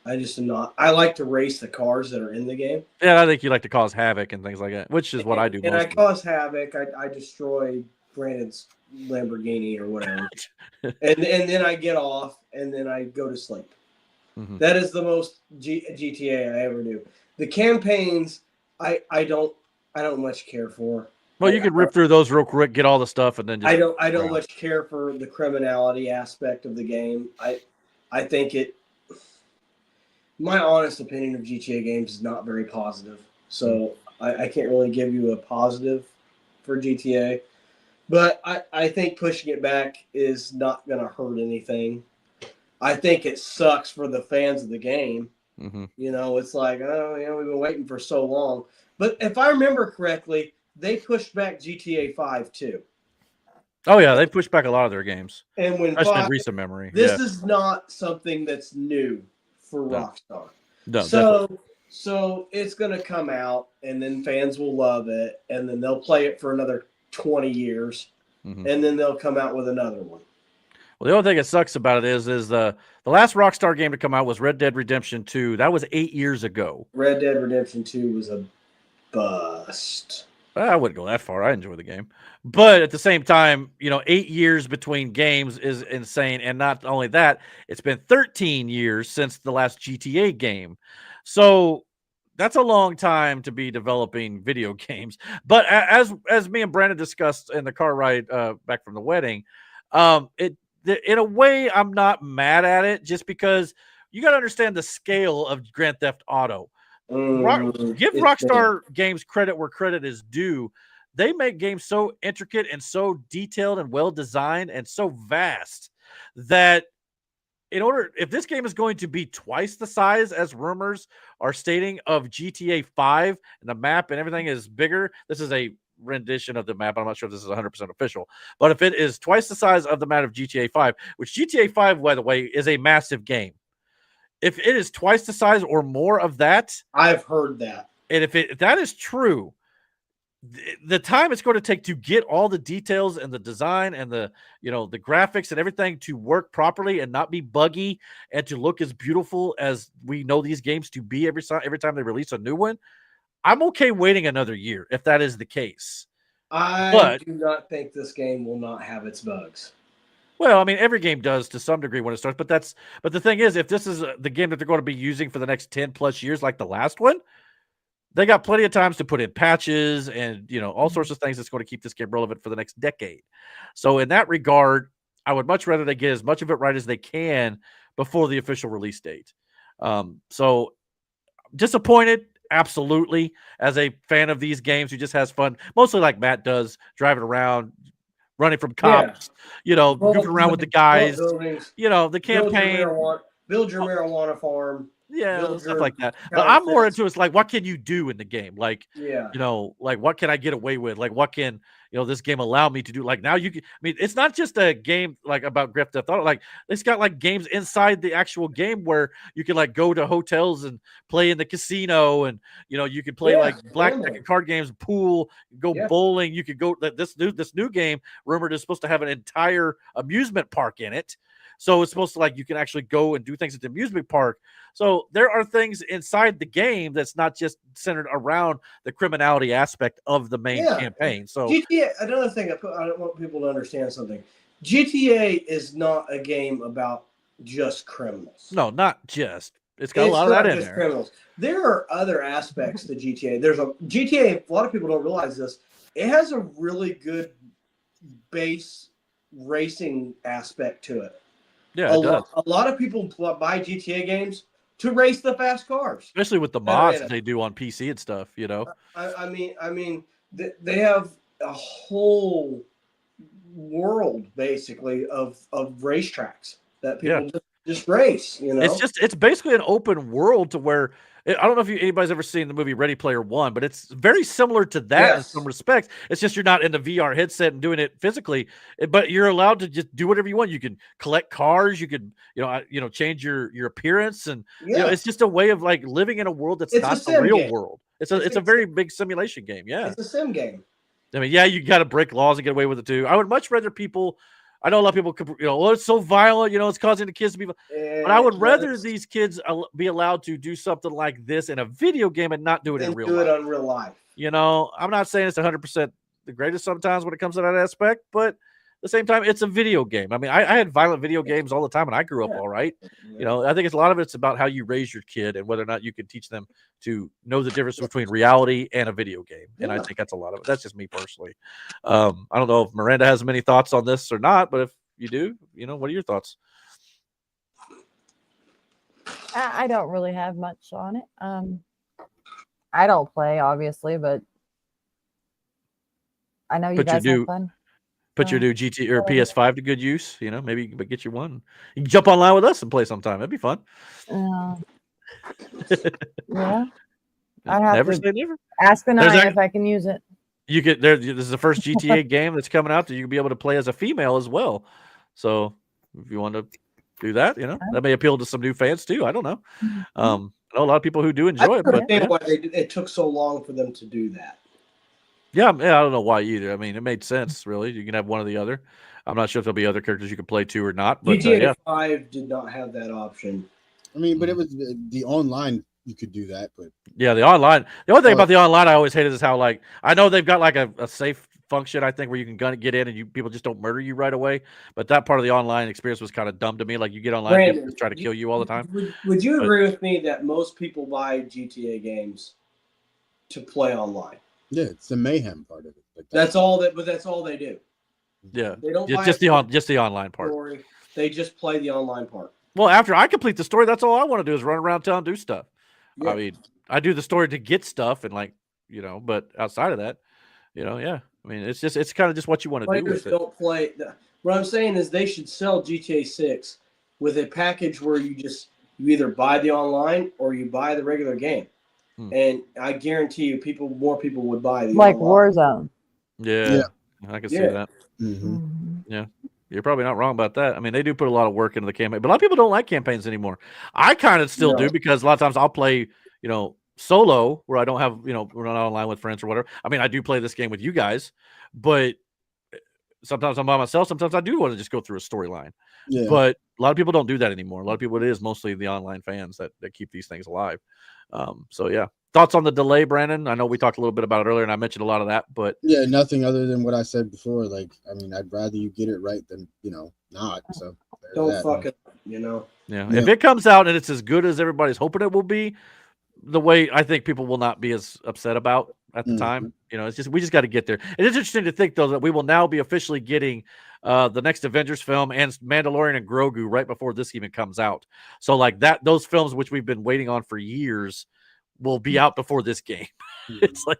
I just am not. I like to race the cars that are in the game. Yeah, I think you like to cause havoc and things like that, which is what I do. And I mostly. cause havoc. I destroy Brandon's Lamborghini or whatever, and then I get off and then I go to sleep. Mhm. That is the most GTA I ever do. The campaigns, I don't much care for. Well, you could rip through those real quick, get all the stuff, and then just I don't much care for the criminality aspect of the game. I think it. My honest opinion of GTA games is not very positive, so I can't really give you a positive for GTA. But I think pushing it back is not going to hurt anything. I think it sucks for the fans of the game. Mm-hmm. It's like, we've been waiting for so long. But if I remember correctly, they pushed back GTA 5 too. Oh yeah, they pushed back a lot of their games, And when especially in recent memory. This is not something that's new for Rockstar. No, so it's going to come out, and then fans will love it, and then they'll play it for another 20 years, and then they'll come out with another one. Well, the only thing that sucks about it is the last Rockstar game to come out was Red Dead Redemption 2. That was 8 years ago. Red Dead Redemption 2 was a bust. I wouldn't go that far. I enjoy the game. But at the same time, 8 years between games is insane. And not only that, it's been 13 years since the last GTA game. So that's a long time to be developing video games. But as me and Brandon discussed in the car ride back from the wedding, in a way, I'm not mad at it just because you got to understand the scale of Grand Theft Auto. Give Rockstar Games credit where credit is due. They make games so intricate and so detailed and well designed and so vast that if this game is going to be twice the size as rumors are stating of GTA 5 and the map and everything is bigger, this is a rendition of the map. I'm not sure if this is 100% official, but if it is twice the size of the map of GTA 5, which GTA 5, by the way, is a massive game. If it is twice the size or more of that, I've heard that. And if that is true, the time it's going to take to get all the details and the design and the graphics and everything to work properly and not be buggy and to look as beautiful as we know these games to be every time they release a new one, I'm okay waiting another year if that is the case. I do not think this game will not have its bugs. Well, I mean, every game does to some degree when it starts, but the thing is, if this is the game that they're going to be using for the next 10 plus years, like the last one, they got plenty of times to put in patches and, all sorts of things that's going to keep this game relevant for the next decade. So in that regard, I would much rather they get as much of it right as they can before the official release date. So disappointed, absolutely, as a fan of these games who just has fun, mostly like Matt does, driving around, running from cops, goofing around with the guys, the campaign. Build your marijuana farm. Yeah, stuff like that. But I'm more into it's like, what can you do in the game? Like, like what can I get away with? Like, what can this game allow me to do? Like now you can. I mean, it's not just a game like about Grand Theft Auto. Like it's got like games inside the actual game where you can like go to hotels and play in the casino, and you can play like blackjack and card games, pool, go bowling. You could go. This new game rumored is supposed to have an entire amusement park in it. So it's supposed to like you can actually go and do things at the amusement park. So there are things inside the game that's not just centered around the criminality aspect of the main campaign. So GTA, another thing I want people to understand something. GTA is not a game about just criminals. No, not just. It's got a lot of that in there. Criminals. There are other aspects to GTA. There's a GTA. A lot of people don't realize this. It has a really good base racing aspect to it. Yeah, it does. A lot of people buy GTA games to race the fast cars, especially with the mods they do on PC and stuff. I mean, they have a whole world basically of racetracks that people just race. It's basically an open world to where I don't know if anybody's ever seen the movie Ready Player One, but it's very similar to that in some respects. It's just you're not in the VR headset and doing it physically, but you're allowed to just do whatever you want. You can collect cars, you could change your appearance, and it's just a way of like living in a world that's not the real world. It's a very big simulation game. Yeah, it's a sim game. I mean, you got to break laws and get away with it too. I would much rather people. I know a lot of people, it's so violent, it's causing the kids to be. But I would rather these kids be allowed to do something like this in a video game and not do it in real life. Do it on real life. I'm not saying it's 100% the greatest sometimes when it comes to that aspect, but at the same time, it's a video game. I mean, I had violent video games all the time, and I grew up all right. I think a lot of it's about how you raise your kid and whether or not you can teach them to know the difference between reality and a video game. And I think that's a lot of it. That's just me personally. I don't know if Miranda has many thoughts on this or not, but if you do, what are your thoughts? I don't really have much on it. I don't play, obviously, but I know you guys have fun. Put your new GT or PS5 to good use. Maybe get you one. You can jump online with us and play sometime. That'd be fun. Yeah. I have Never to say never. ask the There's nine ac- if I can use it. You get there. This is the first GTA game that's coming out that you can be able to play as a female as well. So if you want to do that, that may appeal to some new fans too. I don't know. I know a lot of people who do enjoy it, but why it took so long for them to do that. Yeah, I don't know why either. I mean, it made sense, really. You can have one or the other. I'm not sure if there'll be other characters you can play too or not. But GTA 5 did not have that option. I mean, but it was the online. You could do that, but yeah, the online. The only thing about the online I always hated is how I know they've got like a safe function, I think, where you can get in and people just don't murder you right away. But that part of the online experience was kind of dumb to me. Like you get online, people just try to kill you all the time. Would you agree with me that most people buy GTA games to play online? Yeah, it's the mayhem part of it. But that's all they do. Yeah, they don't just the online part. Story. They just play the online part. Well, after I complete the story, that's all I want to do is run around town and do stuff. Yeah. I mean, I do the story to get stuff and but outside of that, yeah. I mean, it's kind of just what you want to do with it. Don't play. What I'm saying is they should sell GTA 6 with a package where you either buy the online or you buy the regular game. And I guarantee you, more people would buy the like online. Warzone. Yeah, I can see that. Yeah, you're probably not wrong about that. I mean, they do put a lot of work into the campaign, but a lot of people don't like campaigns anymore. I kind of still do because a lot of times I'll play, solo where I don't have, we're not online with friends or whatever. I mean, I do play this game with you guys, but sometimes I'm by myself. Sometimes I do want to just go through a storyline. Yeah. But a lot of people don't do that anymore. A lot of people, it is mostly the online fans that keep these things alive. So yeah. Thoughts on the delay, Brandon? I know we talked a little bit about it earlier, and I mentioned a lot of that, but yeah, nothing other than what I said before. Like, I mean, I'd rather you get it right than not. So don't fuck it, Yeah. If it comes out and it's as good as everybody's hoping it will be, the way I think people will not be as upset about at the time. It's we just got to get there. It is interesting to think though that we will now be officially getting the next Avengers film and Mandalorian and Grogu right before this even comes out. So like those films which we've been waiting on for years will be out before this game. It's like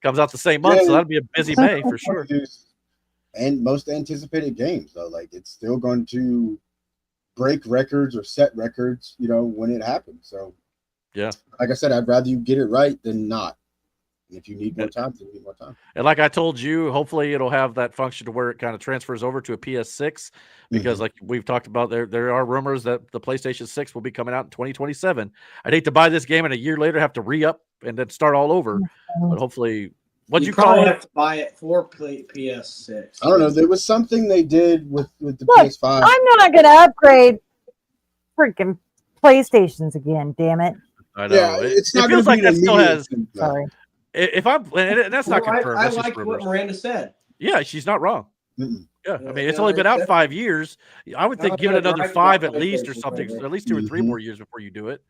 comes out the same month, so that'll be a busy May for sure. And most anticipated games though, like it's still going to break records or set records, when it happens. So yeah, like I said, I'd rather you get it right than not. If you need more time, then you need more time. And like I told you, hopefully it'll have that function to where it kind of transfers over to a PS6 because like we've talked about, there are rumors that the PlayStation 6 will be coming out in 2027. I'd hate to buy this game and a year later have to re-up and then start all over. But hopefully, what'd you call it? Have to buy it for PS6. I don't know. There was something they did with the PS5. I'm not going to upgrade freaking PlayStations again, damn it. I know. Yeah, it feels like that still has. Sorry. If I'm, and that's not confirmed. I like what Miranda said. Yeah, she's not wrong. Yeah, I mean, it's only been out 5 years. I would think give it another 5 at least or something, at least 2 or 3 more years before you do it.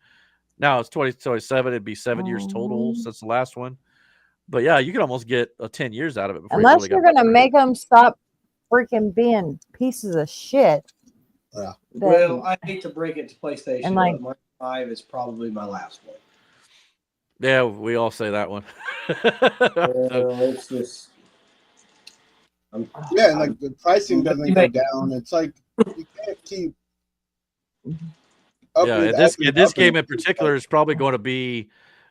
Now it's 2027. It'd be 7 years total since the last one. But yeah, you could almost get 10 years out of it. Unless you're going to make them stop freaking pieces of shit. Yeah. Well, I hate to break it to PlayStation, and but my 5 is probably my last one. Yeah, we all say that one. It's just, and like the pricing doesn't go down. It's like you can't keep. This game in particular is probably going to be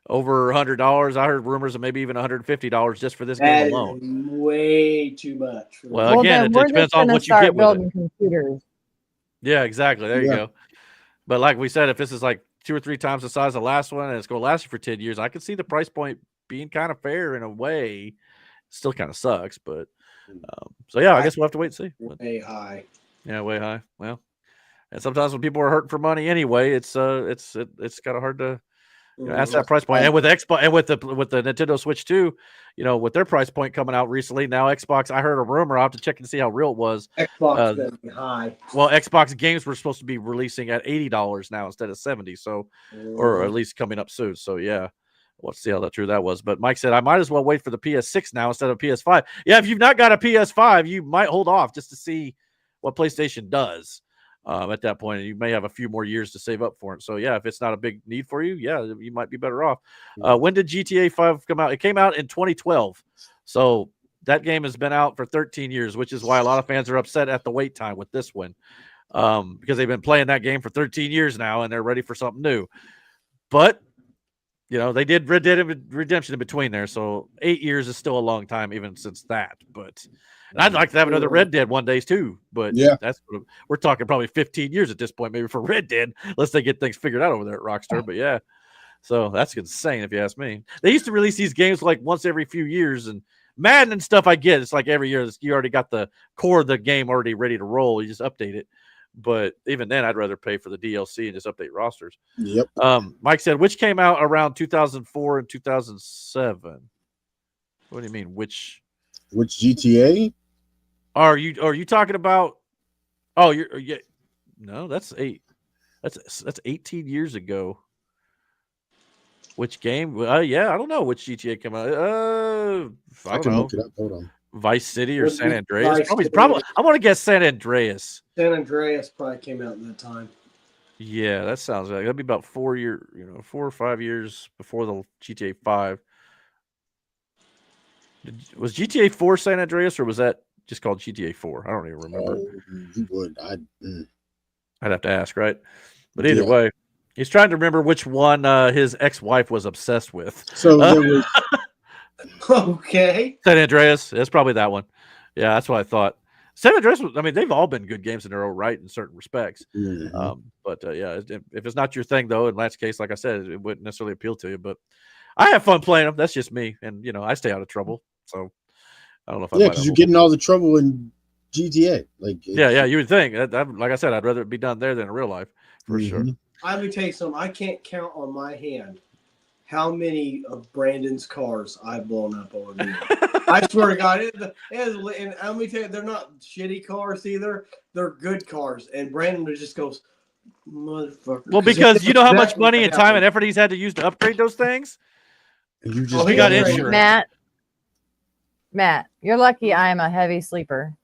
over $100. I heard rumors of maybe even $150 just for this game alone. Is way too much. Well, again, it depends on what you get with it. Computers. Yeah, exactly. There you go. But like we said, if this is like 2 or 3 times the size of the last one and it's going to last you for 10 years, I could see the price point being kind of fair in a way. Still kind of sucks, but so yeah, I guess we'll have to wait and see. Way high. Yeah, way high. Well, and sometimes when people are hurting for money anyway, it's kind of hard to ask that price point. And with Xbox and with the Nintendo Switch 2, with their price point coming out recently, now Xbox, I heard a rumor, I'll have to check and see how real it was. Xbox is going to be high. Well, Xbox games were supposed to be releasing at $80 now instead of $70, so or at least coming up soon. So yeah. Let's see how true that was. But Mike said, I might as well wait for the PS6 now instead of PS5. Yeah, if you've not got a PS5, you might hold off just to see what PlayStation does at that point. And you may have a few more years to save up for it. So, yeah, if it's not a big need for you, yeah, you might be better off. When did GTA 5 come out? It came out in 2012. So that game has been out for 13 years, which is why a lot of fans are upset at the wait time with this one because they've been playing that game for 13 years now and they're ready for something new. But they did Red Dead Redemption in between there, so 8 years is still a long time, even since that. But and I'd like to have another Red Dead one day too. But that's we're talking probably 15 years at this point, maybe for Red Dead, unless they get things figured out over there at Rockstar. But yeah, so that's insane if you ask me. They used to release these games like once every few years, and Madden and stuff. I get it's like every year you already got the core of the game already ready to roll. You just update it. But even then, I'd rather pay for the DLC and just update rosters. Yep. Mike said, which came out around 2004 and 2007. What do you mean? Which GTA? Are you talking about? Oh, no, that's 8. That's 18 years ago. Which game? Yeah, I don't know which GTA came out. I don't know. Look it up. Hold on. Vice City or San Andreas? Probably. I want to guess San Andreas. San Andreas probably came out at that time. Yeah, that sounds like that'd be about 4 or 5 years before the GTA 5. Was GTA 4 San Andreas, or was that just called GTA 4? I don't even remember. You would. I'd have to ask, right? But either way, he's trying to remember which one his ex-wife was obsessed with. So there was. Okay. San Andreas. That's probably that one. Yeah, that's what I thought. San Andreas. I mean, they've all been good games in their own right in certain respects. Mm-hmm. But yeah, if it's not your thing, though, in that case, like I said, it wouldn't necessarily appeal to you. But I have fun playing them. That's just me, and I stay out of trouble. So I don't know if I because you're getting all the trouble in GTA. Yeah, you would think. Like I said, I'd rather it be done there than in real life for sure. Let me tell you something. I can't count on my hand how many of Brandon's cars I've blown up over the years. I swear to God, and let me tell you, they're not shitty cars either. They're good cars. And Brandon just goes, motherfucker. Well, because you know how much money and time and effort he's had to use to upgrade those things? You just he got insurance. Matt, you're lucky I am a heavy sleeper,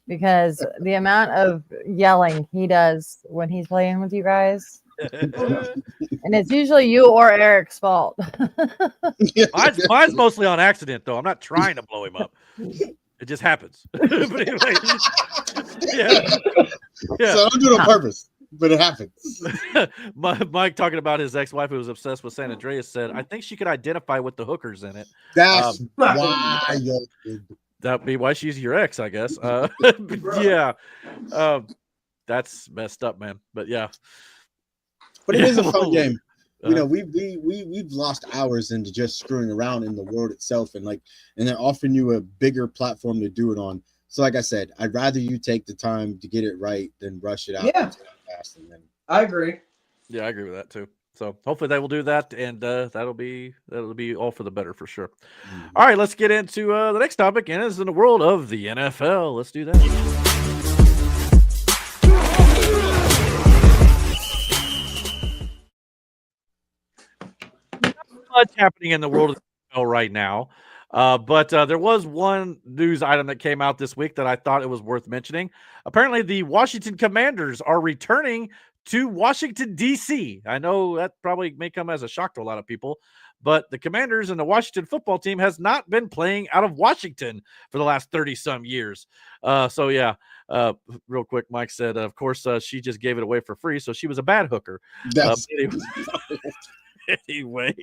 because the amount of yelling he does when he's playing with you guys, and it's usually you or Eric's fault. Mine's mostly on accident, though. I'm not trying to blow him up. It just happens. But anyway, yeah. So I don't do it on purpose, but it happens. Mike, talking about his ex-wife who was obsessed with San Andreas, said, I think she could identify with the hookers in it. That's why. That'd be why she's your ex, I guess. Yeah. That's messed up, man. But yeah. But it is a fun game. We've lost hours into just screwing around in the world itself, and they're offering you a bigger platform to do it on. So, like I said, I'd rather you take the time to get it right than rush it out. Yeah, I agree. Yeah, I agree with that too. So hopefully they will do that, and that'll be all for the better for sure. Mm-hmm. All right, let's get into the next topic, and it's in the world of the NFL. Let's do that. Much happening in the world of the NFL right now, but there was one news item that came out this week that I thought it was worth mentioning. Apparently, the Washington Commanders are returning to Washington, D.C. I know that probably may come as a shock to a lot of people, but the Commanders and the Washington football team has not been playing out of Washington for the last 30-some years. So, yeah, real quick, Mike said, of course, she just gave it away for free, so she was a bad hooker. Anyway,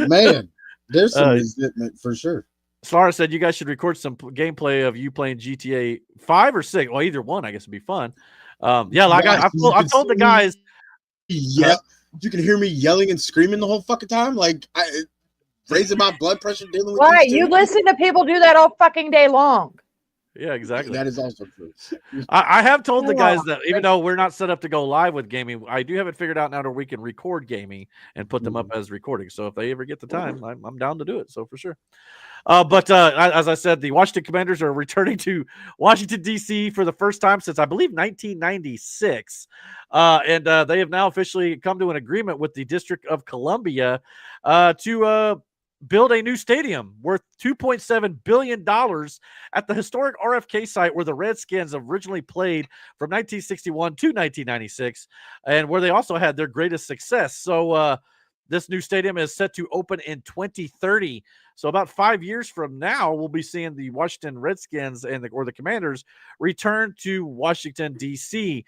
man, there's some resentment for sure. Slara said you guys should record some gameplay of you playing GTA 5 or 6. Well, either one, I guess, would be fun. Yeah, like I've told the guys. Yeah, you can hear me yelling and screaming the whole fucking time, raising my blood pressure. Dealing with right, you listen to people do that all fucking day long. Yeah, exactly. That is also true. I have told the guys that even though we're not set up to go live with gaming, I do have it figured out now to where we can record gaming and put them up as recordings. So if they ever get the time, I'm down to do it. So for sure. But as I said, the Washington Commanders are returning to Washington, D.C. for the first time since, I believe, 1996. And they have now officially come to an agreement with the District of Columbia to build a new stadium worth $2.7 billion at the historic RFK site where the Redskins originally played from 1961 to 1996, and where they also had their greatest success. So this new stadium is set to open in 2030. So about 5 years from now, we'll be seeing the Washington Redskins or the Commanders return to Washington, D.C.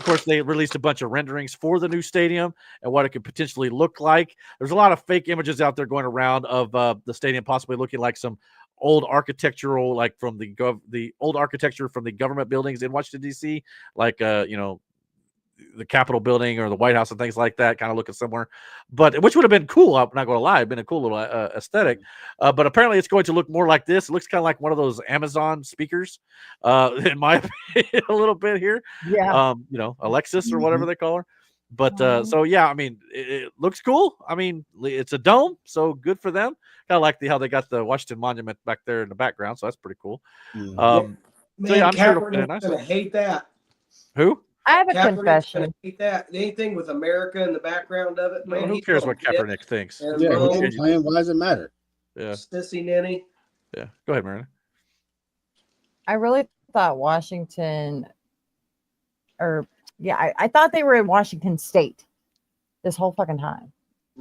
Of course, they released a bunch of renderings for the new stadium and what it could potentially look like. There's a lot of fake images out there going around of the stadium possibly looking like some old architectural, like from the old architecture from the government buildings in Washington, D.C., like, the Capitol building or the White House and things like that, kind of looking somewhere, but which would have been cool. I'm not going to lie, it'd been a cool little aesthetic. But apparently, it's going to look more like this. It looks kind of like one of those Amazon speakers, in my opinion, a little bit here. Yeah. Alexis or whatever they call her. But so yeah, I mean, it looks cool. I mean, it's a dome, so good for them. Kind of like how they got the Washington Monument back there in the background, so that's pretty cool. Man, So yeah, I'm sure it'll be Kaepernick's gonna hate that. Who? I have a Kaepernick's confession. gonna hate that. Anything with America in the background of it, man. Who cares what Kaepernick thinks? Yeah, he ain't playing. Why does it matter? Yeah. Sissy Ninny. Yeah. Go ahead, Marina. I really thought Washington, I thought they were in Washington State this whole fucking time.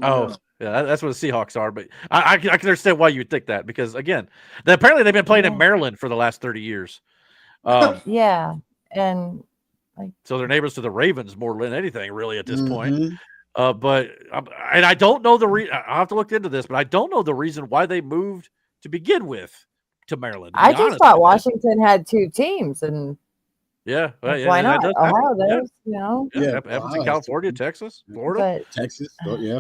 Oh, yeah, that's what the Seahawks are. But I can understand why you would think that, because again, apparently they've been playing in Maryland for the last 30 years. Yeah, and so they're neighbors to the Ravens more than anything, really, at this point. But I don't know I'll have to look into this, but I don't know the reason why they moved to begin with to Maryland. I just thought Washington had two teams, and why not? Ohio does, Yeah, happens in California, Texas, Florida, Texas. Yeah.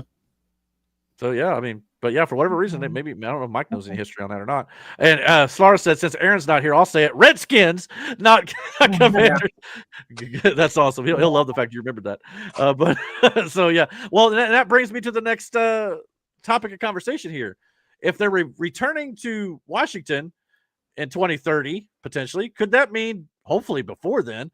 So yeah, I mean, but yeah, for whatever reason, maybe I don't know if Mike knows any history on that or not. And Slara said, since Aaron's not here, I'll say it: Redskins, not Commanders. That's awesome. He'll love the fact you remembered that. But so yeah, well, that brings me to the next topic of conversation here. If they're returning to Washington in 2030, potentially, could that mean, hopefully before then,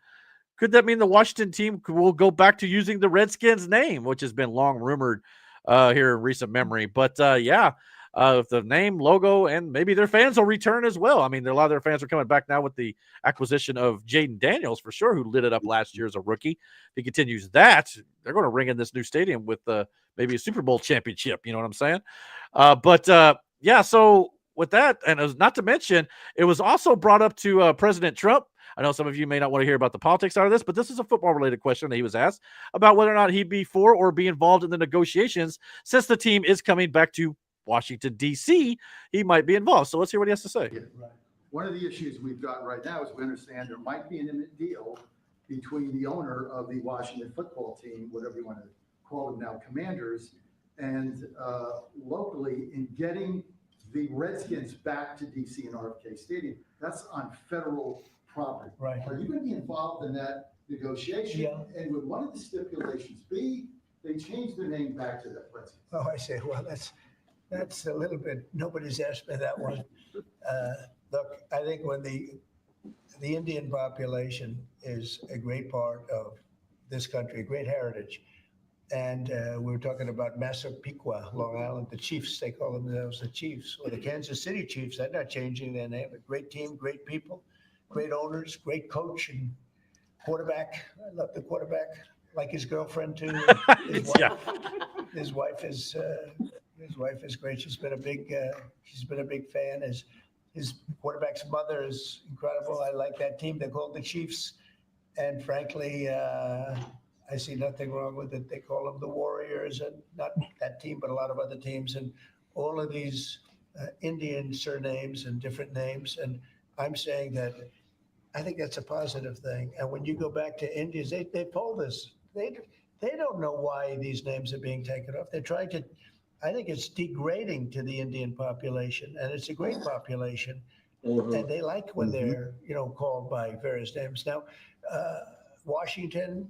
could that mean the Washington team will go back to using the Redskins name, which has been long rumored here in recent memory? But if the name, logo, and maybe their fans will return as well. I mean, a lot of their fans are coming back now with the acquisition of Jaden Daniels, for sure, who lit it up last year as a rookie. If he continues that, they're going to ring in this new stadium with maybe a Super Bowl championship. You know what I'm saying? So with that, and it was, not to mention, it was also brought up to President Trump. I know some of you may not want to hear about the politics out of this, but this is a football-related question that he was asked about whether or not he'd be for or be involved in the negotiations. Since the team is coming back to Washington, D.C., he might be involved. So let's hear what he has to say. Yeah, right. One of the issues we've got right now is we understand there might be an imminent deal between the owner of the Washington football team, whatever you want to call them now, Commanders, and locally in getting the Redskins back to D.C. and RFK Stadium. That's on federal property. Right. Are you going to be involved in that negotiation? Yeah. And would one of the stipulations be they change their name back to the Redskins? Oh, I say, well, that's a little bit, nobody's asked me that one. Look, I think when the Indian population is a great part of this country, a great heritage. And we were talking about Massapequa, Long Island, the Chiefs, they call themselves the Chiefs, or the Kansas City Chiefs. They're not changing their name. A great team, great people, great owners, great coach and quarterback. I love the quarterback, like his girlfriend too. His wife is great. She's been a big fan. His quarterback's mother is incredible. I like that team. They're called the Chiefs, and frankly, I see nothing wrong with it. They call them the Warriors, and not that team, but a lot of other teams, and all of these Indian surnames and different names. And I'm saying that I think that's a positive thing. And when you go back to Indians, they poll this. They don't know why these names are being taken off. They're trying to. I think it's degrading to the Indian population, and it's a great population, and they like when they're called by various names. Now, Washington,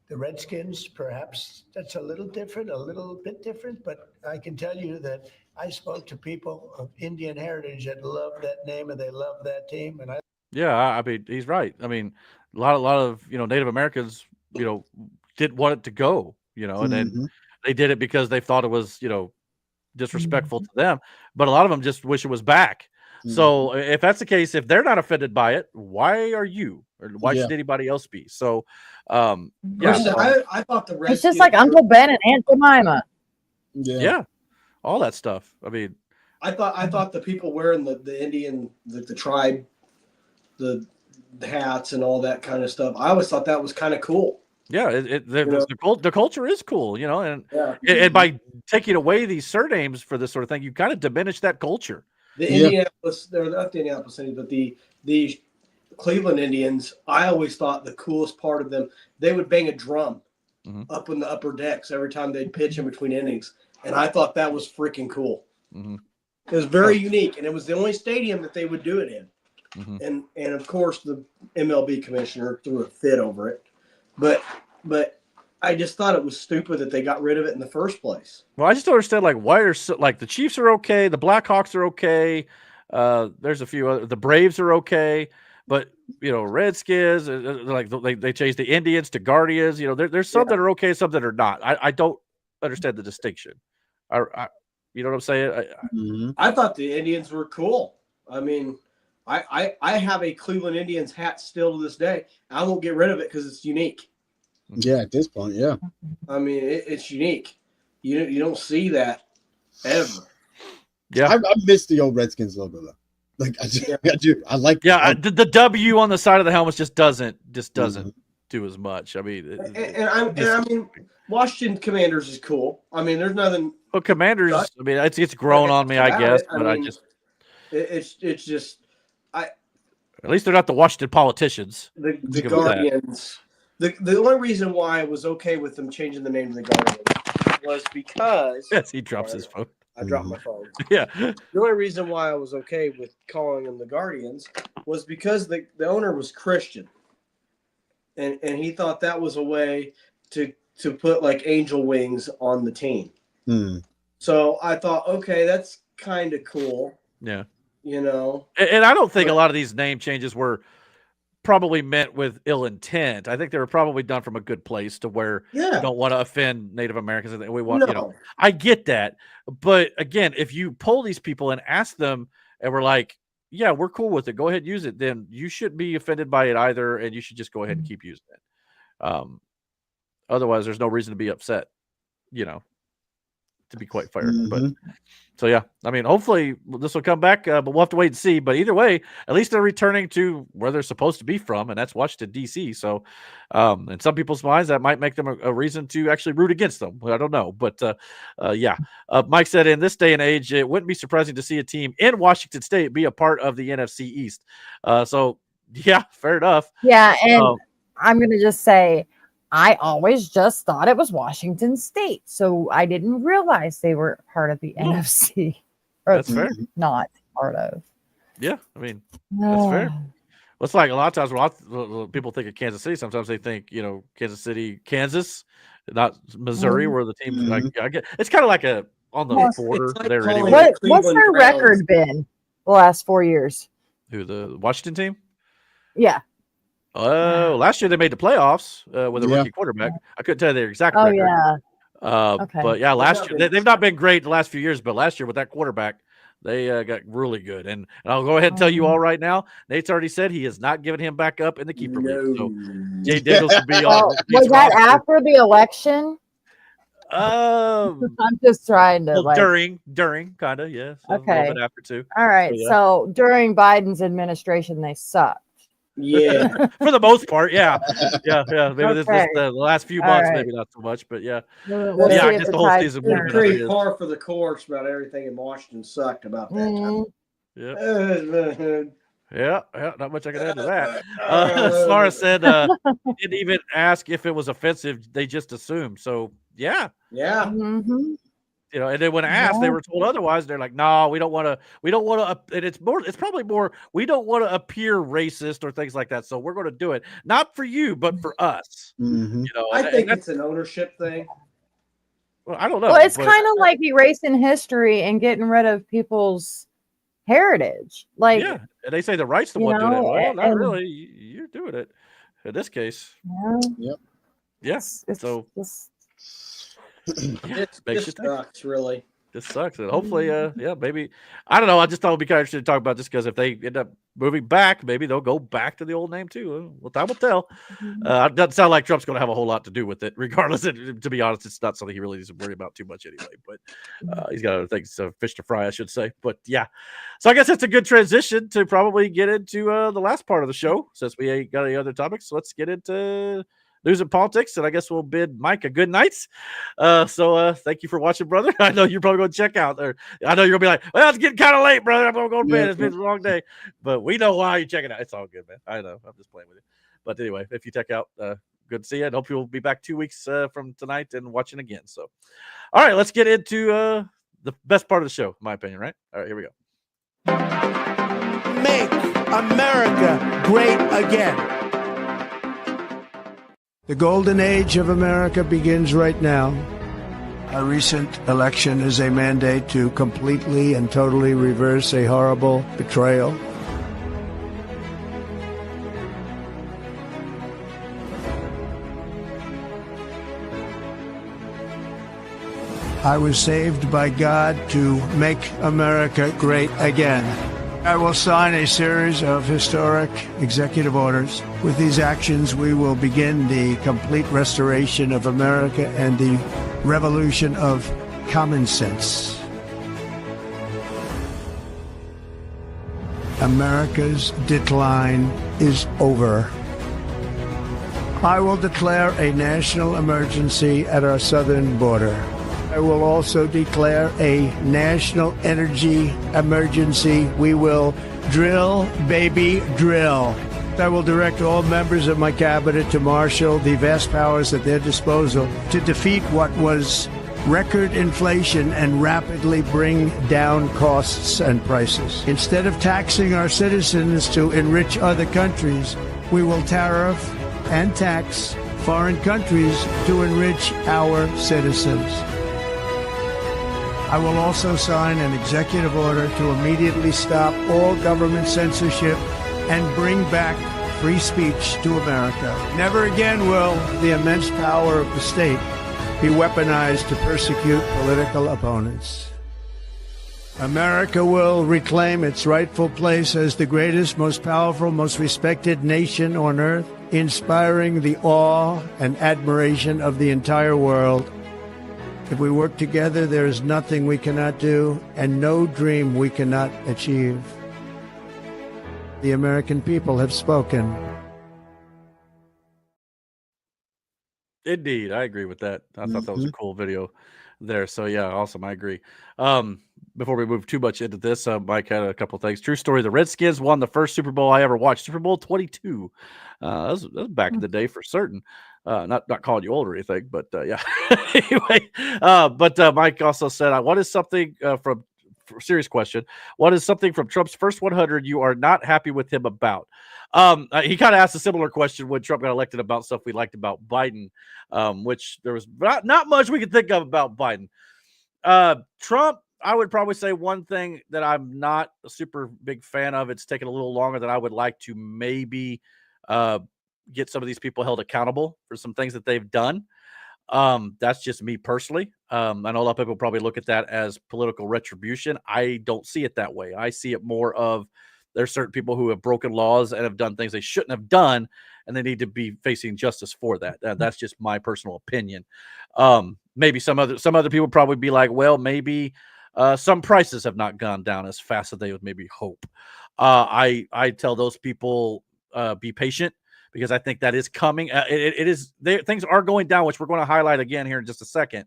the Redskins, perhaps that's a little bit different, but I can tell you that I spoke to people of Indian heritage that love that name and they love that team. And I mean, he's right. I mean, a lot of Native Americans, didn't want it to go, and then they did it because they thought it was, disrespectful to them. But a lot of them just wish it was back. So if that's the case, if they're not offended by it, why are you? Or why should anybody else be? So, I thought the Redskins. It's just like Uncle Ben and Aunt Jemima. Yeah, all that stuff. I mean, I thought the people wearing the Indian, the tribe, the hats and all that kind of stuff. I always thought that was kind of cool. Yeah, the culture is cool, you know, and Yeah. by taking away these surnames for this sort of thing, you kind of diminish that culture. The Indianapolis, they're not the Indianapolis Indians, but the Cleveland Indians, I always thought the coolest part of them, they would bang a drum up in the upper decks every time they'd pitch in between innings. And I thought that was freaking cool. Mm-hmm. It was very unique, and it was the only stadium that they would do it in. Mm-hmm. And of course the MLB commissioner threw a fit over it. But I just thought it was stupid that they got rid of it in the first place. Well, I just don't understand, like, why are like the Chiefs are okay, the Blackhawks are okay, there's a few other, the Braves are okay, but you know, Redskins, like they changed the Indians to Guardians. You know, there's some that are okay, some that are not. I don't understand the distinction. You know what I'm saying? I thought the Indians were cool. I mean, I have a Cleveland Indians hat still to this day. I won't get rid of it because it's unique. Yeah, at this point, yeah. I mean, it's unique. You don't see that ever. Yeah, I miss the old Redskins logo though. Like I do. I like. The W on the side of the helmet just doesn't do as much. I mean, I mean, Washington Commanders is cool. I mean, there's nothing. Well, Commanders. I mean, it's grown on me, I guess, but I just. It's just. At least they're not the Washington politicians. The Guardians. The only reason why I was okay with them changing the name of the Guardians was because. Yes, he drops his phone. I dropped my phone. Yeah. The only reason why I was okay with calling them the Guardians was because the owner was Christian. And he thought that was a way to put like angel wings on the team. So I thought, okay, that's kind of cool. Yeah. You know. And I don't think a lot of these name changes were probably meant with ill intent. I think they were probably done from a good place to where you don't want to offend Native Americans. And we want, you know, I get that. But again, if you poll these people and ask them and we're like, yeah, we're cool with it, go ahead and use it, then you shouldn't be offended by it either. And you should just go ahead and keep using it. Otherwise, there's no reason to be upset, you know, to be quite fair. But so, yeah, I mean, hopefully this will come back, but we'll have to wait and see. But either way, at least they're returning to where they're supposed to be from, and that's Washington, D.C. So in some people's minds, that might make them a reason to actually root against them. I don't know. But, yeah, Mike said in this day and age, it wouldn't be surprising to see a team in Washington State be a part of the NFC East. So, yeah, fair enough. Yeah, and I'm going to just say, I always just thought it was Washington State, so I didn't realize they were part of the NFC. Or that's fair. Not part of. Yeah, I mean, that's fair. Well, it's like a lot of times when people think of Kansas City, sometimes they think, you know, Kansas City, Kansas, not Missouri, where the team. I get it's kind of like on the border there. Anyway. What's their record been the last 4 years? Who, the Washington team? Yeah. Oh, last year they made the playoffs with a rookie quarterback. I couldn't tell you their exact record. Okay. But yeah, last year they've not been great the last few years, but last year with that quarterback, they got really good. And I'll go ahead and tell you all right now, Nate's already said he is not giving him back up in the keeper league. So Jay Daniels will be on. Was that after the election? I'm just trying to during kind of, yeah. So okay. A little bit after too. All right. So during Biden's administration, they sucked. Yeah, for the most part, yeah. Maybe this the last few months, maybe not so much, but yeah. I guess the whole season would have been pretty par for the course about everything in Washington sucked about that time. Yeah, not much I can add to that. Slara said didn't even ask if it was offensive; they just assumed. So yeah. You know, and then when asked, they were told otherwise. They're like, "No, we don't want to." And it's probably more. We don't want to appear racist or things like that. So we're going to do it, not for you, but for us. You know, I think it's an ownership thing. Well, I don't know. Well, it's kind of like erasing history and getting rid of people's heritage. Like, yeah, and they say the right's the one doing it. Well, not really. You're doing it in this case. Yeah. So. This sucks, really. This sucks. And hopefully, maybe I don't know. I just thought it'd be kind of interesting to talk about this because if they end up moving back, maybe they'll go back to the old name too. Well, time will tell. It doesn't sound like Trump's going to have a whole lot to do with it. Regardless, to be honest, it's not something he really needs to worry about too much anyway. But he's got other things, fish to fry, I should say. But yeah, so I guess it's a good transition to probably get into the last part of the show since we ain't got any other topics. So let's get into news and politics, and I guess we'll bid Mike a good night. So thank you for watching, brother. I know you're probably going to check out there. I know you're going to be like, well, it's getting kind of late, brother. I'm going to go to bed. It's been a long day. But we know why you're checking out. It's all good, man. I know. I'm just playing with you. But anyway, if you check out, good to see you. I hope you'll be back 2 weeks from tonight and watching again. So, all right, let's get into the best part of the show, in my opinion, right? All right, here we go. Make America great again. The golden age of America begins right now. A recent election is a mandate to completely and totally reverse a horrible betrayal. I was saved by God to make America great again. I will sign a series of historic executive orders. With these actions, we will begin the complete restoration of America and the revolution of common sense. America's decline is over. I will declare a national emergency at our southern border. I will also declare a national energy emergency. We will drill, baby, drill. I will direct all members of my cabinet to marshal the vast powers at their disposal to defeat what was record inflation and rapidly bring down costs and prices. Instead of taxing our citizens to enrich other countries, we will tariff and tax foreign countries to enrich our citizens. I will also sign an executive order to immediately stop all government censorship and bring back free speech to America. Never again will the immense power of the state be weaponized to persecute political opponents. America will reclaim its rightful place as the greatest, most powerful, most respected nation on earth, inspiring the awe and admiration of the entire world. If we work together, there is nothing we cannot do and no dream we cannot achieve. The American people have spoken. Indeed, I agree with that. I thought that was a cool video there. So yeah, awesome. I agree. Before we move too much into this, Mike had a couple of things. True story: the Redskins won the first Super Bowl I ever watched, Super Bowl 22. That was back in the day for certain. Not calling you old or anything, but yeah. Anyway, but Mike also said, "What is something from serious question? What is something from Trump's first 100 you are not happy with him about?" He kind of asked a similar question when Trump got elected about stuff we liked about Biden, which there was not much we could think of about Biden. Trump, I would probably say one thing that I'm not a super big fan of. It's taken a little longer than I would like to maybe get some of these people held accountable for some things that they've done. That's just me personally. I know a lot of people probably look at that as political retribution. I don't see it that way. I see it more of there's certain people who have broken laws and have done things they shouldn't have done, and they need to be facing justice for that. That's just my personal opinion. Maybe some other people probably be like, well, maybe some prices have not gone down as fast as they would maybe hope. I tell those people be patient, because I think that is coming. Things are going down, which we're going to highlight again here in just a second,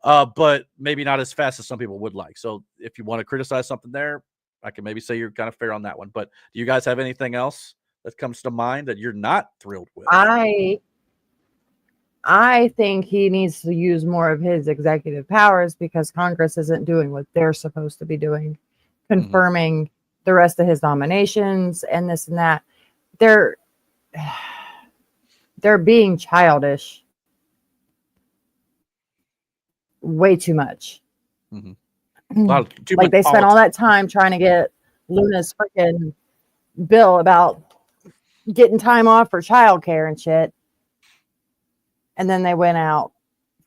but maybe not as fast as some people would like. So if you want to criticize something there, I can maybe say you're kind of fair on that one. But do you guys have anything else that comes to mind that you're not thrilled with? I think he needs to use more of his executive powers because Congress isn't doing what they're supposed to be doing, confirming the rest of his nominations and this and that. They're being childish way too much. Like they spent all that time trying to get Luna's freaking bill about getting time off for childcare and shit. And then they went out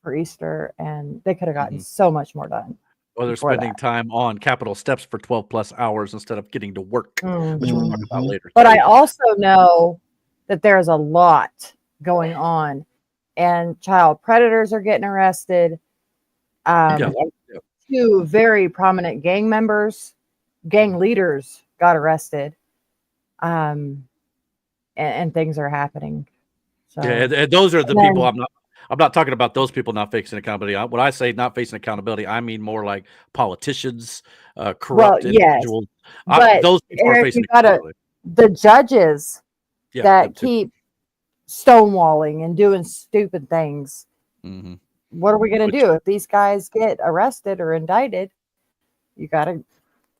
for Easter and they could have gotten so much more done. Or they're spending time on Capitol steps for 12 plus hours instead of getting to work, which we'll talk about later. But I also know that there's a lot going on and child predators are getting arrested. Two very prominent gang leaders got arrested. And things are happening. So, Yeah, and those are the then- people I'm not talking about those people not facing accountability. When I say not facing accountability, I mean more like politicians, corrupt yes, individuals. but Those people are Eric, facing you gotta accountability. the judges Yeah, that them too. keep stonewalling and doing stupid things. Mhm. What are we gonna do if these guys get arrested or indicted? You gotta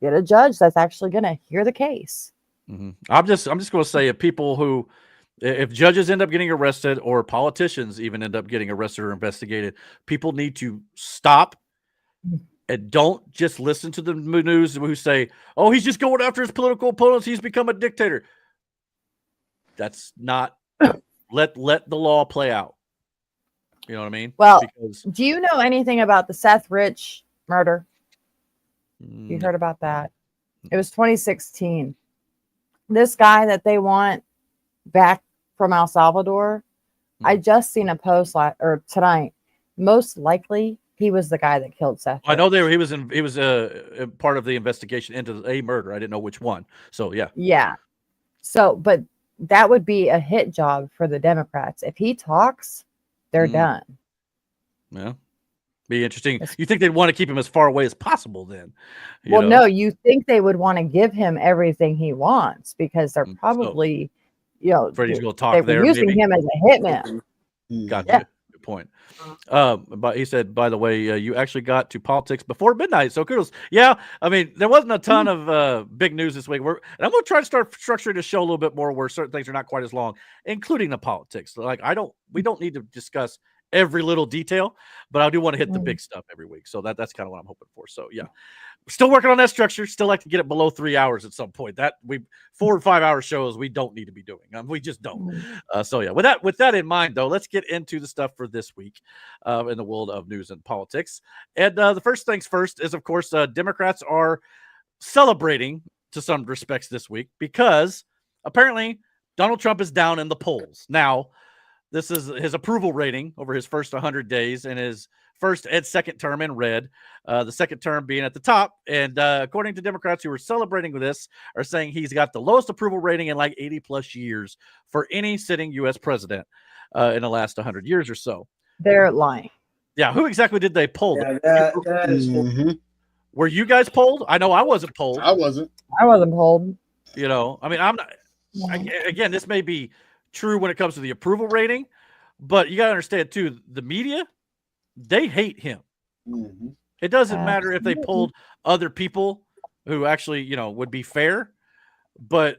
get a judge that's actually gonna hear the case. Mhm. I'm just going to say if judges end up getting arrested or politicians even end up getting arrested or investigated, people need to stop and don't just listen to the news who say, "Oh, he's just going after his political opponents. He's become a dictator." That's not let the law play out. You know what I mean? Well, Because do you know anything about the Seth Rich murder? You no. heard about that? It was 2016. This guy that they want back from El Salvador, I just seen a post tonight. Most likely, he was the guy that killed Seth. I know Rich. he was part of the investigation into a murder. I didn't know which one. So yeah. Yeah. So, but that would be a hit job for the Democrats. If he talks, they're done. Yeah. Be interesting. You think they'd want to keep him as far away as possible then? Well, no, you think they would want to give him everything he wants because they're probably, afraid he's going to they talk were there. using Maybe. him as a hitman. Gotcha. Yeah. Good point. But he said, by the way, you actually got to politics before midnight. So kudos. Yeah. I mean, there wasn't a ton of big news this week. And I'm going to try to start structuring the show a little bit more where certain things are not quite as long, including the politics. Like we don't need to discuss every little detail, but I do want to hit the big stuff every week. So that's kind of what I'm hoping for. So yeah. Still working on that structure. Still like to get it below 3 hours at some point. That 4 or 5 hour shows we don't need to be doing. We just don't. So yeah, with that in mind, though, let's get into the stuff for this week in the world of news and politics. And the first things first is, of course, Democrats are celebrating to some respects this week because apparently Donald Trump is down in the polls. Now, this is his approval rating over his first 100 days and his first and second term in red, the second term being at the top. And according to Democrats who are celebrating this, are saying he's got the lowest approval rating in like 80 plus years for any sitting U.S. president in the last 100 years or so. They're lying. Yeah. Who exactly did they poll? Yeah, that is Were you guys polled? I know I wasn't polled. I wasn't polled. You know, I mean, I'm not. Again, this may be true when it comes to the approval rating, but you got to understand too, the media, they hate him. Mm-hmm. It doesn't matter if they polled other people who actually, would be fair, but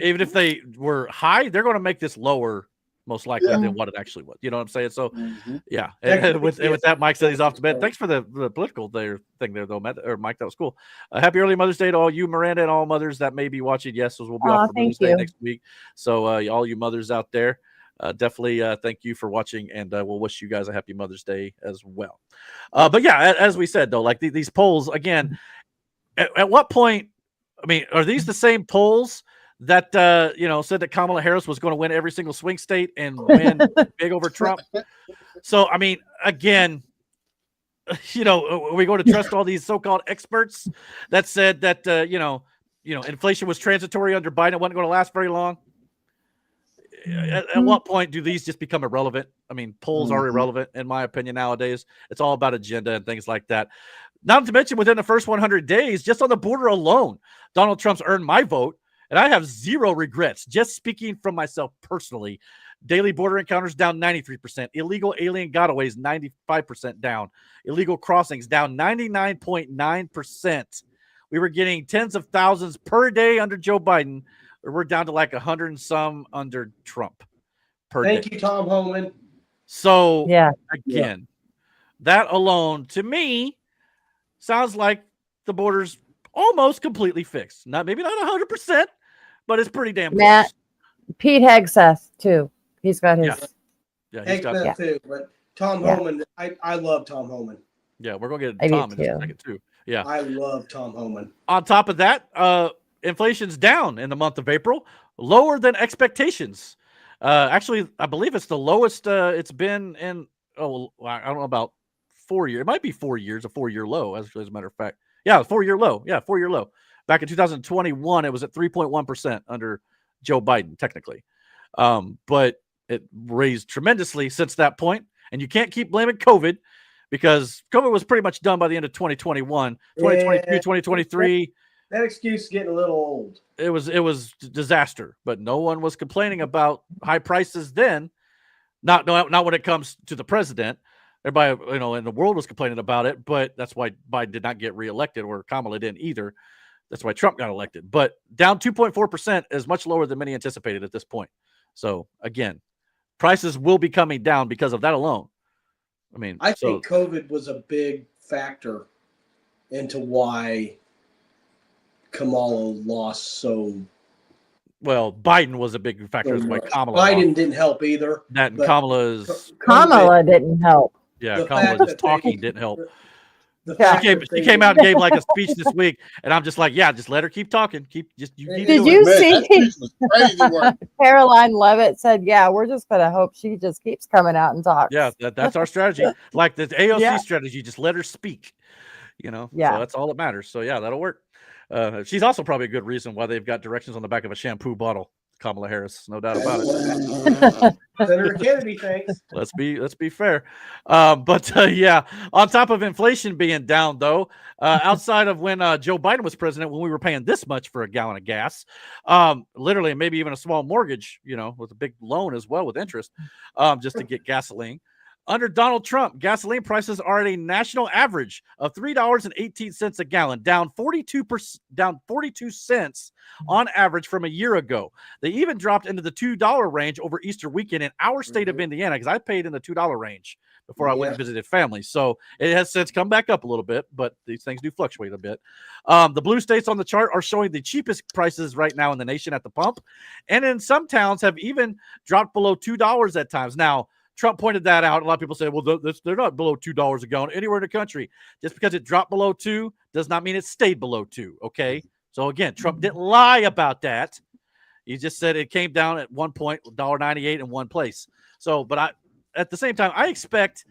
even if they were high, they're going to make this lower, most likely than what it actually was. You know what I'm saying? So, yeah. And with that, Mike said he's off to bed. Thanks for the political thing there, though, Mike. That was cool. Happy early Mother's Day to all you, Miranda, and all mothers that may be watching. Yes, we'll be off for Mother's Day next week. So, all you mothers out there, definitely thank you for watching, and we'll wish you guys a happy Mother's Day as well. But yeah, as we said, though, like these polls, again, at what point, I mean, are these the same polls that said that Kamala Harris was going to win every single swing state and win big over Trump? So, I mean, again, are we going to trust all these so-called experts that said that inflation was transitory under Biden, it wasn't going to last very long? At what point do these just become irrelevant? I mean, polls are irrelevant, in my opinion, nowadays. It's all about agenda and things like that. Not to mention, within the first 100 days, just on the border alone, Donald Trump's earned my vote, and I have zero regrets. Just speaking from myself personally, daily border encounters down 93%, illegal alien gotaways 95% down, illegal crossings down 99.9%. We were getting tens of thousands per day under Joe Biden. We're down to like 100 and some under Trump per day. Thank you, Tom Homan. So, again, that alone, to me, sounds like the border's almost completely fixed. Maybe not 100%, but it's pretty damn Matt, close. Pete Hegseth, too. He's got his. Yeah, he's got too. But Tom Homan, I love Tom Homan. Yeah, we're going to get Tom in just a second, too. Yeah. I love Tom Homan. On top of that, inflation's down in the month of April, lower than expectations. Actually, I believe it's the lowest it's been in, I don't know, about 4 years. It might be 4 years, a 4-year low, as a matter of fact. Yeah, 4-year low. Yeah, 4-year low. Back in 2021, it was at 3.1% under Joe Biden, technically. But it raised tremendously since that point. And you can't keep blaming COVID because COVID was pretty much done by the end of 2021, 2022, 2023. That excuse is getting a little old. It was disaster, but no one was complaining about high prices then. Not when it comes to the president. Everybody, in the world was complaining about it, but that's why Biden did not get reelected, or Kamala didn't either. That's why Trump got elected. But down 2.4% is much lower than many anticipated at this point. So again, prices will be coming down because of that alone. I think COVID was a big factor into why Kamala lost so. Well, Biden was a big factor. That's why Kamala. Biden didn't help either. That and Kamala's. Kamala didn't help. Yeah, Kamala just talking didn't help. She came out and gave like a speech this week, and I'm just like, yeah, just let her keep talking. Did you see? Caroline Levitt said, "Yeah, we're just gonna hope she just keeps coming out and talks." Yeah, that's our strategy. Like the AOC strategy, just let her speak. So that's all that matters. So yeah, that'll work. She's also probably a good reason why they've got directions on the back of a shampoo bottle. Kamala Harris, no doubt about it. Senator Kennedy, thanks. Let's be fair. Yeah, on top of inflation being down, though, outside of when Joe Biden was president, when we were paying this much for a gallon of gas, literally, maybe even a small mortgage, with a big loan as well with interest, just to get gasoline. Under Donald Trump, gasoline prices are at a national average of $3.18 a gallon, down 42 cents on average from a year ago. They even dropped into the $2 range over Easter weekend in our state of Indiana, because I paid in the $2 range before I went and visited family. So it has since come back up a little bit, but these things do fluctuate a bit. The blue states on the chart are showing the cheapest prices right now in the nation at the pump, and in some towns have even dropped below $2 at times. Now, Trump pointed that out. A lot of people say, well, they're not below $2 a gallon anywhere in the country. Just because it dropped below $2 does not mean it stayed below $2, okay? So, again, Trump didn't lie about that. He just said it came down at one point, $1.98 in one place. So, but at the same time, I expect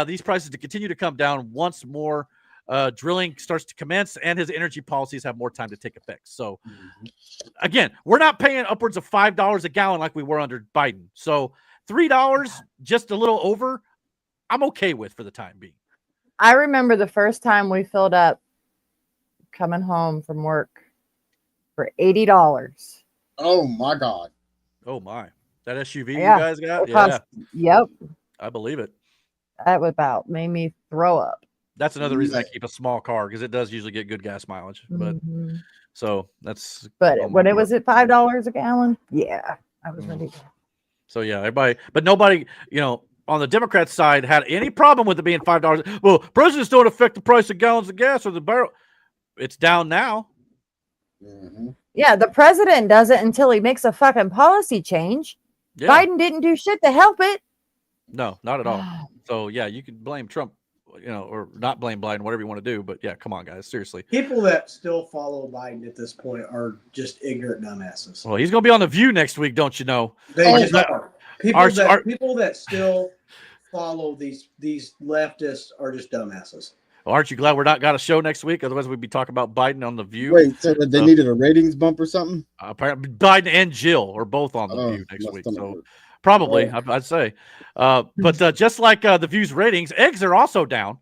these prices to continue to come down once more drilling starts to commence and his energy policies have more time to take effect. So, again, we're not paying upwards of $5 a gallon like we were under Biden. So, $3, just a little over, I'm okay with for the time being. I remember the first time we filled up coming home from work for $80. Oh my God. Oh my. That SUV you guys got? Yep. I believe it. That about made me throw up. That's another reason I keep a small car, because it does usually get good gas mileage. But so that's. But when it was at $5 a gallon, yeah, I was ready. So yeah, everybody, but nobody, on the Democrat side had any problem with it being $5. Well, presidents don't affect the price of gallons of gas or the barrel. It's down now. Yeah, the president does it until he makes a fucking policy change. Yeah. Biden didn't do shit to help it. No, not at all. So yeah, you can blame Trump, or not blame Biden, whatever you want to do. But yeah, come on, guys, seriously. People that still follow Biden at this point are just ignorant dumbasses. Well, he's going to be on The View next week, don't you know? They just are. People that still follow these leftists are just dumbasses. Well, aren't you glad we're not got a show next week? Otherwise, we'd be talking about Biden on The View. Wait, so they needed a ratings bump or something? Apparently, Biden and Jill are both on The View next week. So probably, I'd say. But just like The View's ratings, eggs are also down.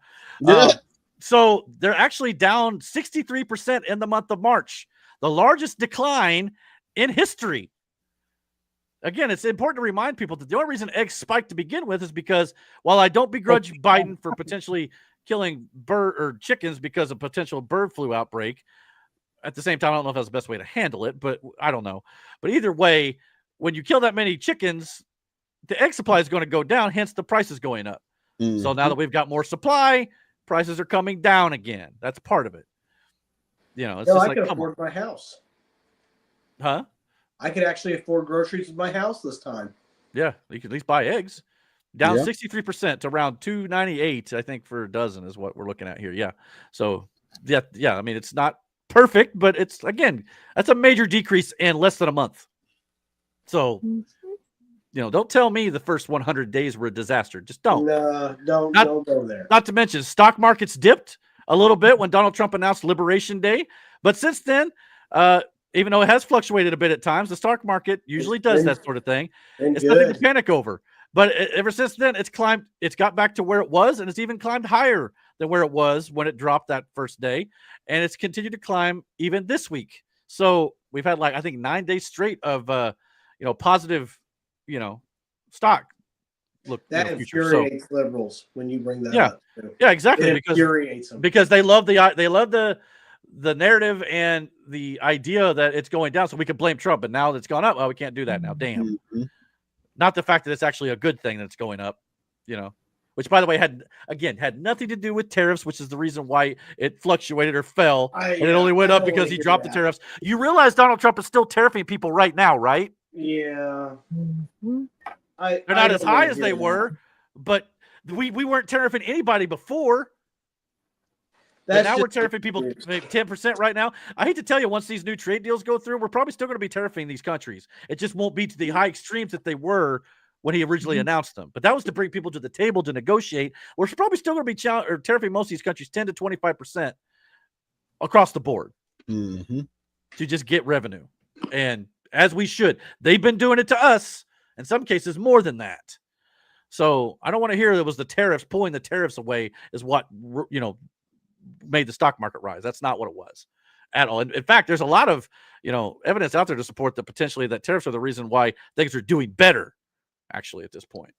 So they're actually down 63% in the month of March, the largest decline in history. Again, it's important to remind people that the only reason eggs spiked to begin with is because, while I don't begrudge Biden for potentially killing chickens because of potential bird flu outbreak, at the same time, I don't know if that's the best way to handle it, but I don't know. But either way, when you kill that many chickens, the egg supply is going to go down, hence the price is going up. So now that we've got more supply, prices are coming down again. That's part of it. It's just I can afford my house. Huh? I could actually afford groceries in my house this time. Yeah, you can at least buy eggs. Down 63% to around $2.98, I think, for a dozen is what we're looking at here. Yeah. So, yeah. I mean, it's not perfect, but it's, again, that's a major decrease in less than a month. So, don't tell me the first 100 days were a disaster. Just don't. No, don't go there. Not to mention, stock markets dipped a little bit when Donald Trump announced Liberation Day. But since then, even though it has fluctuated a bit at times, the stock market usually does that sort of thing. It's nothing to panic over. But ever since then, it's climbed. It's got back to where it was, and it's even climbed higher than where it was when it dropped that first day. And it's continued to climb even this week. So we've had I think 9 days straight of positive, stock. Look, that infuriates liberals when you bring that up. Yeah, exactly. It infuriates them because they love the narrative and the idea that it's going down, so we can blame Trump. But now that it's gone up, we can't do that now. Damn. Mm-hmm. Not the fact that it's actually a good thing that it's going up, which, by the way, had nothing to do with tariffs, which is the reason why it fluctuated or fell. And it only went up because he dropped the tariffs. You realize Donald Trump is still tariffing people right now, right? Yeah. They're not as high as they were, but we weren't tariffing anybody before. But now we're tariffing people 10% right now. I hate to tell you, once these new trade deals go through, we're probably still going to be tariffing these countries. It just won't be to the high extremes that they were when he originally announced them. But that was to bring people to the table to negotiate. We're probably still going to be tariffing most of these countries 10 to 25% across the board to just get revenue. And as we should. They've been doing it to us, in some cases more than that. So I don't want to hear that was the tariffs, pulling the tariffs away is what, made the stock market rise. That's not what it was at all. In fact, there's a lot of, evidence out there to support that potentially that tariffs are the reason why things are doing better, actually, at this point.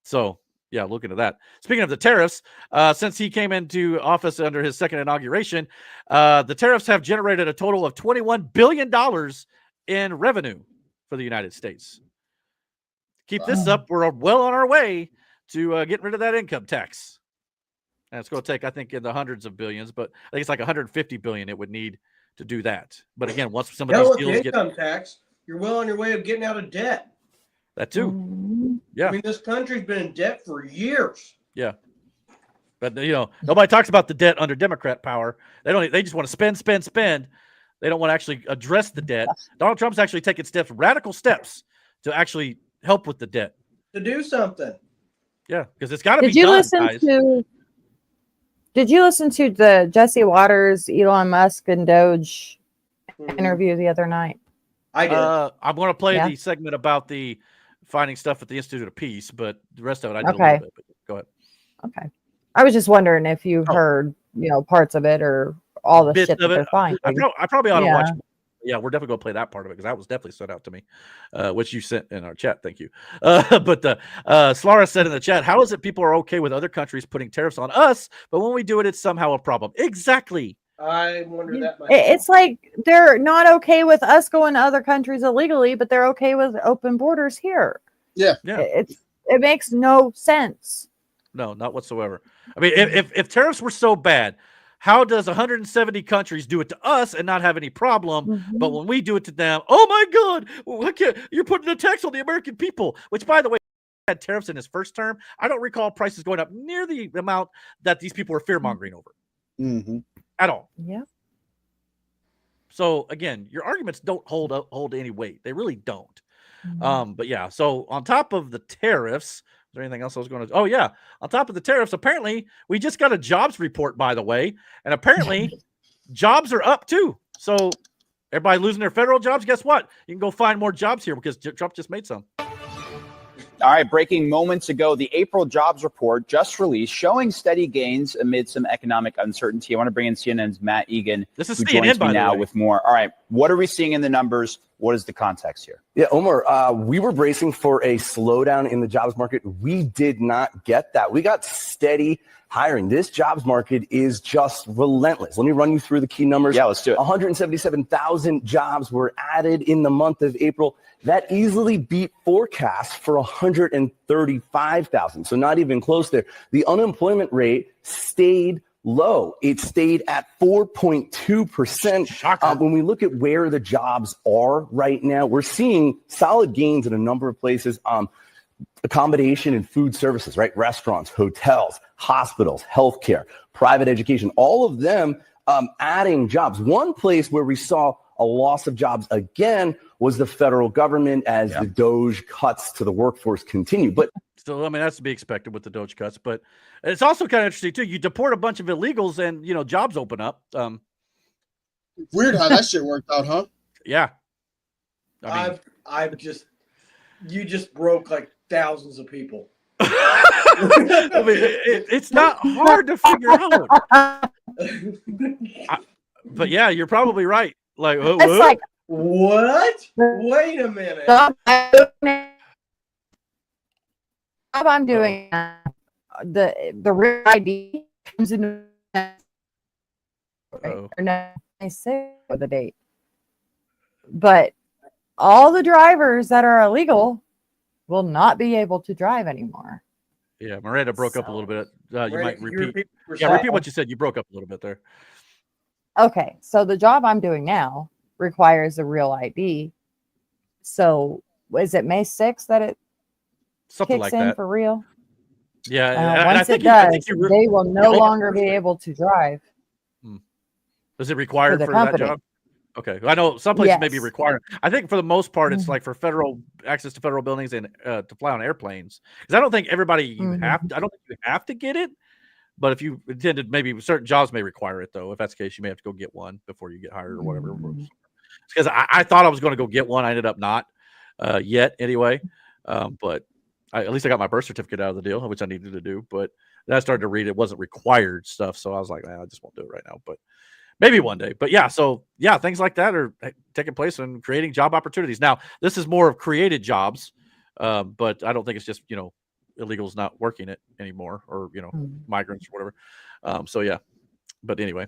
So, yeah, look into that. Speaking of the tariffs, since he came into office under his second inauguration, the tariffs have generated a total of $21 billion in revenue for the United States. Keep this up, we're well on our way to getting rid of that income tax. And it's going to take, I think, in the hundreds of billions, but I think it's like 150 billion it would need to do that. But again, once some of these deals get income tax, you're well on your way of getting out of debt. That too. Yeah. I mean, this country's been in debt for years. Yeah. But nobody talks about the debt under Democrat power. They just want to spend. They don't want to actually address the debt. Donald Trump's actually taken radical steps to actually help with the debt. To do something. Yeah, because it's got to be done, guys. Did you listen to the Jesse Waters, Elon Musk, and Doge interview the other night? I did. I'm going to play the segment about the finding stuff at the Institute of Peace, but the rest of it I did a little bit. But go ahead. Okay. I was just wondering if you heard, parts of it or all the shit that they're finding. I probably ought to watch it. Yeah, we're definitely going to play that part of it because that was definitely stood out to me, which you sent in our chat. Thank you. But Slara said in the chat, how is it people are okay with other countries putting tariffs on us, but when we do it, it's somehow a problem? Exactly. I wonder that myself. It's like they're not okay with us going to other countries illegally, but they're okay with open borders here. Yeah. It makes no sense. No, not whatsoever. I mean, if tariffs were so bad, how does 170 countries do it to us and not have any problem? But when we do it to them, oh my God, you're putting a tax on the American people, which, by the way, had tariffs in his first term. I don't recall prices going up near the amount that these people were fear-mongering over at all. Yeah. So again, your arguments don't hold any weight. They really don't. But yeah, so on top of the tariffs, is there anything else I was going to? Oh yeah, on top of the tariffs, apparently we just got a jobs report, by the way, and apparently jobs are up too. So everybody losing their federal jobs, guess what? You can go find more jobs here because Trump just made some. All right, breaking moments ago, the April jobs report just released, showing steady gains amid some economic uncertainty. I want to bring in CNN's Matt Egan, who joins me now with more. All right, what are we seeing in the numbers? What is the context here? Yeah, Omar, we were bracing for a slowdown in the jobs market. We did not get that. We got steady hiring. This jobs market is just relentless. Let me run you through the key numbers. Yeah, let's do it. 177,000 jobs were added in the month of April. That easily beat forecasts for 135,000. So not even close there. The unemployment rate stayed low. It stayed at 4.2%. When we look at where the jobs are right now, we're seeing solid gains in a number of places. Accommodation and food services, right? Restaurants, hotels, hospitals, healthcare, private education, all of them adding jobs. One place where we saw a loss of jobs again was the federal government as the Doge cuts to the workforce continue. But still, I mean, that's to be expected with the Doge cuts, but it's also kind of interesting too. You deport a bunch of illegals and, jobs open up. Weird how that shit worked out, huh? Yeah. I mean, you just broke like thousands of people. I mean, it's not hard to figure out. But yeah, you're probably right. Like, It's like, what? Wait a minute. I'm doing the real ID comes into or no, I say the date, but all the drivers that are illegal will not be able to drive anymore. Yeah, Miranda broke up a little bit. You might repeat. Repeat what you said. You broke up a little bit there. Okay, so the job I'm doing now requires a real ID. So is it May 6th that it Something kicks like in that. for real? Yeah. Once it does, they will no longer be able to drive. Is it required for that job? Okay, I know some places may be required. I think for the most part, it's like for federal access to federal buildings and to fly on airplanes. Because I don't think everybody I don't think you have to get it. But if you intended, maybe certain jobs may require it, though. If that's the case, you may have to go get one before you get hired or whatever. Because I thought I was going to go get one. I ended up not yet anyway. But at least I got my birth certificate out of the deal, which I needed to do. But then I started to read it wasn't required stuff. So I was like, I just won't do it right now. But maybe one day. But yeah, so yeah, things like that are taking place and creating job opportunities. Now, this is more of created jobs, but I don't think it's just, illegals not working it anymore or, migrants or whatever. So yeah, but anyway.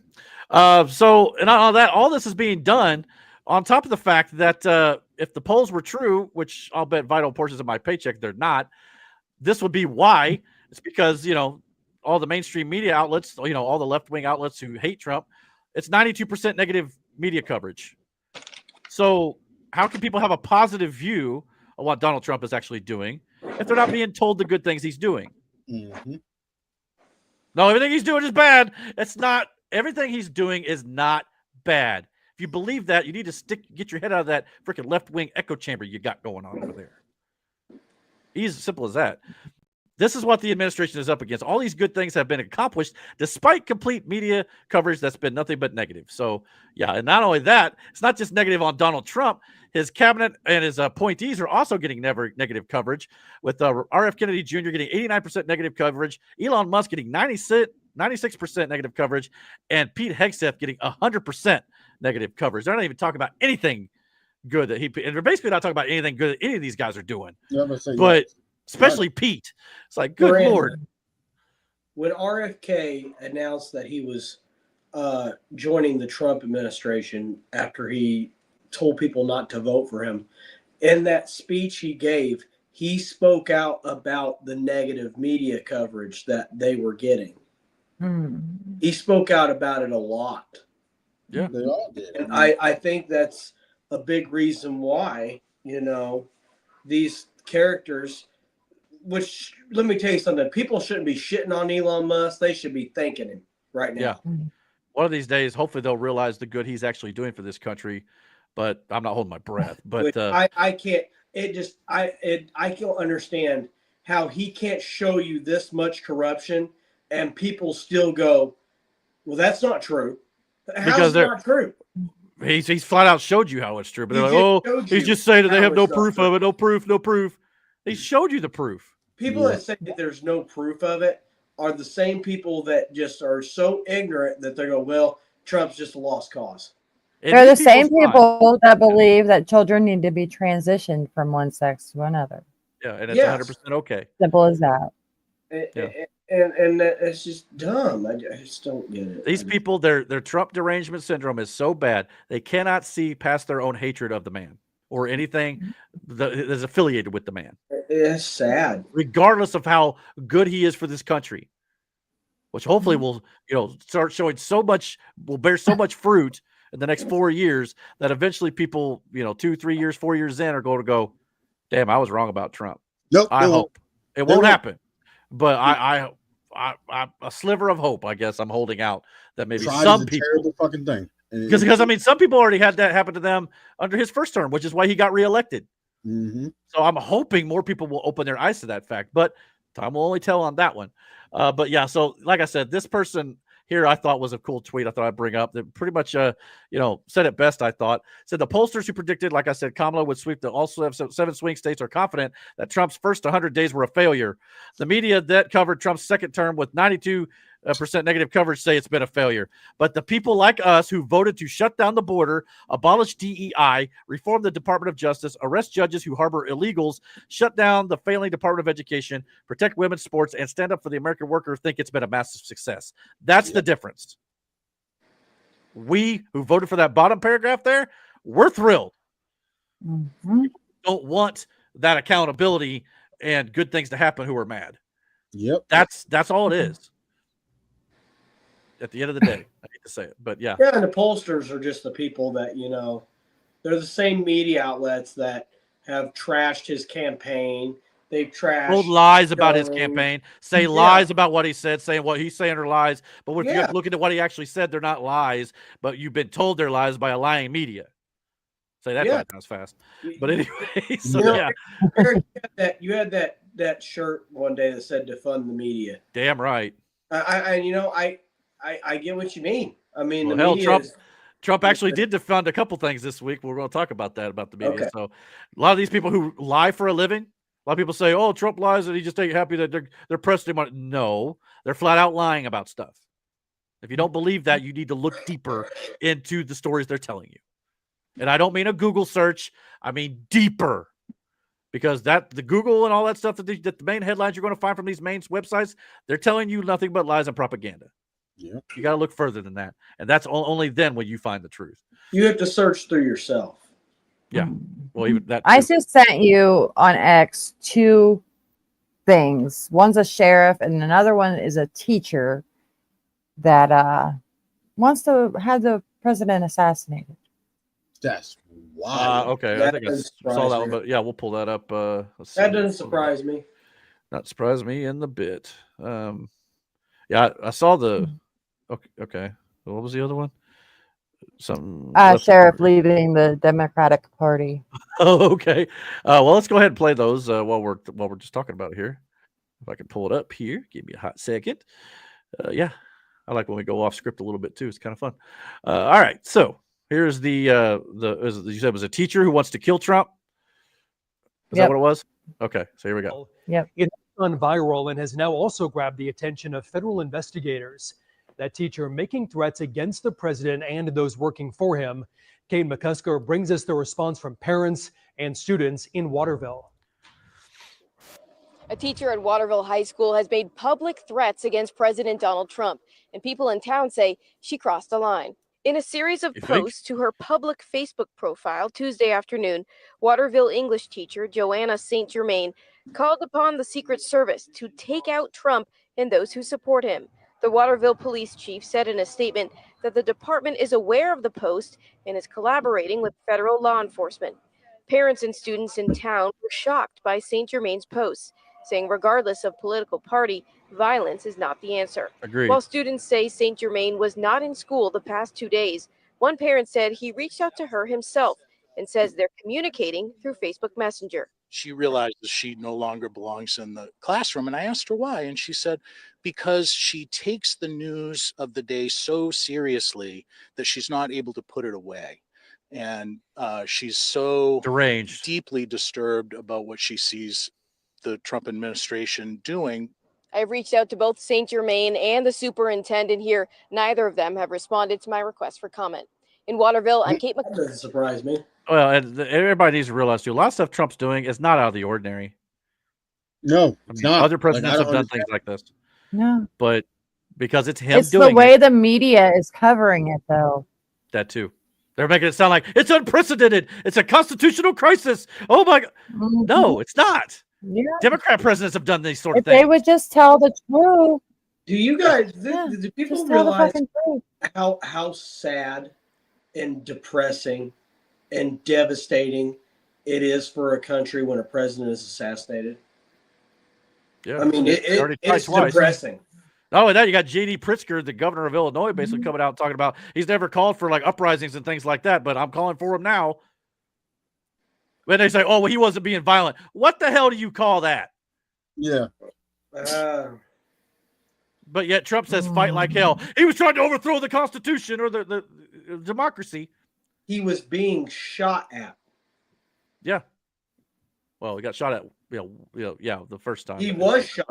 So and all this is being done on top of the fact that if the polls were true, which I'll bet vital portions of my paycheck, they're not, this would be why. It's because, all the mainstream media outlets, all the left-wing outlets who hate Trump, it's 92% negative media coverage. So how can people have a positive view of what Donald Trump is actually doing if they're not being told the good things he's doing? No, everything he's doing is bad. It's not. Everything he's doing is not bad. If you believe that, you need to get your head out of that freaking left-wing echo chamber you got going on over there. Easy, simple as that. This is what the administration is up against. All these good things have been accomplished despite complete media coverage that's been nothing but negative. So, yeah, and not only that, it's not just negative on Donald Trump. His cabinet and his appointees are also getting negative coverage, with R.F. Kennedy Jr. getting 89% negative coverage, Elon Musk getting 96% negative coverage, and Pete Hegseth getting 100% negative coverage. They're not even talking about anything good and they're basically not talking about anything good that any of these guys are doing. But especially Pete. It's like, good Lord. When RFK announced that he was joining the Trump administration after he told people not to vote for him, in that speech he gave, he spoke out about the negative media coverage that they were getting. He spoke out about it a lot. Yeah, they all did. And I think that's a big reason why, these characters, which, let me tell you something, people shouldn't be shitting on Elon Musk. They should be thanking him right now. Yeah. One of these days, hopefully they'll realize the good he's actually doing for this country, but I'm not holding my breath. But I can't, I can't understand how he can't show you this much corruption and people still go, well, that's not true. How's it not true? He's flat out showed you how it's true, but they're like, oh, he's just saying that they have no proof of it. No proof. He showed you the proof. People that say that there's no proof of it are the same people that just are so ignorant that they go, well, Trump's just a lost cause. They're the same people that believe that children need to be transitioned from one sex to another. Yeah, and it's 100% okay. Simple as that. And it's just dumb. I just don't get it. These people, their Trump derangement syndrome is so bad, they cannot see past their own hatred of the man or anything that is affiliated with the man. It's sad. Regardless of how good he is for this country, which hopefully will, start showing will bear so much fruit in the next 4 years that eventually people, 2, 3 years, 4 years in are going to go, damn, I was wrong about Trump. Nope. I hope it won't happen. But I a sliver of hope, I guess I'm holding out that maybe some people. Terrible fucking thing. Because I mean, some people already had that happen to them under his first term, which is why he got reelected. So I'm hoping more people will open their eyes to that fact, but time will only tell on that one. But yeah, so like I said, this person, here I thought was a cool tweet I thought I'd bring up that pretty much, said it best, I thought. Said the pollsters who predicted, like I said, Kamala would sweep the also 7 swing states are confident that Trump's first 100 days were a failure. The media that covered Trump's second term with 92% negative coverage say it's been a failure. But the people like us who voted to shut down the border, abolish DEI, reform the Department of Justice, arrest judges who harbor illegals, shut down the failing Department of Education, protect women's sports, and stand up for the American worker think it's been a massive success. That's the difference. We who voted for that bottom paragraph there, we're thrilled. Mm-hmm. Don't want that accountability and good things to happen who are mad. Yep. That's all it is. At the end of the day, I hate to say it, but yeah. Yeah, and the pollsters are just the people that, they're the same media outlets that have trashed his campaign. They've trashed. Told lies about his campaign, say lies about what he said, saying what he's saying are lies. But if you look into what he actually said, they're not lies, but you've been told they're lies by a lying media. Say that 5 times fast. But anyway, so Eric, you had that shirt one day that said defund the media. Damn right. I get what you mean. I mean, well, the media Trump actually did defund a couple things this week. We're going to talk about that, about the media. Okay. So a lot of these people who lie for a living, a lot of people say, oh, Trump lies and he just ain't happy that they're pressing him on it. No, they're flat out lying about stuff. If you don't believe that, you need to look deeper into the stories they're telling you. And I don't mean a Google search. I mean deeper. Because the Google and all that stuff, that the main headlines you're going to find from these main websites, they're telling you nothing but lies and propaganda. Yeah. You got to look further than that. And that's only then when you find the truth. You have to search through yourself. Yeah. Well, even that. I just sent you on X 2 things. One's a sheriff and another one is a teacher that wants to have the president assassinated. That's wow. Okay. I think I saw that one, but yeah, we'll pull that up. That doesn't surprise me. Not surprise me in the bit. Yeah, I saw the. Okay. What was the other one? Something. Sheriff leaving the Democratic Party. Oh, okay. Well, let's go ahead and play those while we're just talking about it here. If I can pull it up here, give me a hot second. Yeah, I like when we go off script a little bit too. It's kind of fun. All right, so here's the you said it was a teacher who wants to kill Trump. Is that what it was? Okay, so here we go. Yep. It's gone viral and has now also grabbed the attention of federal investigators. That teacher making threats against the president and those working for him. Kate McCusker brings us the response from parents and students in Waterville. A teacher at Waterville High School has made public threats against President Donald Trump, and people in town say she crossed the line. In a series of posts to her public Facebook profile Tuesday afternoon, Waterville English teacher Joanna St. Germain called upon the Secret Service to take out Trump and those who support him. The Waterville police chief said in a statement that the department is aware of the post and is collaborating with federal law enforcement. Parents and students in town were shocked by St. Germain's posts, saying regardless of political party, violence is not the answer. Agreed. While students say St. Germain was not in school the past 2 days, one parent said he reached out to her himself and says they're communicating through Facebook Messenger. She realizes she no longer belongs in the classroom. And I asked her why. And she said, because she takes the news of the day so seriously that she's not able to put it away. And she's so deranged, deeply disturbed about what she sees the Trump administration doing. I've reached out to both St. Germain and the superintendent here. Neither of them have responded to my request for comment. In Waterville, I'm Kate McCusker. That doesn't surprise me. Well, and everybody needs to realize too, a lot of stuff Trump's doing is not out of the ordinary. No, it's not. Other presidents Like, have done things like this. No. But because it's him It's doing the way the media is covering it, though. that too. They're making it sound like it's unprecedented. It's a constitutional crisis. Oh my God. No, it's not. Yeah. Democrat presidents have done these sort of If things. they would just tell the truth. Do you guys, do people just tell the realize fucking truth. how sad and depressing and devastating it is for a country when a president is assassinated? Yeah, I mean, it's depressing. Not only that, you got J.D. Pritzker, the governor of Illinois, basically coming out and talking about he's never called for like uprisings and things like that, but I'm calling for him now. When they say, "Oh, well, he wasn't being violent," what the hell do you call that? Yeah. But yet Trump says fight like hell. He was trying to overthrow the Constitution or the democracy. He was being shot at. Yeah. Well, he got shot at, the first time. He was shot.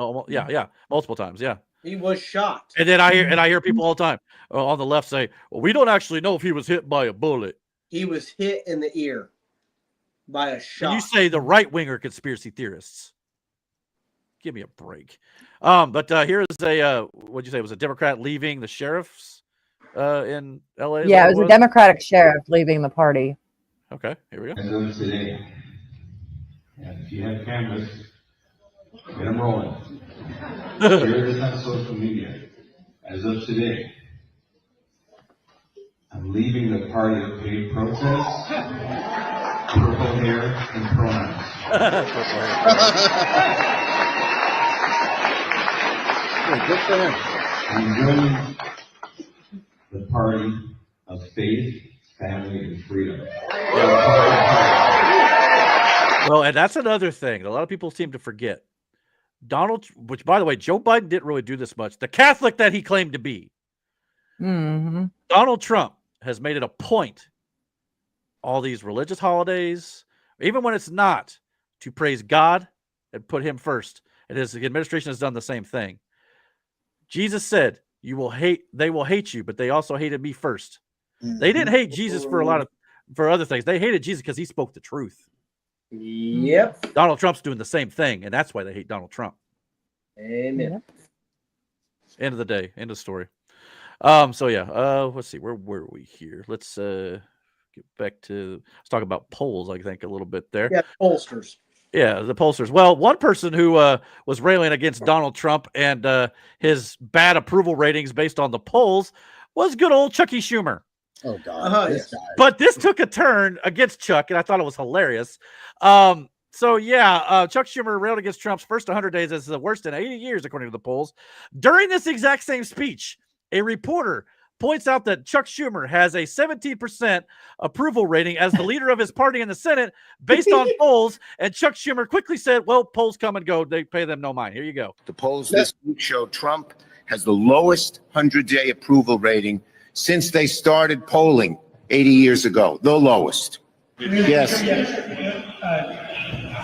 Multiple times, yeah. He was shot. And then I hear people all the time on the left say, well, we don't actually know if he was hit by a bullet. He was hit in the ear by a shot. And you say the right-winger conspiracy theorists. Give me a break. But here is what'd you say? It was a Democrat leaving the sheriff's in LA? Yeah, it was a Democratic sheriff leaving the party. Okay, here we go. As of today, and if you have cameras, get them rolling. Share this on social media. As of today, I'm leaving the party of paid protests, purple hair, and pronouns. Good for him. I'm joining the party of faith, family, and freedom. Well, and that's another thing a lot of people seem to forget. Which, by the way, Joe Biden didn't really do this much. The Catholic that he claimed to be. Mm-hmm. Donald Trump has made it a point, all these religious holidays, even when it's not, to praise God and put him first. And his administration has done the same thing. Jesus said, they will hate you, but they also hated me first. Mm-hmm. They didn't hate Jesus for other things. They hated Jesus because he spoke the truth. Yep. Donald Trump's doing the same thing, and that's why they hate Donald Trump. Amen. End of the day, end of story. Let's see, where were we here? Let's get back to let's talk about polls, I think, a little bit there. Yeah, pollsters. Yeah, the pollsters. Well, one person who was railing against Donald Trump and his bad approval ratings based on the polls was good old Chucky Schumer. Oh God, this guy. But this took a turn against Chuck, and I thought it was hilarious. Chuck Schumer railed against Trump's first 100 days as the worst in 80 years, according to the polls. During this exact same speech, a reporter points out that Chuck Schumer has a 17% approval rating as the leader of his party in the Senate based on polls, and Chuck Schumer quickly said, well, polls come and go. They pay them no mind. Here you go. The polls this week show Trump has the lowest 100-day approval rating since they started polling 80 years ago. The lowest. Yes.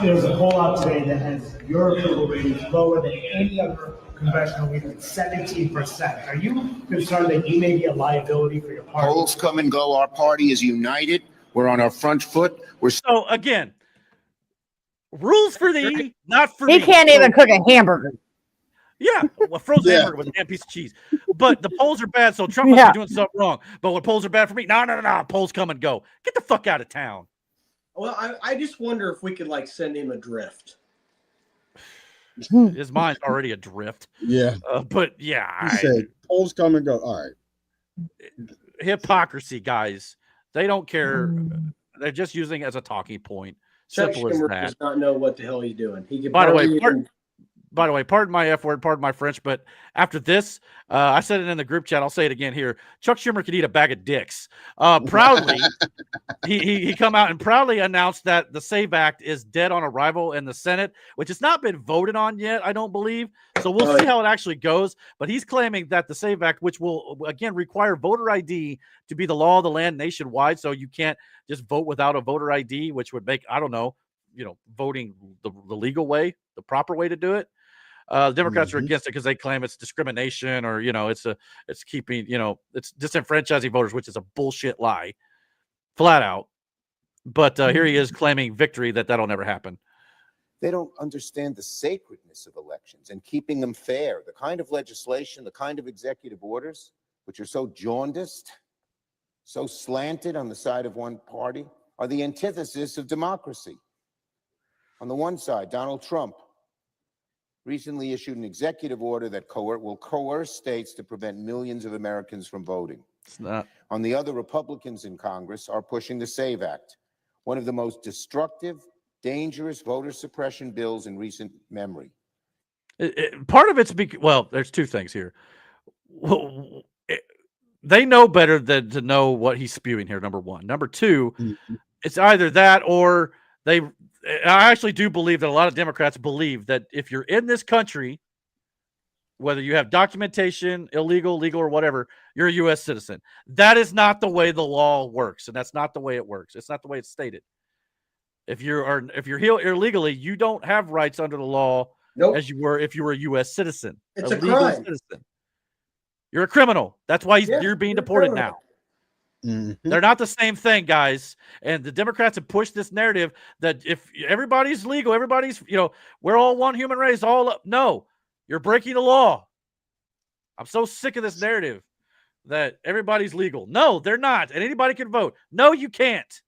There's a poll out today that has your approval rating lower than any other congressional leader at 17%. Are you concerned that you may be a liability for your party? Polls come and go. Our party is united. We're on our front foot. So again, rules for thee, not for me. He can't even cook a hamburger. Yeah, a frozen hamburger with a damn piece of cheese. But the polls are bad, so Trump must be doing something wrong. But when polls are bad for me, no, polls come and go. Get the fuck out of town. Well, I just wonder if we could send him adrift. His mind's already adrift. Yeah. But yeah. He said polls come and go. All right. Hypocrisy, guys. They don't care. They're just using it as a talking point. Chuck Simple as Schumer that. does not know what the hell he's doing. He can By the way, pardon my F word, pardon my French, but after this, I said it in the group chat. I'll say it again here. Chuck Schumer could eat a bag of dicks. Proudly, he come out and proudly announced that the SAVE Act is dead on arrival in the Senate, which has not been voted on yet, I don't believe. So we'll see how it actually goes. But he's claiming that the SAVE Act, which will, again, require voter ID to be the law of the land nationwide, so you can't just vote without a voter ID, which would make, I don't know, voting the legal way, the proper way to do it. Democrats are against it because they claim it's discrimination or, it's keeping, it's disenfranchising voters, which is a bullshit lie, flat out. But here he is claiming victory that'll never happen. They don't understand the sacredness of elections and keeping them fair. The kind of legislation, the kind of executive orders, which are so jaundiced, so slanted on the side of one party, are the antithesis of democracy. On the one side, Donald Trump recently issued an executive order that will coerce states to prevent millions of Americans from voting. It's not. On the other, Republicans in Congress are pushing the SAVE Act, one of the most destructive, dangerous voter suppression bills in recent memory. Part of it's there's two things here. They know better than to know what he's spewing here, number one. Number two, it's either that or I actually do believe that a lot of Democrats believe that if you're in this country whether you have documentation, illegal, legal, or whatever, you're a U.S. citizen. That is not the way the law works, and that's not the way it works. It's not the way it's stated. If you're here illegally, you don't have rights under the law as you were if you were a U.S. citizen. It's a a legal crime. citizen. You're a criminal. That's why you're being deported now. They're not the same thing, guys. And the Democrats have pushed this narrative that if everybody's legal, everybody's, we're all one human race, all up. No, you're breaking the law. I'm so sick of this narrative that everybody's legal. No, they're not. And anybody can vote. No, you can't.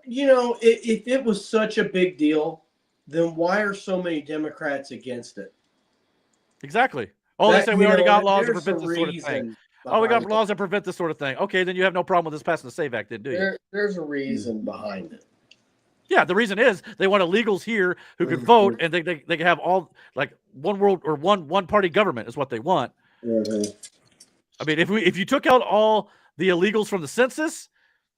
If it was such a big deal, then why are so many Democrats against it? Exactly. Oh, they say we already got laws to prevent this sort of thing. Oh, we got laws that prevent this sort of thing. Okay, then you have no problem with this passing the SAVE Act, then, do you? There's a reason behind it. Yeah, the reason is they want illegals here who can vote, and they can have all like one world or one party government is what they want. I mean, if you took out all the illegals from the census,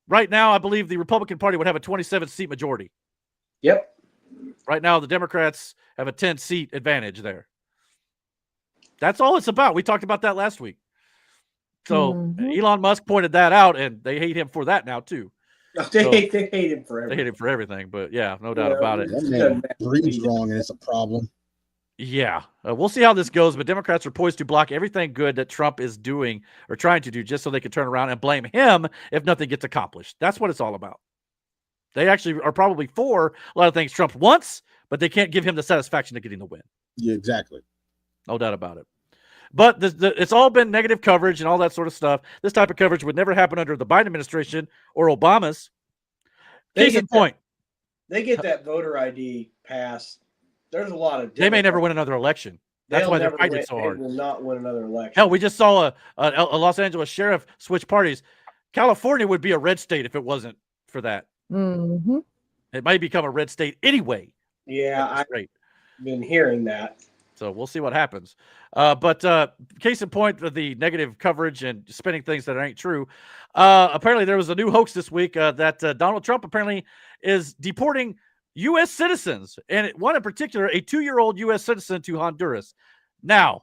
right now I believe the Republican Party would have a 27-seat majority. Yep. Right now the Democrats have a 10-seat advantage there. That's all it's about. We talked about that last week. So Elon Musk pointed that out, and they hate him for that now too. They hate him for everything. They hate him for everything, but yeah, no doubt about it. That man breathes wrong, and it's a problem. Yeah, we'll see how this goes, but Democrats are poised to block everything good that Trump is doing or trying to do just so they can turn around and blame him if nothing gets accomplished. That's what it's all about. They actually are probably for a lot of things Trump wants, but they can't give him the satisfaction of getting the win. Yeah, exactly. No doubt about it. But it's all been negative coverage and all that sort of stuff. This type of coverage would never happen under the Biden administration or Obama's. Case in point. They get that voter ID passed. There's a lot of. They may never win another election. That's why they're fighting so hard. They will not win another election. Hell, we just saw a Los Angeles sheriff switch parties. California would be a red state if it wasn't for that. Mm-hmm. It might become a red state anyway. Yeah, I've been hearing that. So we'll see what happens. But case in point of the negative coverage and spinning things that ain't true. Apparently there was a new hoax this week that Donald Trump apparently is deporting U.S. citizens, and one in particular, a 2-year-old U.S. citizen to Honduras. Now,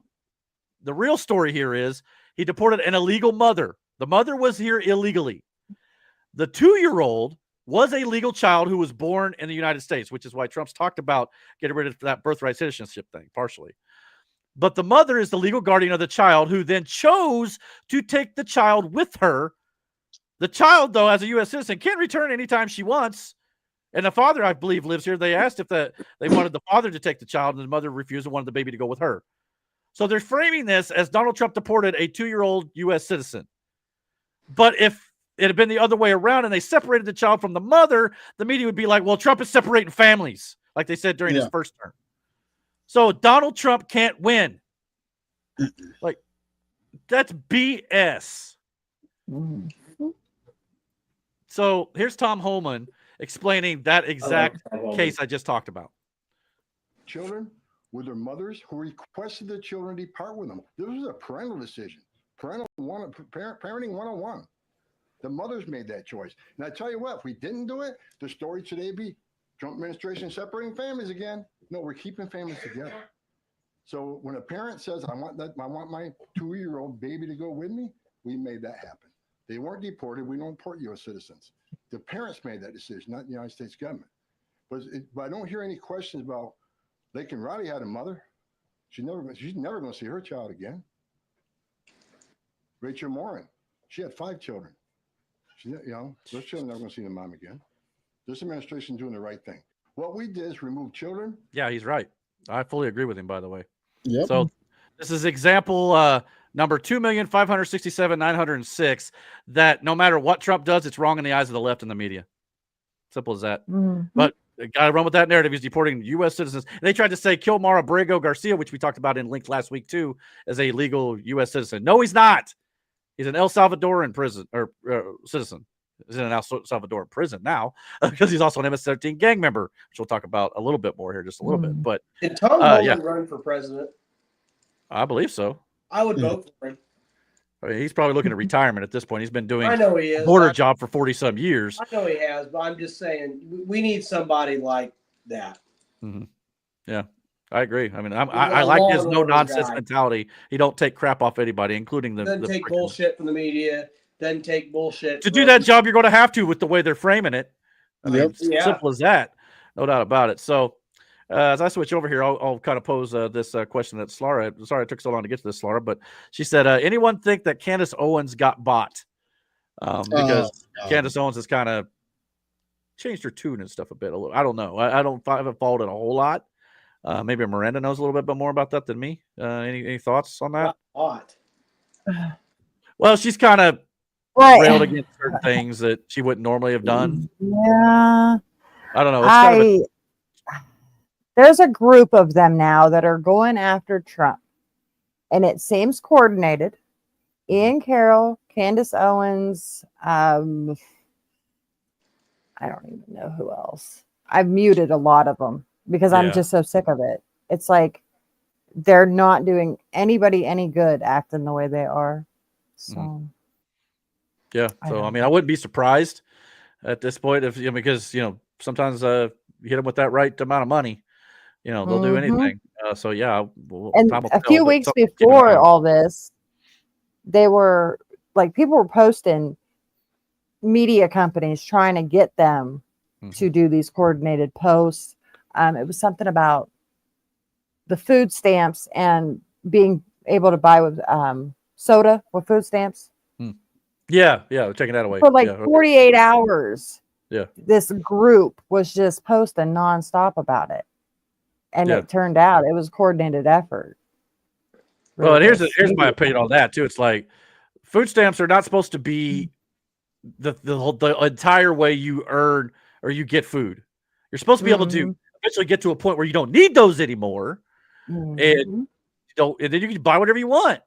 the real story here is he deported an illegal mother. The mother was here illegally. The 2-year-old was a legal child who was born in the United States, which is why Trump's talked about getting rid of that birthright citizenship thing, partially. But the mother is the legal guardian of the child who then chose to take the child with her. The child, though, as a U.S. citizen, can return anytime she wants. And the father, I believe, lives here. They asked if they wanted the father to take the child, and the mother refused and wanted the baby to go with her. So they're framing this as Donald Trump deported a 2-year-old U.S. citizen. But if it had been the other way around and they separated the child from the mother, the media would be like, well, Trump is separating families, like they said during his first term. So Donald Trump can't win. Like, that's BS. So here's Tom Holman explaining that exact case I just talked about. Children with their mothers who requested the children depart with them. This was a parental decision. Parenting 101. The mothers made that choice. And I tell you what, if we didn't do it, the story today would be Trump administration separating families again. No, we're keeping families together. So when a parent says, I want my 2-year-old baby to go with me, we made that happen. They weren't deported. We don't deport U.S. citizens. The parents made that decision, not the United States government. But I don't hear any questions about Laken Riley had a mother. She's never going to see her child again. Rachel Morin, she had 5 children. Those children are never going to see their mom again. This administration is doing the right thing. What we did is remove children. Yeah, he's right. I fully agree with him, by the way. Yep. So this is example number 2,567,906 that no matter what Trump does, it's wrong in the eyes of the left and the media. Simple as that. Mm-hmm. But got to run with that narrative. He's deporting U.S. citizens. And they tried to say Kilmar Abrego Garcia, which we talked about in Linked last week too, as a legal U.S. citizen. No, he's not. He's an El Salvadoran prison or citizen. He's in an El Salvadoran prison now because he's also an MS-13 gang member, which we'll talk about a little bit more here, just a little bit. But did Tom Holman run for president? I believe so. I would vote for him. I mean, he's probably looking at retirement at this point. He's been doing I know he is. A border job for 40-some years. I know he has, but I'm just saying we need somebody like that. Mm-hmm. Yeah. I agree. I mean, He's I a like law his and no order nonsense guy. mentality. He don't take crap off anybody, including Doesn't take freaking- bullshit from the media. Doesn't take bullshit. To do that job, you're going to have to with the way they're framing it. I mean, Yeah. simple as that. No doubt about it. So, as I switch over here, I'll kind of pose this question that Slara. Sorry, it took so long to get to this, Slara, but she said, "Anyone think that Candace Owens got bought?" Because Candace Owens has kind of changed her tune and stuff a bit. I don't know. I haven't followed it a whole lot. Maybe Miranda knows a little bit more about that than me. Any thoughts on that? Hot. Well, she's kind of railed against certain things that she wouldn't normally have done. Yeah. I don't know. It's kind of there's a group of them now that are going after Trump, and it seems coordinated. Ian Carroll, Candace Owens, I don't even know who else. I've muted a lot of them because I'm just so sick of it. It's like they're not doing anybody any good acting the way they are. So yeah. So I mean, I wouldn't be surprised at this point if because sometimes you hit them with that right amount of money, they'll do anything. So yeah. And a few weeks before all this, they were like people were posting media companies trying to get them to do these coordinated posts. It was something about the food stamps and being able to buy with soda with food stamps. Yeah, taking that away For like 48 hours. Yeah. This group was just posting nonstop about it. And it turned out it was a coordinated effort. Well, and here's my opinion on that too. It's like food stamps are not supposed to be the entire way you earn or you get food. You're supposed to be able to eventually get to a point where you don't need those anymore, and then you can buy whatever you want.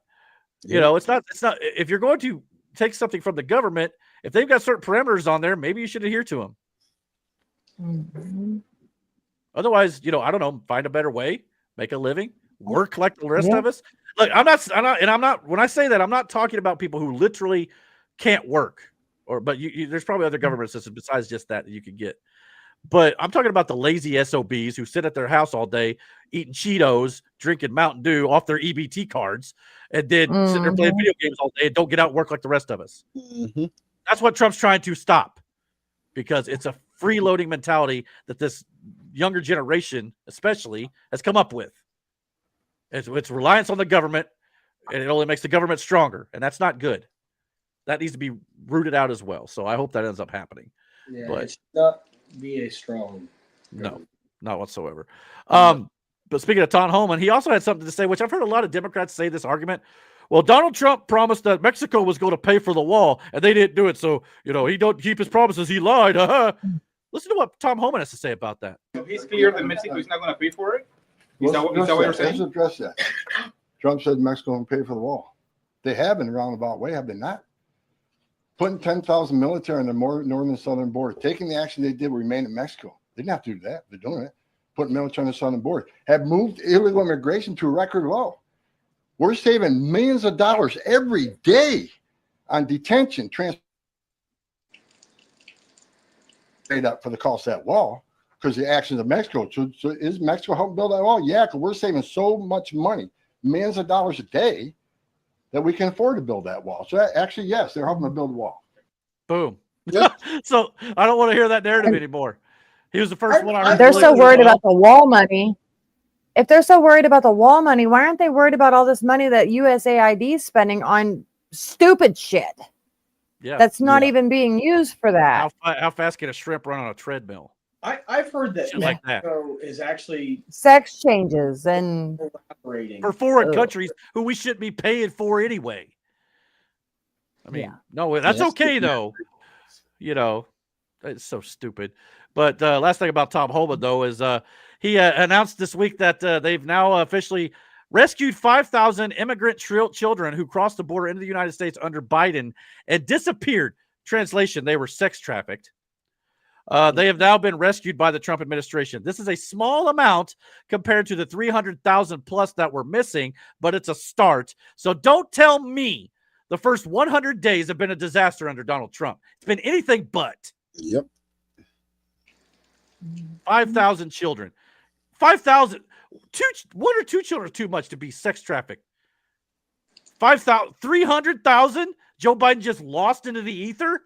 It's not if you're going to take something from the government, if they've got certain parameters on there, maybe you should adhere to them. Otherwise, I don't know, find a better way, make a living, work like the rest of us. Look, I'm not. When I say that, I'm not talking about people who literally can't work, but there's probably other government systems besides just that you can get. But I'm talking about the lazy SOBs who sit at their house all day eating Cheetos, drinking Mountain Dew off their EBT cards, and then sitting there playing video games all day and don't get out and work like the rest of us. That's what Trump's trying to stop, because it's a freeloading mentality that this younger generation, especially, has come up with. It's reliance on the government, and it only makes the government stronger, and that's not good. That needs to be rooted out as well. So I hope that ends up happening. Yeah, but it should not be a strong. No, not whatsoever. But speaking of Tom Homan, he also had something to say, which I've heard a lot of Democrats say this argument. Well, Donald Trump promised that Mexico was going to pay for the wall, and they didn't do it. So, he don't keep his promises. He lied. Listen to what Tom Homan has to say about that. He's clear that Mexico is not going to pay for it? Is that what you're saying? Let's address that. Trump said Mexico will pay for the wall. They have in a roundabout way, have they not? Putting 10,000 military on the northern and southern border, taking the action they did, remain in Mexico. They didn't have to do that. They're doing it. Putting military on the southern border. Have moved illegal immigration to a record low. We're saving millions of dollars every day on detention, made up for the cost of that wall because the actions of Mexico. So is Mexico helping build that wall? Yeah, because we're saving so much money, millions of dollars a day, that we can afford to build that wall. So actually, yes, they're helping to build a wall. Boom. So I don't want to hear that narrative anymore. He was the first one I heard. They're so worried about the wall money. If they're so worried about the wall money, why aren't they worried about all this money that USAID is spending on stupid shit? Yeah, that's not even being used for that. How fast can a shrimp run on a treadmill? I've heard that like that Mexico is actually sex changes and for foreign countries who we shouldn't be paying for anyway. I mean, no, that's okay though. It's so stupid. But last thing about Tom Homan though is he announced this week that they've now officially rescued 5,000 immigrant children who crossed the border into the United States under Biden and disappeared. Translation: they were sex trafficked. They have now been rescued by the Trump administration. This is a small amount compared to the 300,000 plus that were missing, but it's a start. So don't tell me the first 100 days have been a disaster under Donald Trump. It's been anything but. Yep. 5,000 children. 5,000. One or two children is too much to be sex trafficked. 5,000, 300,000. Joe Biden just lost into the ether.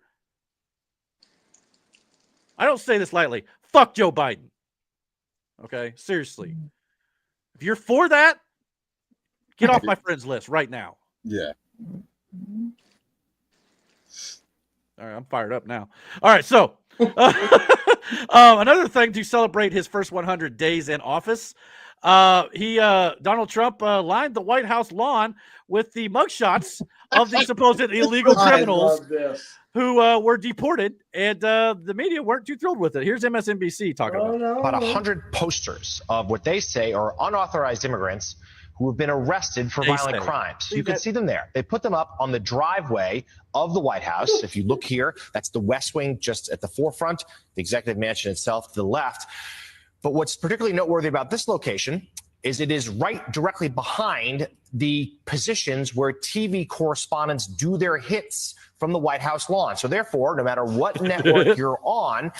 I don't say this lightly. Fuck Joe Biden. Okay, seriously. If you're for that, get off my friends list right now. Yeah. All right, I'm fired up now. All right, so another thing to celebrate his first 100 days in office, Donald Trump lined the White House lawn with the mugshots of the supposed illegal criminals who were deported, and the media weren't too thrilled with it. Here's MSNBC talking about 100 posters of what they say are unauthorized immigrants who have been arrested for violent crimes. You can see them there. They put them up on the driveway of the White House. If you look here, that's the West Wing just at the forefront, the executive mansion itself to the left. But what's particularly noteworthy about this location is it is right directly behind the positions where TV correspondents do their hits from the White House lawn. So therefore, no matter what network you're on,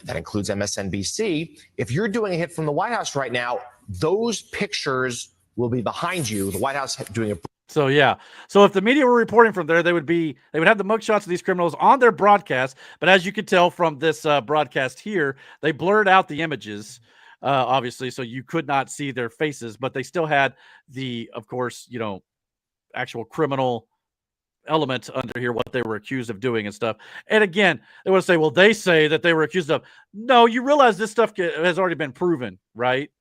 that includes MSNBC, if you're doing a hit from the White House right now, those pictures will be behind you. The White House doing a So yeah. So if the media were reporting from there, they would have the mugshots of these criminals on their broadcast. But as you can tell from this broadcast here, they blurred out the images, obviously, so you could not see their faces. But they still had the, of course, actual criminal element under here, what they were accused of doing and stuff. And again, they want to say, well, they say that they were accused of. No, you realize this stuff has already been proven, right?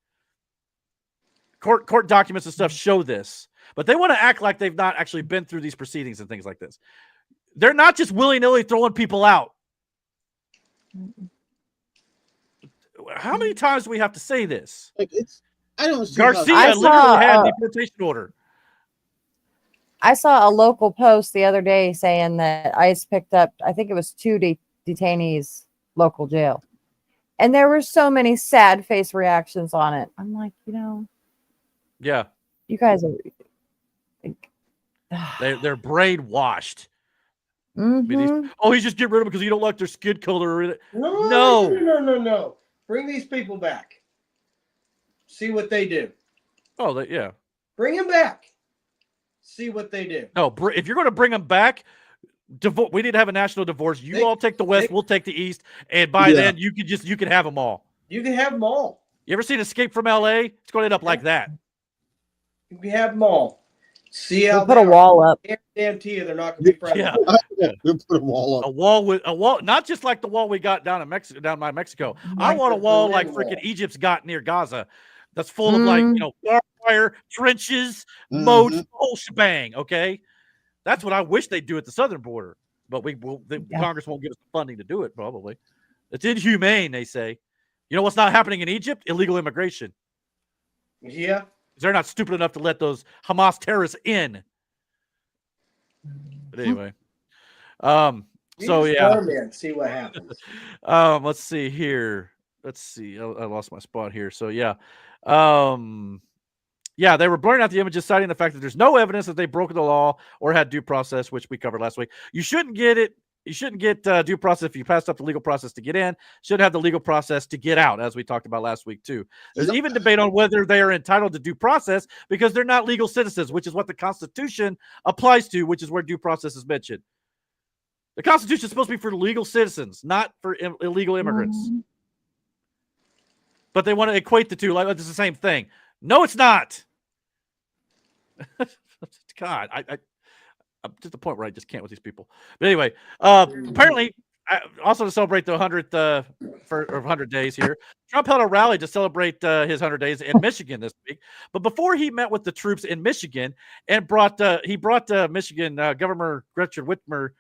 Court documents and stuff show this. But they want to act like they've not actually been through these proceedings and things like this. They're not just willy-nilly throwing people out. How many times do we have to say this? I don't see Garcia literally had a deportation order. I saw a local post the other day saying that ICE picked up, I think it was 2 detainees, local jail. And there were so many sad face reactions on it. I'm like, Yeah. You guys are they're brainwashed. Mm-hmm. He's just get rid of them because you don't like their skin color. No. Bring these people back. See what they do. Yeah. Bring them back. See what they do. No, if you're going to bring them back, we need to have a national divorce. You all take the West, we'll take the East, and by then you can have them all. You can have them all. You ever seen Escape from L.A.? It's going to end up like that. You can have them all. See how we'll put a wall up. Guarantee you they're not going to be friends. Yeah. We'll put a wall up. A wall, not just like the wall we got down in Mexico, down by Mexico. I want a wall like freaking Egypt's got near Gaza, that's full of barbed wire, trenches, moats, the whole shebang. Okay, that's what I wish they'd do at the southern border, but Congress won't give us the funding to do it. Probably, it's inhumane. They say. You know what's not happening in Egypt? Illegal immigration. Yeah. They're not stupid enough to let those Hamas terrorists in. But anyway. So yeah. See what happens. Let's see here. Let's see. I lost my spot here. So yeah. Yeah, they were blurring out the images, citing the fact that there's no evidence that they broke the law or had due process, which we covered last week. You shouldn't get it. You shouldn't get due process if you passed up the legal process to get in. Should have the legal process to get out, as we talked about last week, too. There's even debate on whether they are entitled to due process because they're not legal citizens, which is what the Constitution applies to, which is where due process is mentioned. The Constitution is supposed to be for legal citizens, not for illegal immigrants. Mm-hmm. But they want to equate the two like it's the same thing. No, it's not. God, I'm to the point where I just can't with these people. But anyway, apparently, also to celebrate the 100th for 100 days here, Trump held a rally to celebrate his 100 days in Michigan this week. But before he met with the troops in Michigan and brought Michigan Governor Gretchen Whitmer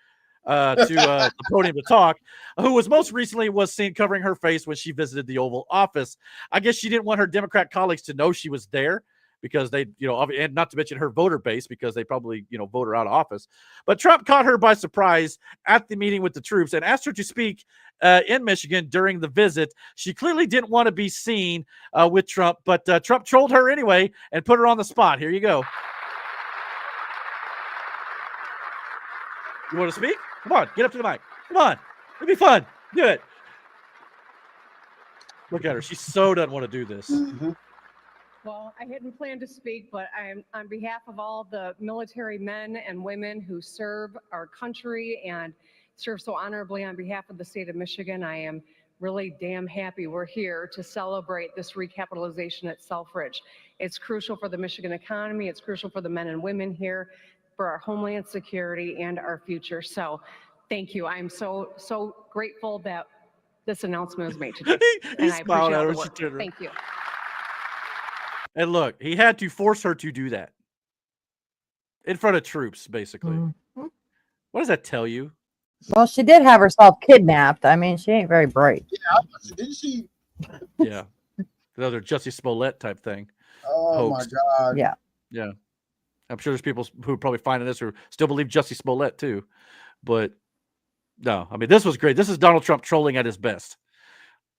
to the podium to talk, who was most recently seen covering her face when she visited the Oval Office. I guess she didn't want her Democrat colleagues to know she was there, because they, and not to mention her voter base, because they probably, vote her out of office. But Trump caught her by surprise at the meeting with the troops and asked her to speak in Michigan during the visit. She clearly didn't want to be seen with Trump, but Trump trolled her anyway and put her on the spot. Here you go. You want to speak? Come on, get up to the mic. Come on. It'll be fun. Do it. Look at her. She so doesn't want to do this. Well, I hadn't planned to speak, but I'm on behalf of all the military men and women who serve our country and serve so honorably on behalf of the state of Michigan. I am really damn happy we're here to celebrate this recapitalization at Selfridge. It's crucial for the Michigan economy. It's crucial for the men and women here, for our homeland security and our future. So thank you. I'm so grateful that this announcement was made today. He And I smiled appreciate at all her. the She work. turned around. Thank you. And look, he had to force her to do that in front of troops, basically. Mm-hmm. What does that tell you? Well, she did have herself kidnapped. I mean, she ain't very bright. Yeah, didn't she? Yeah, another Jussie Smollett type thing. Oh Hoax. my God. Yeah. Yeah, I'm sure there's people who are probably finding this who still believe Jussie Smollett too. But no, I mean, this was great. This is Donald Trump trolling at his best.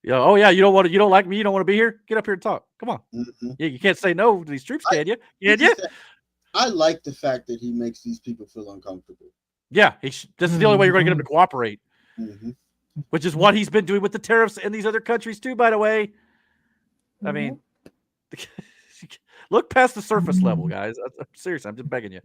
Yeah. Oh yeah, you don't like me. You don't want to be here. Get up here and talk. Come on. Mm-hmm. Yeah, you can't say no to these troops, can you? Can you? I like the fact that he makes these people feel uncomfortable. Yeah, this is the only way you're going to get him to cooperate, Mm-hmm. which is what he's been doing with the tariffs in these other countries too, by the way. I mean, look past the surface level, guys. I'm serious. I'm just begging you.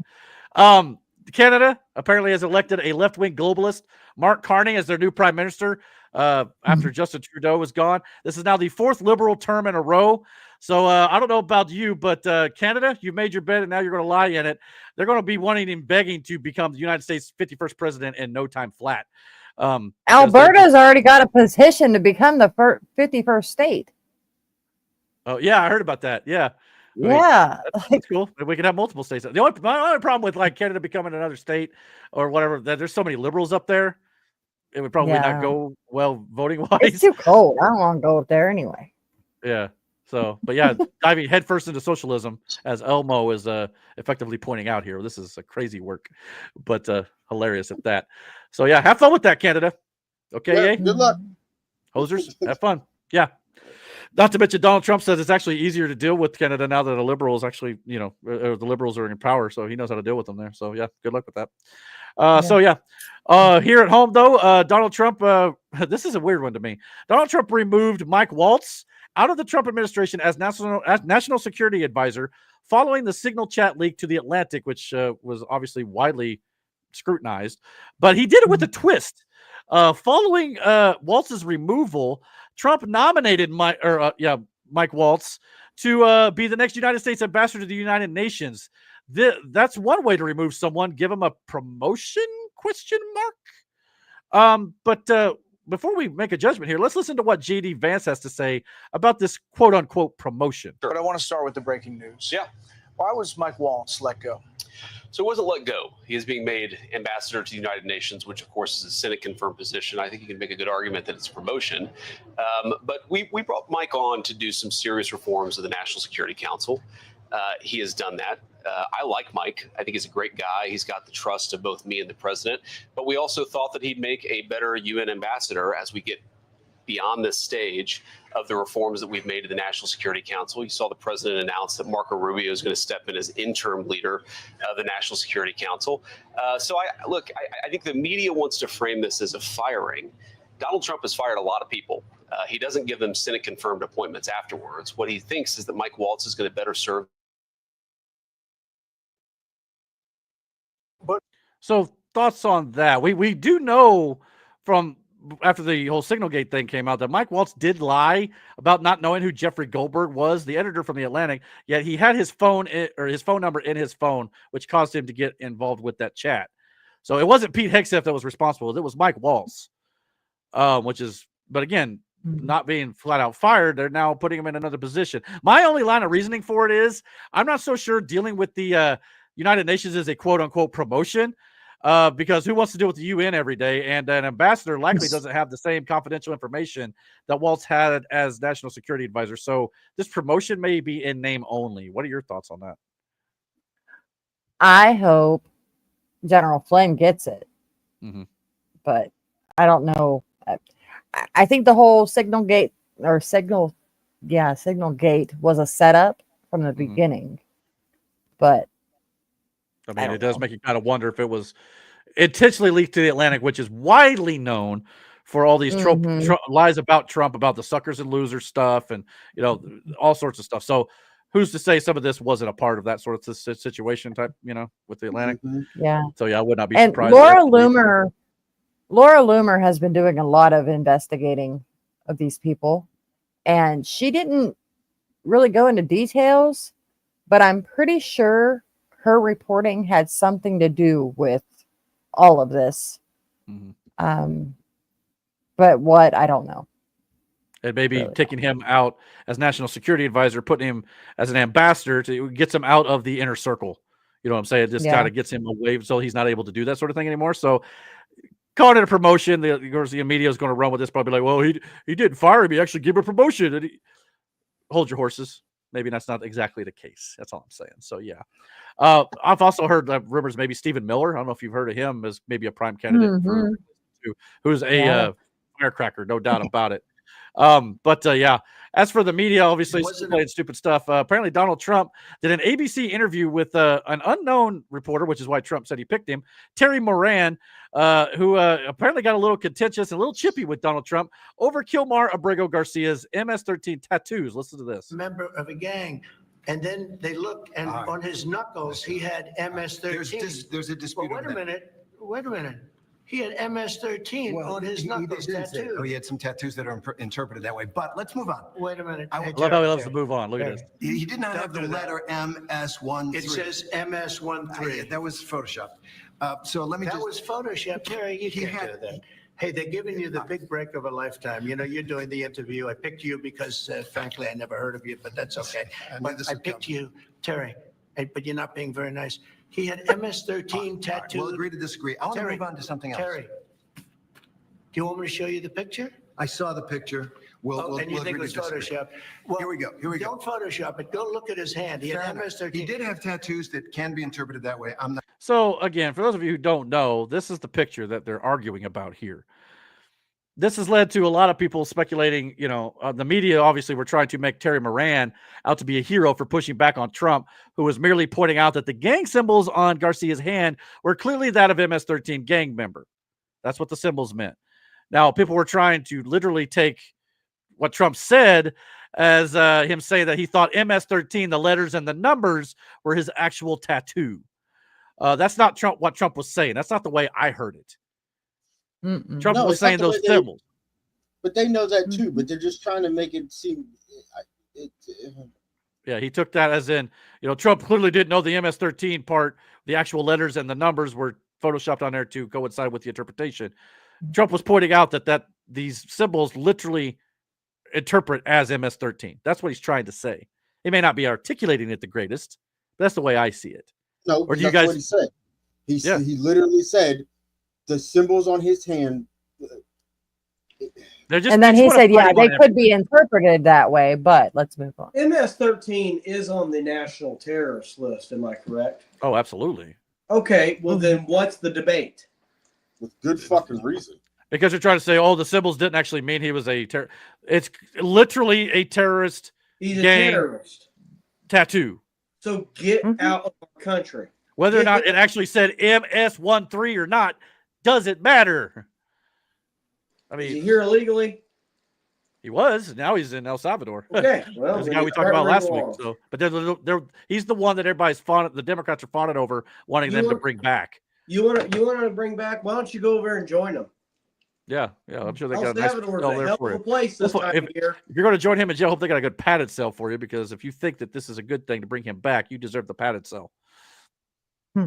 Canada apparently has elected a left-wing globalist, Mark Carney, as their new prime minister after Justin Trudeau was gone. This is now the fourth liberal term in a row. So I don't know about you, but Canada, you've made your bed and now you're going to lie in it. They're going to be wanting and begging to become the United States 51st president in no time flat. Alberta's already got a petition to become the 51st state. Oh, yeah, I heard about that. Yeah. I mean, Yeah. that's cool. We can have multiple states. My only problem with like Canada becoming another state or whatever, that there's so many liberals up there. It would probably not go well voting wise. It's too cold. I don't want to go up there anyway. Yeah. So, but yeah, diving headfirst into socialism, as Elmo is effectively pointing out here. This is a crazy work, but hilarious at that. So yeah, have fun with that, Canada. Okay, yeah, good luck, hosers. Have fun. Yeah. Not to mention, Donald Trump says it's actually easier to deal with Canada now that the liberals actually, the liberals are in power, so he knows how to deal with them there. So yeah, good luck with that. So yeah, here at home though, Donald Trump. This is a weird one to me. Donald Trump removed Mike Waltz out of the Trump administration as national security advisor following the Signal chat leak to the Atlantic, which was obviously widely scrutinized. But he did it with a twist. Following Waltz's removal, Trump nominated Mike Waltz to be the next United States ambassador to the United Nations. That's one way to remove someone, give him a promotion? ? But before we make a judgment here, let's listen to what JD Vance has to say about this quote unquote promotion. But I want to start with the breaking news. Yeah. Why was Mike Waltz let go? So it wasn't let go. He is being made ambassador to the United Nations, which, of course, is a Senate-confirmed position. I think you can make a good argument that it's a promotion. But we brought Mike on to do some serious reforms of the National Security Council. He has done that. I like Mike. I think he's a great guy. He's got the trust of both me and the president. But we also thought that he'd make a better UN ambassador as we get beyond this stage of the reforms that we've made to the National Security Council. You saw the president announce that Marco Rubio is going to step in as interim leader of the National Security Council. So I think the media wants to frame this as a firing. Donald Trump has fired a lot of people. He doesn't give them Senate-confirmed appointments afterwards. What he thinks is that Mike Waltz is going to better serve. So thoughts on that? We do know from after the whole Signalgate thing came out that Mike Waltz did lie about not knowing who Jeffrey Goldberg was, the editor from the Atlantic. Yet he had his phone his phone number in his phone, which caused him to get involved with that chat. So it wasn't Pete Hegseth that was responsible. It was Mike Waltz, but again, not being flat out fired, they're now putting him in another position. My only line of reasoning for it is I'm not so sure dealing with the United Nations is a quote unquote promotion. Because who wants to deal with the UN every day? And an ambassador likely doesn't have the same confidential information that Waltz had as national security advisor. So this promotion may be in name only. What are your thoughts on that? I hope General Flynn gets it, but I don't know. I think the whole Signal Gate was a setup from the beginning, but I mean, it does make you kind of wonder if it was intentionally leaked to the Atlantic, which is widely known for all these lies about Trump, about the suckers and losers stuff, and all sorts of stuff. So who's to say some of this wasn't a part of that sort of situation type, with the Atlantic? Yeah. So yeah, I would not be And surprised. Laura Loomer has been doing a lot of investigating of these people, and she didn't really go into details, but I'm pretty sure her reporting had something to do with all of this. But what, I don't know. And maybe taking him out as national security advisor, putting him as an ambassador gets him out of the inner circle. You know what I'm saying? It just kind of gets him away, so he's not able to do that sort of thing anymore. So calling it a promotion, the media is going to run with this, probably like, well, he didn't fire him, he actually gave him a promotion. And hold your horses. Maybe that's not exactly the case. That's all I'm saying. So yeah, I've also heard rumors maybe Stephen Miller. I don't know if you've heard of him as maybe a prime candidate who's a firecracker, no doubt about it. But yeah, as for the media, obviously playing stupid stuff. Apparently Donald Trump did an ABC interview with an unknown reporter, which is why Trump said he picked him, Terry Moran, who apparently got a little contentious, a little chippy with Donald Trump over Kilmar Abrego Garcia's MS-13 tattoos. Listen to this. Member of a gang. And then they looked, and on his knuckles, he had MS-13. There's a dispute. Wait a minute. He had MS-13 on his knuckles tattoo. Oh, he had some tattoos that are interpreted that way. But let's move on. Wait a minute. I love how he loves to move on. Look at this. He did not have the letter MS-13. It says MS-13. That was photoshopped. So let me That was photoshopped, Terry. You can't do that. Hey, they're giving you the big break of a lifetime. You're doing the interview. I picked you because, frankly, I never heard of you, but that's okay. But I picked you, Terry, but you're not being very nice. He had MS-13 tattooed. We'll agree to disagree. I want to move on to something else. Terry, do you want me to show you the picture? I saw the picture. And you think it was Photoshop? Well, here we go. Don't Photoshop it. Go look at his hand. He had MS-13. He did have tattoos that can be interpreted that way. I'm not. So again, for those of you who don't know, this is the picture that they're arguing about here. This has led to a lot of people speculating, the media obviously were trying to make Terry Moran out to be a hero for pushing back on Trump, who was merely pointing out that the gang symbols on Garcia's hand were clearly that of MS-13 gang member. That's what the symbols meant. Now, people were trying to literally take what Trump said as him saying that he thought MS-13, the letters and the numbers, were his actual tattoo. That's not what Trump was saying. That's not the way I heard it. Trump was saying those symbols. But they know that too, but they're just trying to make it seem. Yeah, he took that as in, Trump clearly didn't know the MS-13 part, the actual letters and the numbers were photoshopped on there to coincide with the interpretation. Trump was pointing out that these symbols literally interpret as MS-13. That's what he's trying to say. He may not be articulating it the greatest, but that's the way I see it. No, or do that's you guys? What he said. He literally said the symbols on his hand. And then he said, they could be interpreted that way, but let's move on. MS-13 is on the national terrorist list. Am I correct? Oh, absolutely. Okay, well then what's the debate? With good fucking reason. Because you're trying to say, the symbols didn't actually mean he was a terrorist. It's literally a terrorist. He's a terrorist. Tattoo. So get out of our country. Whether or not it actually said MS-13 or not, doesn't matter. I mean, is he here illegally? He was. Now he's in El Salvador. Okay, well, there's a guy we talked about last week. So, but he's the one that everybody's fawning. The Democrats are fawning over, wanting them to bring back. You want to bring back? Why don't you go over and join them? Yeah, I'm sure they El got a nice Salvador's cell a there hell for of a you. place this time of year. If you're going to join him in jail, I hope they got a good padded cell for you, because if you think that this is a good thing to bring him back, you deserve the padded cell.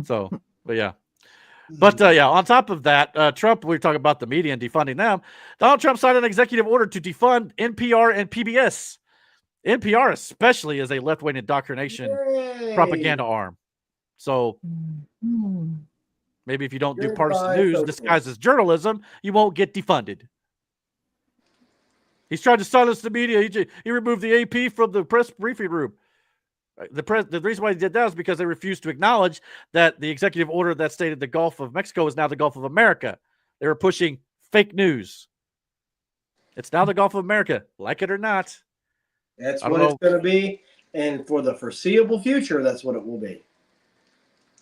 So, but yeah. But on top of that, Trump, we were talking about the media and defunding them. Donald Trump signed an executive order to defund NPR and PBS. NPR especially is a left-wing indoctrination propaganda arm. So maybe if you don't do partisan news disguised as journalism, you won't get defunded. He's trying to silence the media. He removed the AP from the press briefing room. The reason why he did that is because they refused to acknowledge that the executive order that stated the Gulf of Mexico is now the Gulf of America. They were pushing fake news. It's now the Gulf of America, like it or not. That's what it's going to be, and for the foreseeable future, that's what it will be.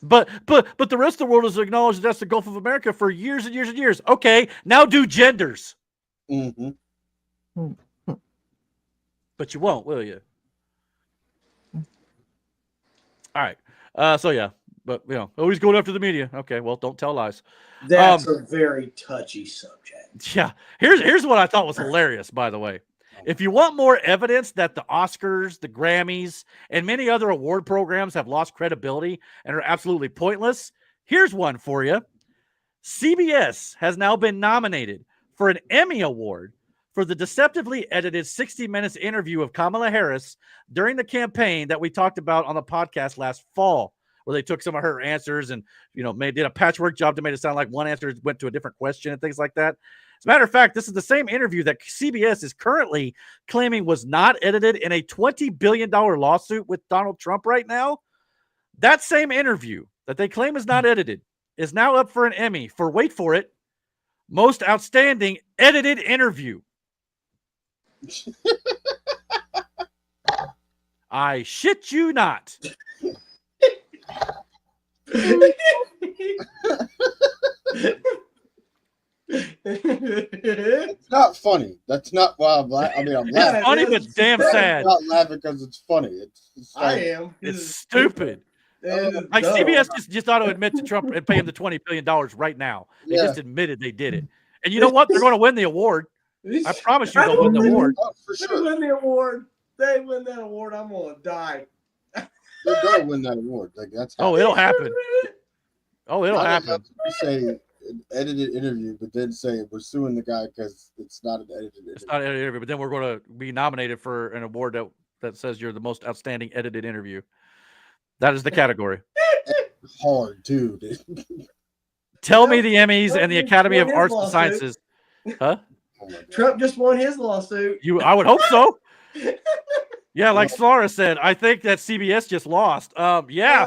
But the rest of the world has acknowledged that's the Gulf of America for years and years and years. Okay, now do genders. Mm-hmm. But you won't, will you? All right. So yeah, but always going after the media. Okay, well, don't tell lies. That's a very touchy subject. Yeah. Here's what I thought was hilarious, by the way. If you want more evidence that the Oscars, the Grammys, and many other award programs have lost credibility and are absolutely pointless, here's one for you. CBS has now been nominated for an Emmy Award for the deceptively edited 60 Minutes interview of Kamala Harris during the campaign that we talked about on the podcast last fall, where they took some of her answers and, did a patchwork job to make it sound like one answer went to a different question and things like that. As a matter of fact, this is the same interview that CBS is currently claiming was not edited in a $20 billion lawsuit with Donald Trump right now. That same interview that they claim is not edited is now up for an Emmy for, wait for it, most outstanding edited interview. I shit you not. It's not funny. That's not why I'm laughing. I'm laughing. It's funny, but damn sad. I'm not laughing because it's funny. It's like, I am. It's stupid. Like CBS just ought to admit to Trump and pay him the $20 billion right now. They just admitted they did it. And you know what? They're going to win the award. I promise you they'll win the award. They win the award. They win that award. I'm going to die. They're going to win that award. Like that's it'll happen. Oh, it'll happen. You say an edited interview, but then say we're suing the guy because it's not an edited interview. It's not an edited interview, but then we're going to be nominated for an award that says you're the most outstanding edited interview. That is the category. Hard too, dude. Tell me the Emmys and the Academy of Arts and Sciences. Huh? Trump just won his lawsuit. I would hope so. Yeah, like Flora said, I think that CBS just lost. Yeah,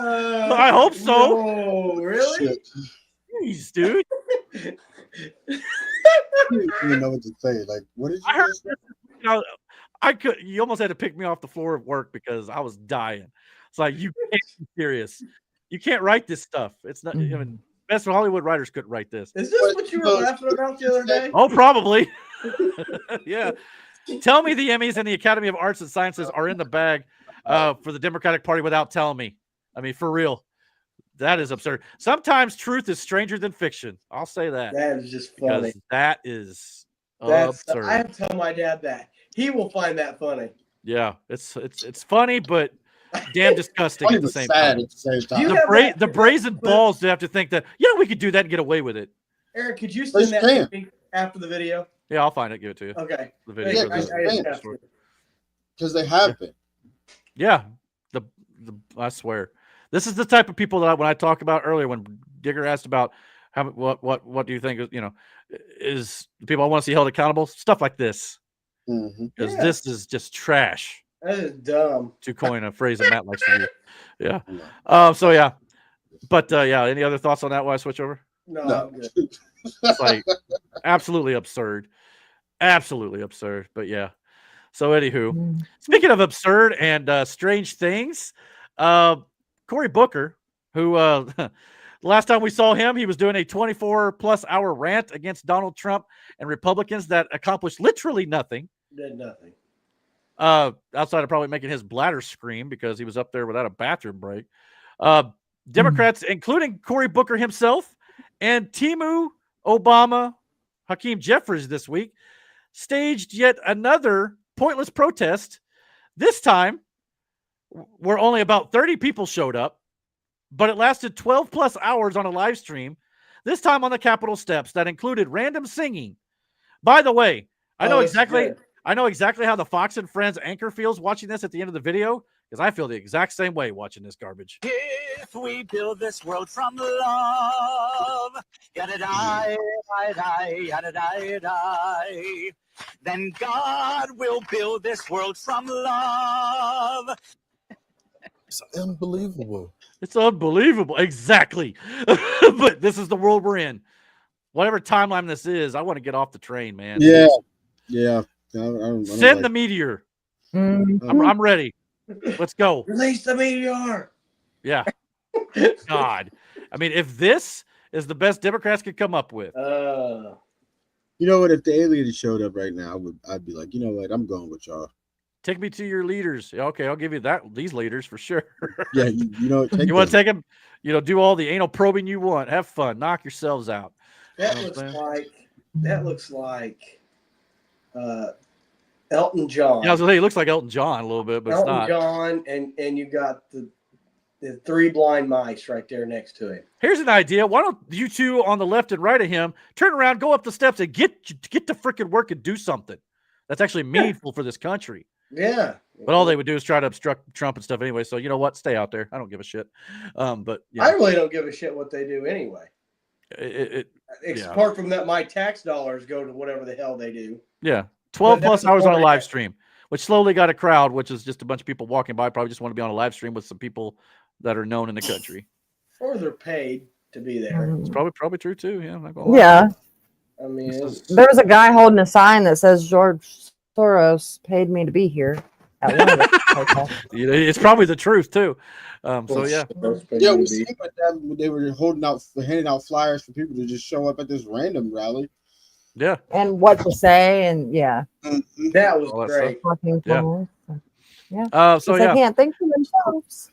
I hope so. Oh, really? Jeez, dude. I don't even know what to say. Like, what did you? I heard. I could. You almost had to pick me off the floor of work because I was dying. It's like, you can't be serious. You can't write this stuff. It's not. I mean, best Hollywood writers couldn't write this. Is this what you were laughing about the other day? Oh, probably. Yeah. Tell me the Emmys and the Academy of Arts and Sciences are in the bag for the Democratic Party without telling me. I mean, for real. That is absurd. Sometimes truth is stranger than fiction. I'll say that. That is just funny. That is absurd. I have to tell my dad that. He will find that funny. Yeah, it's funny, but damn disgusting at the same time. The brazen balls to have to think that, we could do that and get away with it. Eric, could you send that to me after the video? Yeah, I'll find it. Give it to you. Okay. The video. Because they have been. Yeah. I swear. This is the type of people that when I talked about earlier, when Digger asked about what do you think is the people I want to see held accountable, stuff like this. Because this is just trash. That is dumb. To coin a phrase that Matt likes to use. Yeah. So yeah. But any other thoughts on that while I switch over? No. I'm good. It's like absolutely absurd. Absolutely absurd. But yeah. So anywho, speaking of absurd and strange things, Cory Booker, who the last time we saw him, he was doing a 24+ hour rant against Donald Trump and Republicans that accomplished literally nothing. Did nothing. Outside of probably making his bladder scream because he was up there without a bathroom break. Democrats, including Cory Booker himself and Timu Obama, Hakeem Jeffries this week, staged yet another pointless protest. This time, where only about 30 people showed up, but it lasted 12+ hours on a live stream, this time on the Capitol steps that included random singing. By the way, I know exactly how the Fox and Friends anchor feels watching this at the end of the video, because I feel the exact same way watching this garbage. If we build this world from love, yada-da, yada-da, then God will build this world from love. It's unbelievable. It's unbelievable. Exactly. But this is the world we're in. Whatever timeline this is, I want to get off the train, man. Yeah. Yeah. Send the meteor. I'm ready. Let's go. Release the meteor. Yeah. God. I mean, if this is the best Democrats could come up with, You know what? If the aliens showed up right now, I'd be like, you know what? I'm going with y'all. Take me to your leaders. Okay, I'll give you these leaders for sure. Yeah, you know, you want to take them? Do all the anal probing you want. Have fun. Knock yourselves out. That looks like Elton John. Yeah, I was gonna say, it looks like Elton John a little bit, but Elton it's not. John, and you got the three blind mice right there next to him. Here's an idea. Why don't you two on the left and right of him turn around, go up the steps, and get to freaking work and do something that's actually meaningful for this country. Yeah. But all they would do is try to obstruct Trump and stuff anyway. So you know what? Stay out there. I don't give a shit. But I really don't give a shit what they do anyway. Yeah. Apart from that, my tax dollars go to whatever the hell they do. Yeah. 12 But plus that's hours on a boring. live stream, which slowly got a crowd, which is just a bunch of people walking by. Probably just want to be on a live stream with some people that are known in the country. Or they're paid to be there. It's probably true too. Yeah. I'm not gonna lie. Yeah. I mean, There was a guy holding a sign that says George Soros paid me to be here. At one of the It's probably the truth too. So yeah. Yeah, we seen with them when they were handing out flyers for people to just show up at this random rally. Yeah. And what to say, and yeah. That was All that great. Fucking Yeah. flyers. Yeah. So Because yeah. they can't think for themselves.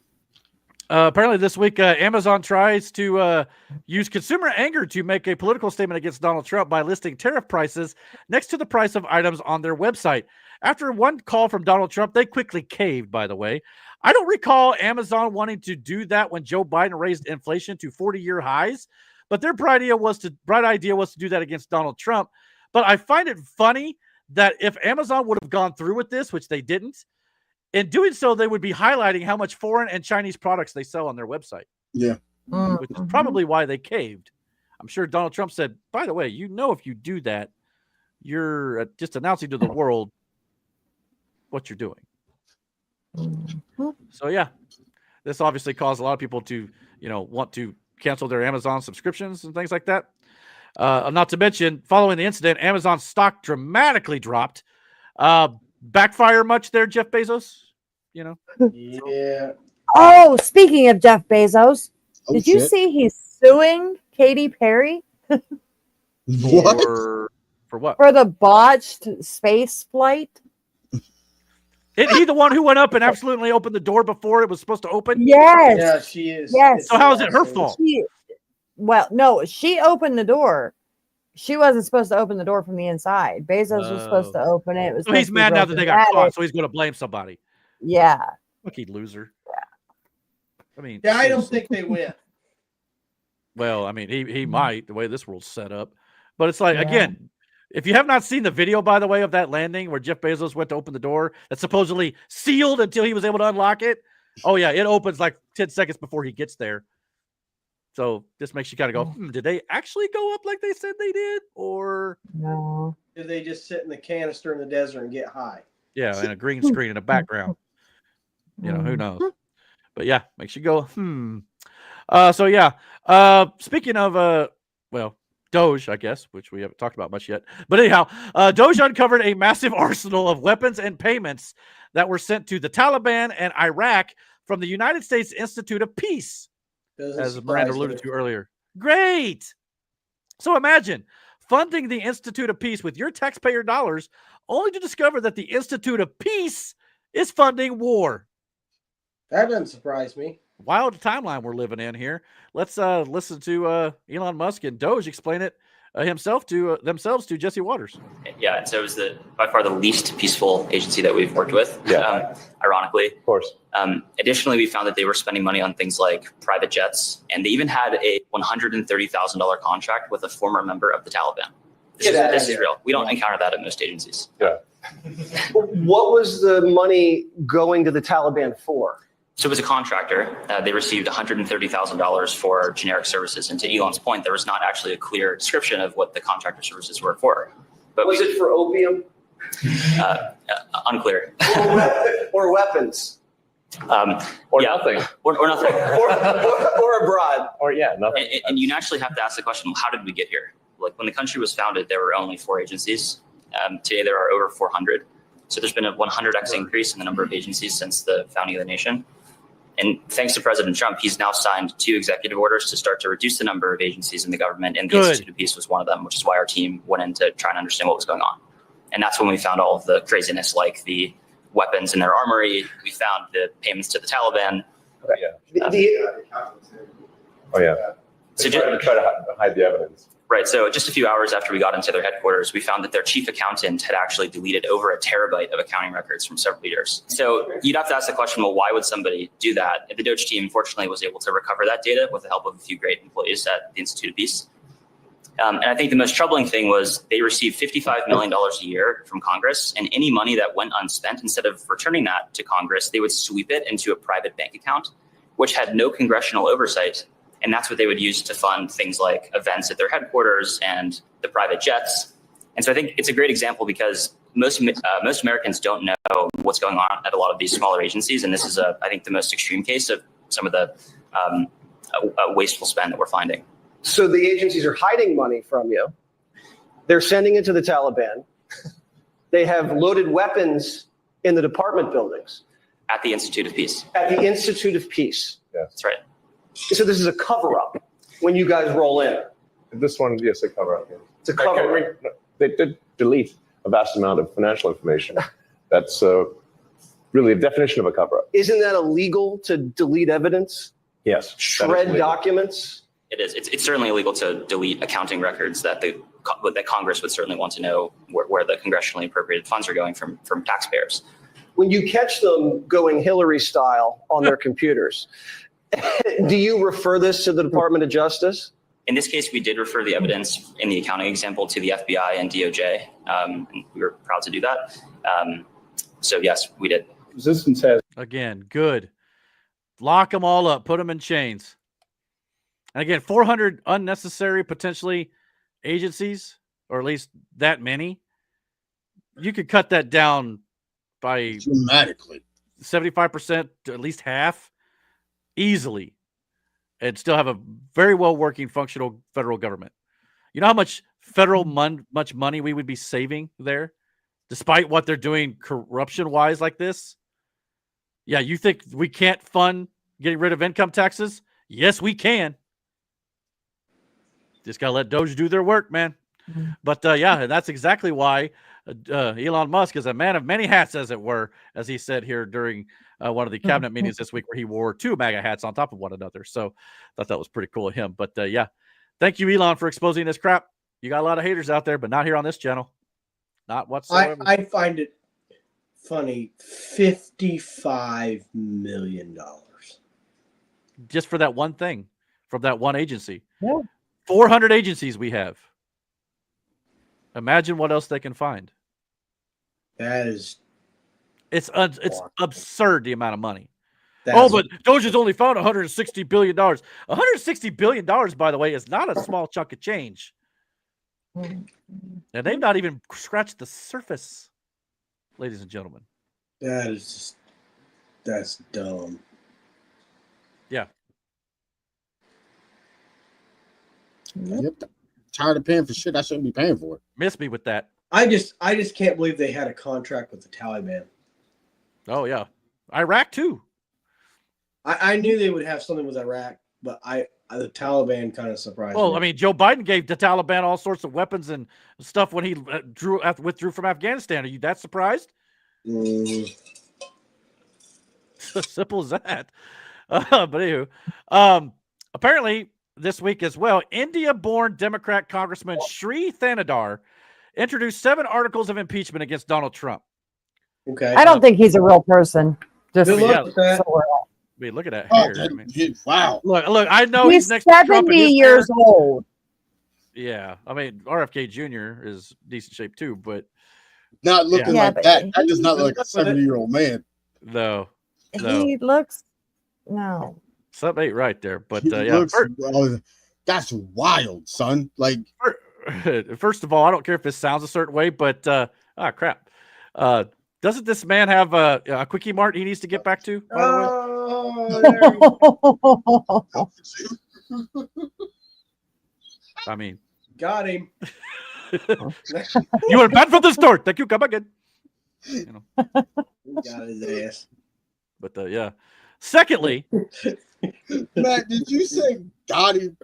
Apparently this week, Amazon tries to use consumer anger to make a political statement against Donald Trump by listing tariff prices next to the price of items on their website. After one call from Donald Trump, they quickly caved, by the way. I don't recall Amazon wanting to do that when Joe Biden raised inflation to 40-year highs, but their bright idea was to do that against Donald Trump. But I find it funny that if Amazon would have gone through with this, which they didn't, in doing so, they would be highlighting how much foreign and Chinese products they sell on their website. Yeah. Which is probably why they caved. I'm sure Donald Trump said, by the way, if you do that, you're just announcing to the world what you're doing. So, yeah, this obviously caused a lot of people to, want to cancel their Amazon subscriptions and things like that. Not to mention, following the incident, Amazon's stock dramatically dropped. Backfire much there, Jeff Bezos? Yeah. Oh, speaking of Jeff Bezos, did you shit. see he's suing Katy Perry What? For what? for the botched space flight? Isn't he the one who went up and absolutely opened the door before it was supposed to open? Yes. Yeah, she is. Yes. So how is it her fault? Well, no, she opened the door. She wasn't supposed to open the door from the inside. Bezos was supposed to open it. It was So he's supposed to be mad now that real they got caught, dramatic. so he's going to blame somebody. Yeah. Lucky loser. I mean, Yeah, I don't seriously. think they win. Well, I mean, he might, the way this world's set up. But it's like, Yeah. again, if you have not seen the video, by the way, of that landing where Jeff Bezos went to open the door that's supposedly sealed until he was able to unlock it. Oh, yeah, it opens like 10 seconds before he gets there. So this makes you kind of go, did they actually go up like they said they did? Or, No. Did they just sit in the canister in the desert and get high? yeah, and a green screen in the background. Who knows? But yeah, makes you go, So yeah, speaking of, Doge, I guess, which we haven't talked about much yet. But anyhow, Doge uncovered a massive arsenal of weapons and payments that were sent to the Taliban and Iraq from the United States Institute of Peace, as Miranda alluded to earlier. Great. So imagine funding the Institute of Peace with your taxpayer dollars, only to discover that the Institute of Peace is funding war. That doesn't surprise me. Wild timeline we're living in here. Let's listen to Elon Musk and Doge explain it themselves to Jesse Waters. Yeah, and so it was by far the least peaceful agency that we've worked with. Ironically, of course. Additionally, we found that they were spending money on things like private jets, and they even had a $130,000 contract with a former member of the Taliban. This is real. We don't encounter that at most agencies. Yeah. What was the money going to the Taliban for? So it was a contractor. They received $130,000 for generic services. And to Elon's point, there was not actually a clear description of what the contractor services were for. But Was it for opium unclear. or weapons? Or nothing. Or nothing. or abroad? Or nothing. And you naturally have to ask the question, how did we get here? Like when the country was founded, there were only 4 agencies. Today there are over 400. So there's been a 100x increase in the number of agencies since the founding of the nation. And thanks to President Trump, he's now signed 2 executive orders to start to reduce the number of agencies in the government, and the Institute of Peace was one of them, which is why our team went in to try and understand what was going on. And that's when we found all of the craziness, like the weapons in their armory. We found the payments to the Taliban. So just try to hide the evidence. Right. So just a few hours after we got into their headquarters, we found that their chief accountant had actually deleted over 1 terabyte of accounting records from several years. So you'd have to ask the question, well, why would somebody do that? And the Doge team, fortunately, was able to recover that data with the help of a few great employees at the Institute of Peace. And I think the most troubling thing was they received $55 million a year from Congress, and any money that went unspent, instead of returning that to Congress, they would sweep it into a private bank account, which had no congressional oversight. And that's what they would use to fund things like events at their headquarters and the private jets. And so I think it's a great example because most Americans don't know what's going on at a lot of these smaller agencies. And this is, I think, the most extreme case of some of the wasteful spend that we're finding. So the agencies are hiding money from you. They're sending it to the Taliban. They have loaded weapons in the department buildings. At the Institute of Peace. At the Institute of Peace. Yeah. That's right. So this is a cover-up when you guys roll in. This one, yes, a cover-up. Yeah. It's a cover-up. They did delete a vast amount of financial information. That's really a definition of a cover-up. Isn't that illegal to delete evidence? Yes. Shred documents? It is. It's certainly illegal to delete accounting records that that Congress would certainly want to know where the congressionally appropriated funds are going from taxpayers. When you catch them going Hillary style on their computers, do you refer this to the Department of Justice? In this case, we did refer the evidence in the accounting example to the FBI and DOJ. And we were proud to do that. So yes, we did. Resistance has again good. Lock them all up. Put them in chains. And again, 400 unnecessary potentially agencies, or at least that many. You could cut that down by dramatically, 75% to at least half. Easily, and still have a very well working, functional federal government. You know how much much money we would be saving there, despite what they're doing corruption wise like this. Yeah, you think we can't fund getting rid of income taxes? Yes, we can. Just gotta let Doge do their work, man. But yeah, that's exactly why Elon Musk is a man of many hats, as it were, as he said here during one of the cabinet meetings this week, where he wore 2 MAGA hats on top of one another. So I thought that was pretty cool of him. But yeah, thank you, Elon, for exposing this crap. You got a lot of haters out there, but not here on this channel. Not whatsoever. I find it funny. $55 million. Just for that one thing from that one agency. Yeah. 400 agencies we have. Imagine what else they can find. That is, it's absurd the amount of money. But Doge has only found $160 billion. $160 billion, by the way, is not a small chunk of change. And they've not even scratched the surface, ladies and gentlemen. that's dumb. Yeah. Yep. Tired of paying for shit I shouldn't be paying for. Miss me with that. I just can't believe they had a contract with the Taliban. Oh yeah, Iraq too. I knew they would have something with Iraq, but the Taliban kind of surprised me. Well, I mean, Joe Biden gave the Taliban all sorts of weapons and stuff when he withdrew from Afghanistan. Are you that surprised? Simple as that. But anywho, apparently this week as well, India-born Democrat Congressman Sri Thanadar introduced 7 articles of impeachment against Donald Trump. Okay. I don't think he's a real person. Just Look at that. so we're all- I mean, look at that hair. I mean, wow. Look, I know he's next 70 to Trump and his years hair. old. Yeah, I mean, RFK Jr. is decent shape too, but not looking Yeah, like but that. That does not he- look like a 70-year-old man. No. He looks no. Something ain't right there. But He yeah, looks- that's wild, son. Like, first of all, I don't care if this sounds a certain way, but crap. Doesn't this man have a quickie mart he needs to get back to? By the way? I mean, got him. You are banned from the store. Thank you. Come again. You know. Got his ass. But yeah, Secondly, Matt, did you say got him?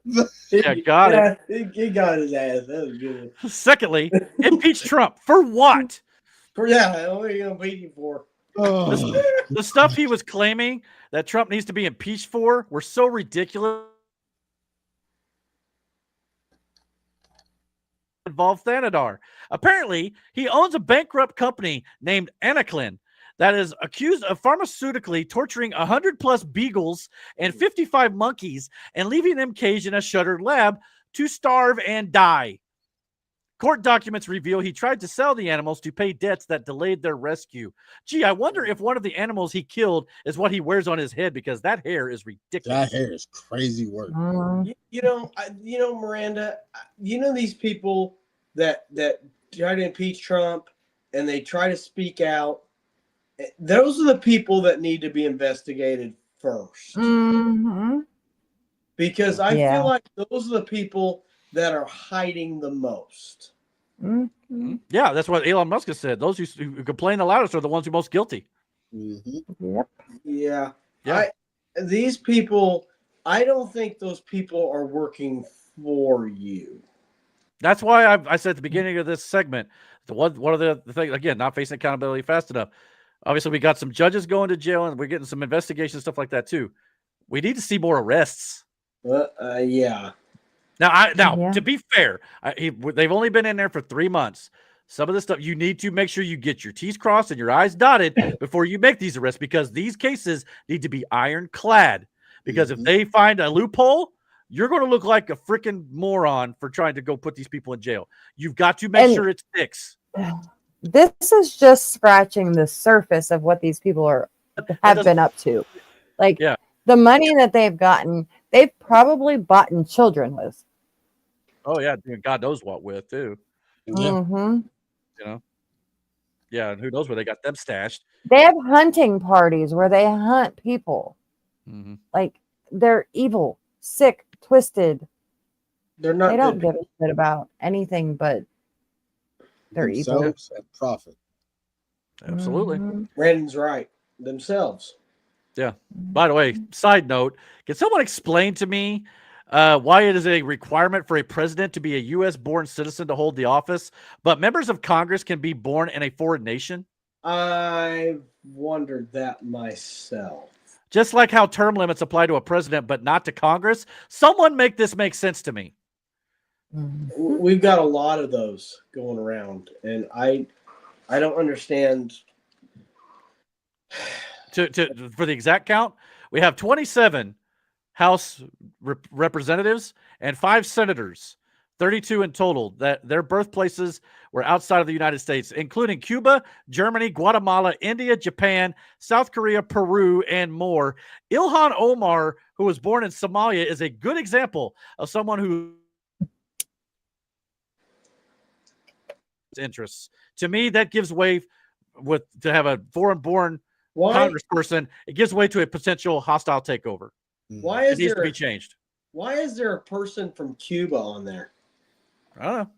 Yeah, got it. He got his ass. That was good. Secondly, impeach Trump for what? What are you gonna beat him for? The stuff he was claiming that Trump needs to be impeached for were so ridiculous. Involved Thanadar. Apparently, he owns a bankrupt company named Anaclin that is accused of pharmaceutically torturing 100+ beagles and 55 monkeys and leaving them caged in a shuttered lab to starve and die. Court documents reveal he tried to sell the animals to pay debts that delayed their rescue. Gee, I wonder if one of the animals he killed is what he wears on his head, because that hair is ridiculous. That hair is crazy work. You know, Miranda. You know these people that try to impeach Trump and they try to speak out. Those are the people that need to be investigated first. Because I feel like those are the people that are hiding the most. Yeah, that's what Elon Musk has said. Those who complain the loudest are the ones who are most guilty. Yep. Yeah. Yeah. These people, I don't think those people are working for you. That's why I said at the beginning of this segment, one of the things, again, not facing accountability fast enough. Obviously, we got some judges going to jail, and we're getting some investigation stuff like that too. We need to see more arrests. Yeah. Now, to be fair, they've only been in there for 3 months. Some of this stuff, you need to make sure you get your T's crossed and your I's dotted before you make these arrests, because these cases need to be ironclad. Because if they find a loophole, you're going to look like a freaking moron for trying to go put these people in jail. You've got to make sure it's fixed. This is just scratching the surface of what these people have been up to. Like the money that they've gotten, they've probably bought children with. Oh yeah, God knows what with too. Mm-hmm. You know, yeah, and who knows where they got them stashed. They have hunting parties where they hunt people. Like they're evil, sick, twisted. They're not. They don't give a shit about anything but their evil and profit. Absolutely. Brandon's right. Themselves. Yeah. By the way, side note, can someone explain to me why it is a requirement for a president to be a U.S.-born citizen to hold the office, but members of Congress can be born in a foreign nation? I've wondered that myself. Just like how term limits apply to a president, but not to Congress. Someone make this make sense to me. We've got a lot of those going around, and I don't understand. For the exact count, we have 27 House representatives and 5 senators, 32 in total, that their birthplaces were outside of the United States, including Cuba, Germany, Guatemala, India, Japan, South Korea, Peru, and more. Ilhan Omar, who was born in Somalia, is a good example of someone who interests. To me, that gives way to have a foreign-born congressperson. It gives way to a potential hostile takeover. Why is it needs there to be changed? Why is there a person from Cuba on there? I don't know.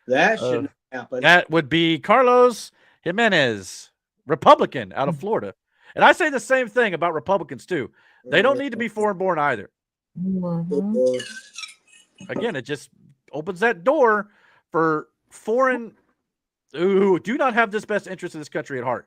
That shouldn't happen. That would be Carlos Jimenez, Republican out of Florida. And I say the same thing about Republicans too. They don't need to be foreign-born either. Again, it just opens that door for foreign who do not have this best interest in this country at heart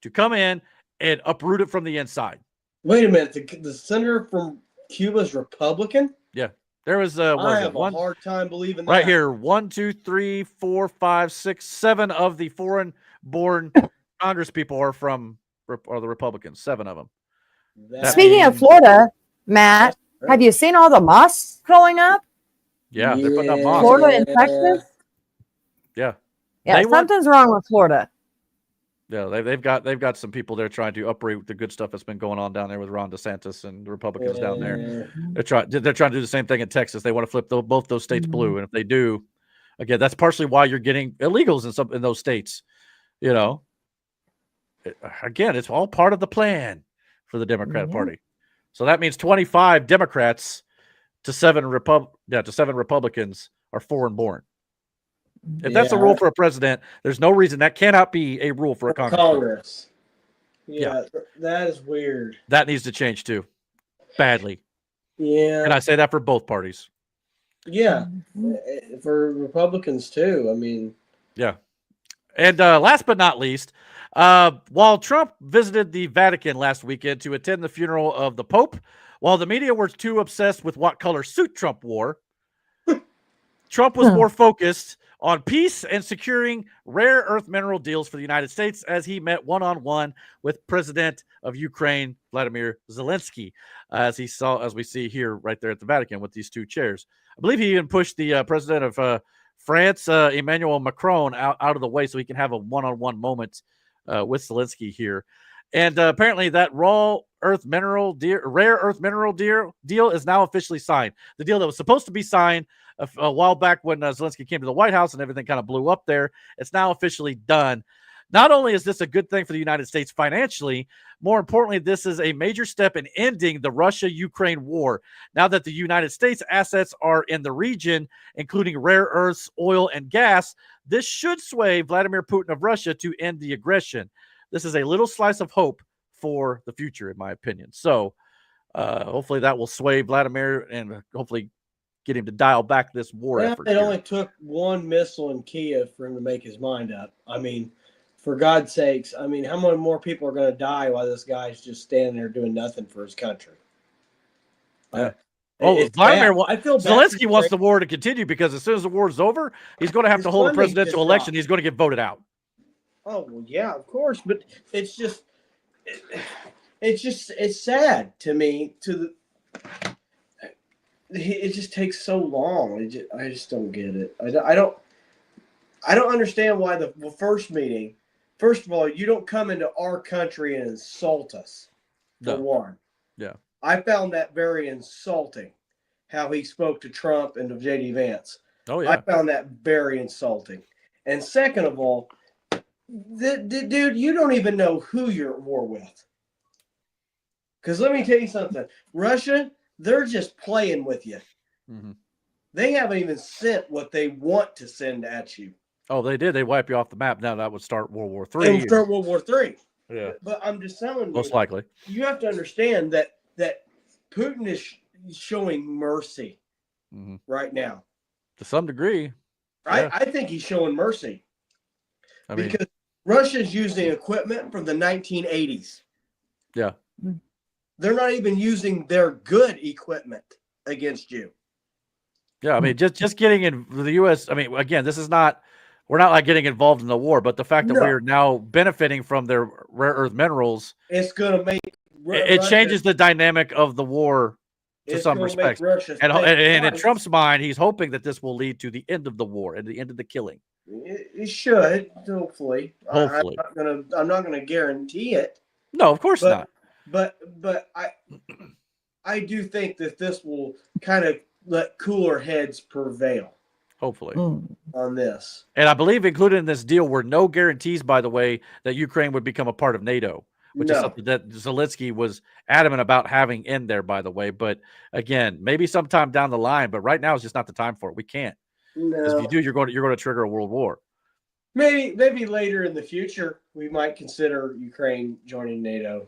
to come in and uproot it from the inside. Wait a minute. The senator from Cuba's Republican? Yeah. There was I have a hard time believing that. Right here, 1, 2, 3, 4, 5, 6, 7 of the foreign-born Congress people are the Republicans. 7 of them. Speaking of Florida, Matt, have you seen all the mosques going up? Yeah, they're putting up mosques. Florida and Texas? Yeah. Yeah, something's wrong with Florida. Yeah, they've got some people there trying to uproot the good stuff that's been going on down there with Ron DeSantis and the Republicans down there. They're trying to do the same thing in Texas. They want to flip both those states blue, and if they do, again, that's partially why you're getting illegals in those states. You know, again, it's all part of the plan for the Democrat Party. So that means 25 Democrats to 7 Republicans are foreign-born. If that's a rule for a president, there's no reason that cannot be a rule for a Congress. Yeah, that is weird. That needs to change too, badly. Yeah. And I say that for both parties. Yeah, for Republicans too. I mean, yeah. And last but not least, while Trump visited the Vatican last weekend to attend the funeral of the Pope, while the media were too obsessed with what color suit Trump wore, Trump was more focused on peace and securing rare earth mineral deals for the United States as he met one-on-one with President of Ukraine, Vladimir Zelensky, as we see here right there at the Vatican with these two chairs. I believe he even pushed the president of France, Emmanuel Macron, out of the way so he can have a one-on-one moment with Zelensky here. And apparently that rare earth mineral deal is now officially signed. The deal that was supposed to be signed a while back when Zelensky came to the White House and everything kind of blew up there, it's now officially done. Not only is this a good thing for the United States financially, more importantly, this is a major step in ending the Russia-Ukraine war. Now that the United States assets are in the region, including rare earths, oil, and gas, this should sway Vladimir Putin of Russia to end the aggression. This is a little slice of hope for the future, in my opinion. So hopefully that will sway Vladimir and hopefully get him to dial back this war effort. It only took one missile in Kiev for him to make his mind up. I mean, for God's sakes, I mean, how many more people are going to die while this guy's just standing there doing nothing for his country? Yeah. Vladimir, I feel Zelensky wants the war to continue because as soon as the war is over, he's going to have to hold a presidential election. He's going to get voted out. Oh, well, yeah, of course. But it's sad to me. It just takes so long. I just don't get it. I don't understand why the first meeting. First of all, you don't come into our country and insult us. For one. Yeah. I found that very insulting. How he spoke to Trump and to J.D. Vance. Oh yeah. I found that very insulting. And second of all, dude, you don't even know who you're at war with. Because let me tell you something. Russia, they're just playing with you. Mm-hmm. They haven't even sent what they want to send at you. Oh, they did. They wipe you off the map. Now that would start World War III. It would start World War III. Yeah. But I'm just telling you. Most likely. You have to understand that Putin is showing mercy right now. To some degree. Yeah. I think he's showing mercy. I mean, because Russia's using equipment from the 1980s. Yeah. They're not even using their good equipment against you. Yeah, I mean, just getting in the U.S. I mean, again, we're not like getting involved in the war, but the fact that we're now benefiting from their rare earth minerals, it's going to make it changes the dynamic of the war to some respects. And in Trump's mind, he's hoping that this will lead to the end of the war and the end of the killing. It should, hopefully. Hopefully. I'm not gonna guarantee it. No, of course not. But I do think that this will kind of let cooler heads prevail. Hopefully. On this. And I believe included in this deal were no guarantees, by the way, that Ukraine would become a part of NATO, which is something that Zelensky was adamant about having in there, by the way. But again, maybe sometime down the line, but right now is just not the time for it. We can't. No. If you do, you're going to trigger a world war. Maybe later in the future we might consider Ukraine joining NATO.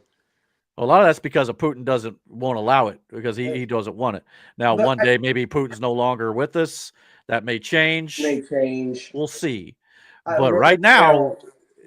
A lot of that's because of Putin won't allow it because he doesn't want it. Now, one day maybe Putin's no longer with us. That may change. We'll see. But right now,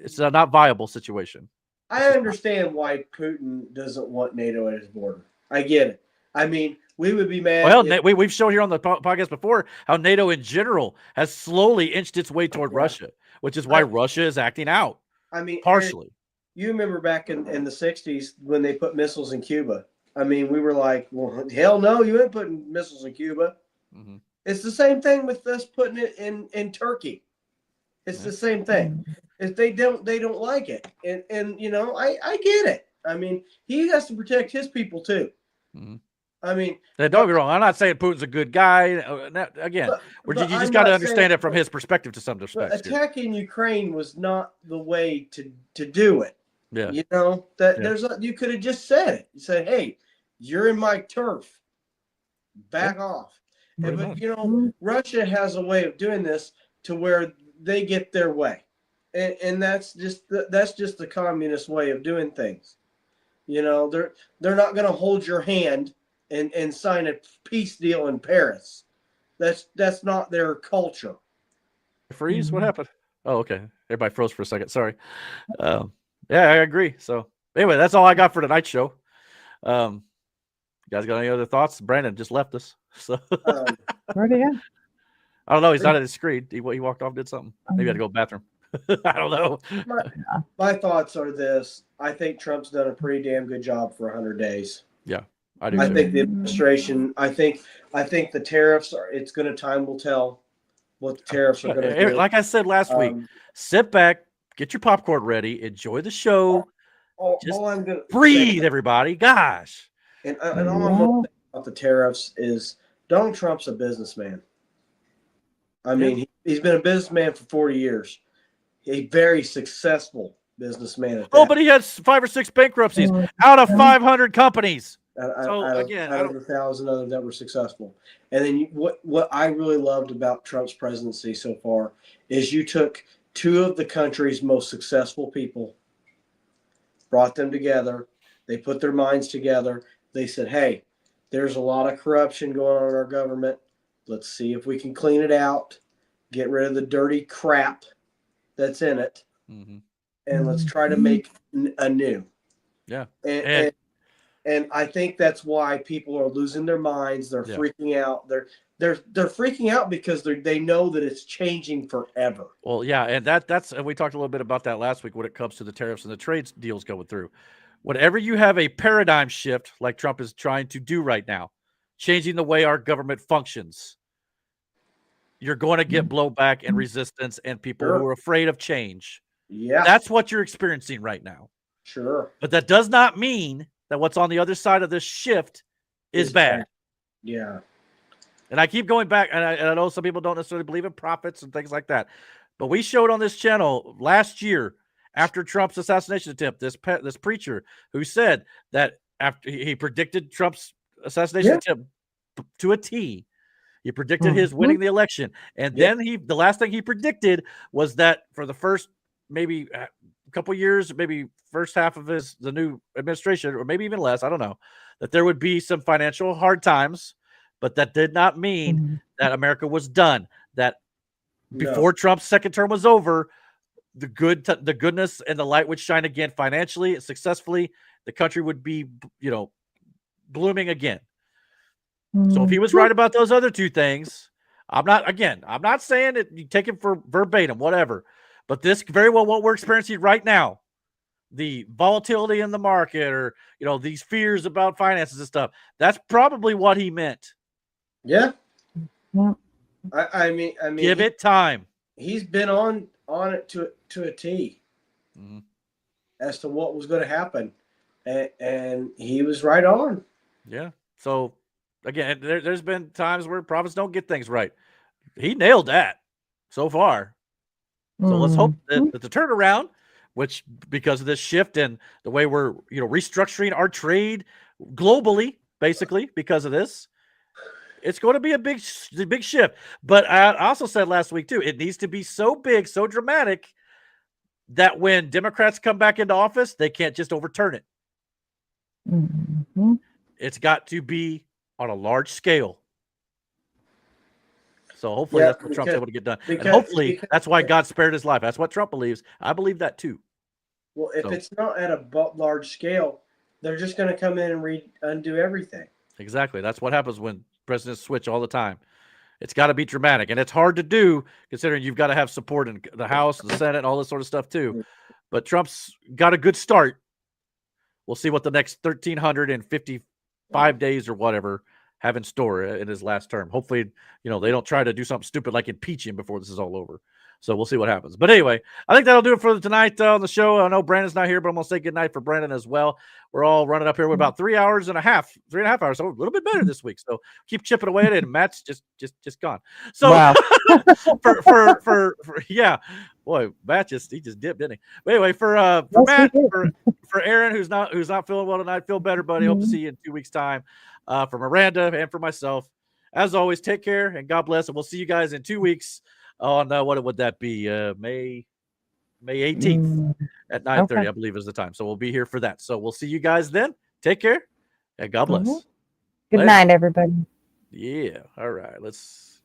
it's a not viable situation. I understand why Putin doesn't want NATO at his border. I get it. I mean, we would be mad. Well, we've shown here on the podcast before how NATO in general has slowly inched its way toward Russia, which is why Russia is acting out. I mean, partially. You remember back in the 60s when they put missiles in Cuba. I mean, we were like, well, hell no, you ain't putting missiles in Cuba. Mm-hmm. It's the same thing with us putting it in Turkey. It's the same thing. If they don't like it. And you know, I get it. I mean, he has to protect his people too. Mm-hmm. I mean, don't get me wrong. I'm not saying Putin's a good guy. Again, you just got to understand it from his perspective to some respect. Attacking Ukraine was not the way to do it. Yeah, you know that you could have just said it. You said, "Hey, you're in my turf. Back off." But you know, Russia has a way of doing this to where they get their way. and that's just the communist way of doing things. You know, they're not going to hold your hand and sign a peace deal in Paris. That's not their culture. Freeze? What happened? Oh, okay. Everybody froze for a second. Sorry. Yeah, I agree. So anyway, that's all I got for tonight's show. You guys got any other thoughts? Brandon just left us. So Where'd he go? I don't know. He's not at his screen. He walked off, did something. Maybe he had to go to the bathroom. I don't know. My thoughts are this. I think Trump's done a pretty damn good job for 100 days. Yeah, I do. I think the administration, I think the tariffs are, it's going to, time will tell what the tariffs are going to do. Like I said last week, sit back, get your popcorn ready, enjoy the show. All I'm going to breathe, everybody. Gosh. And all I'm going to say about the tariffs is Donald Trump's a businessman. I mean, he's been a businessman for 40 years. A very successful businessman. At that. But he has 5 or 6 bankruptcies out of 500 companies. Out of 1,000 others that were successful. And then what I really loved about Trump's presidency so far is you took 2 of the country's most successful people, brought them together. They put their minds together. They said, hey, there's a lot of corruption going on in our government. Let's see if we can clean it out, get rid of the dirty crap that's in it, and let's try to make anew. Yeah. And I think that's why people are losing their minds. They're freaking out. They're freaking out because they know that it's changing forever. Well, yeah, and that's and we talked a little bit about that last week when it comes to the tariffs and the trade deals going through. Whenever you have a paradigm shift like Trump is trying to do right now, changing the way our government functions, you're going to get blowback and resistance and people who are afraid of change. Yeah. That's what you're experiencing right now. Sure. But that does not mean that what's on the other side of this shift is bad. Yeah. And I keep going back, and I know some people don't necessarily believe in prophets and things like that. But we showed on this channel last year, after Trump's assassination attempt, this preacher who said that after he predicted Trump's assassination attempt to a T. He predicted his winning the election. And then the last thing he predicted was that for the first maybe a couple years, maybe first half of the new administration, or maybe even less, I don't know, that there would be some financial hard times, but that did not mean that America was done. That before Trump's second term was over, the goodness and the light would shine again financially and successfully. The country would be, blooming again. So if he was right about those other 2 things, I'm not saying that you take it for verbatim, whatever, but this very well what we're experiencing right now, the volatility in the market or, these fears about finances and stuff, that's probably what he meant. Yeah. I mean, give it time. He's been on it to a T as to what was going to happen. And he was right on. Yeah. So again, there's been times where prophets don't get things right. He nailed that so far. So let's hope that the turnaround, which because of this shift and the way we're restructuring our trade globally, basically because of this, it's going to be a big shift. But I also said last week too, it needs to be so big, so dramatic that when Democrats come back into office, they can't just overturn it. It's got to be on a large scale. So hopefully that's what Trump's able to get done. And hopefully that's why God spared his life. That's what Trump believes. I believe that too. Well, if it's not at a large scale, they're just going to come in and undo everything. Exactly. That's what happens when presidents switch all the time. It's got to be dramatic. And it's hard to do considering you've got to have support in the House, the Senate, all this sort of stuff too. But Trump's got a good start. We'll see what the next 1,355 days or whatever have in store in his last term. Hopefully, they don't try to do something stupid like impeach him before this is all over. So we'll see what happens. But anyway, I think that'll do it for tonight on the show. I know Brandon's not here, but I'm going to say goodnight for Brandon as well. We're all running up here with about 3.5 hours. So a little bit better this week. So keep chipping away at it. And Matt's just gone. So wow. for boy, Matt he just dipped, didn't he? But anyway, for Matt, for Aaron, who's not feeling well tonight, feel better, buddy. Hope to see you in 2 weeks' time. For Miranda and for myself, as always, take care and God bless. And we'll see you guys in 2 weeks on what would that be? May May 18th at 9:30, Okay. I believe is the time. So we'll be here for that. So we'll see you guys then. Take care. And God bless. Good Later. night, everybody. Yeah. All right. Let's.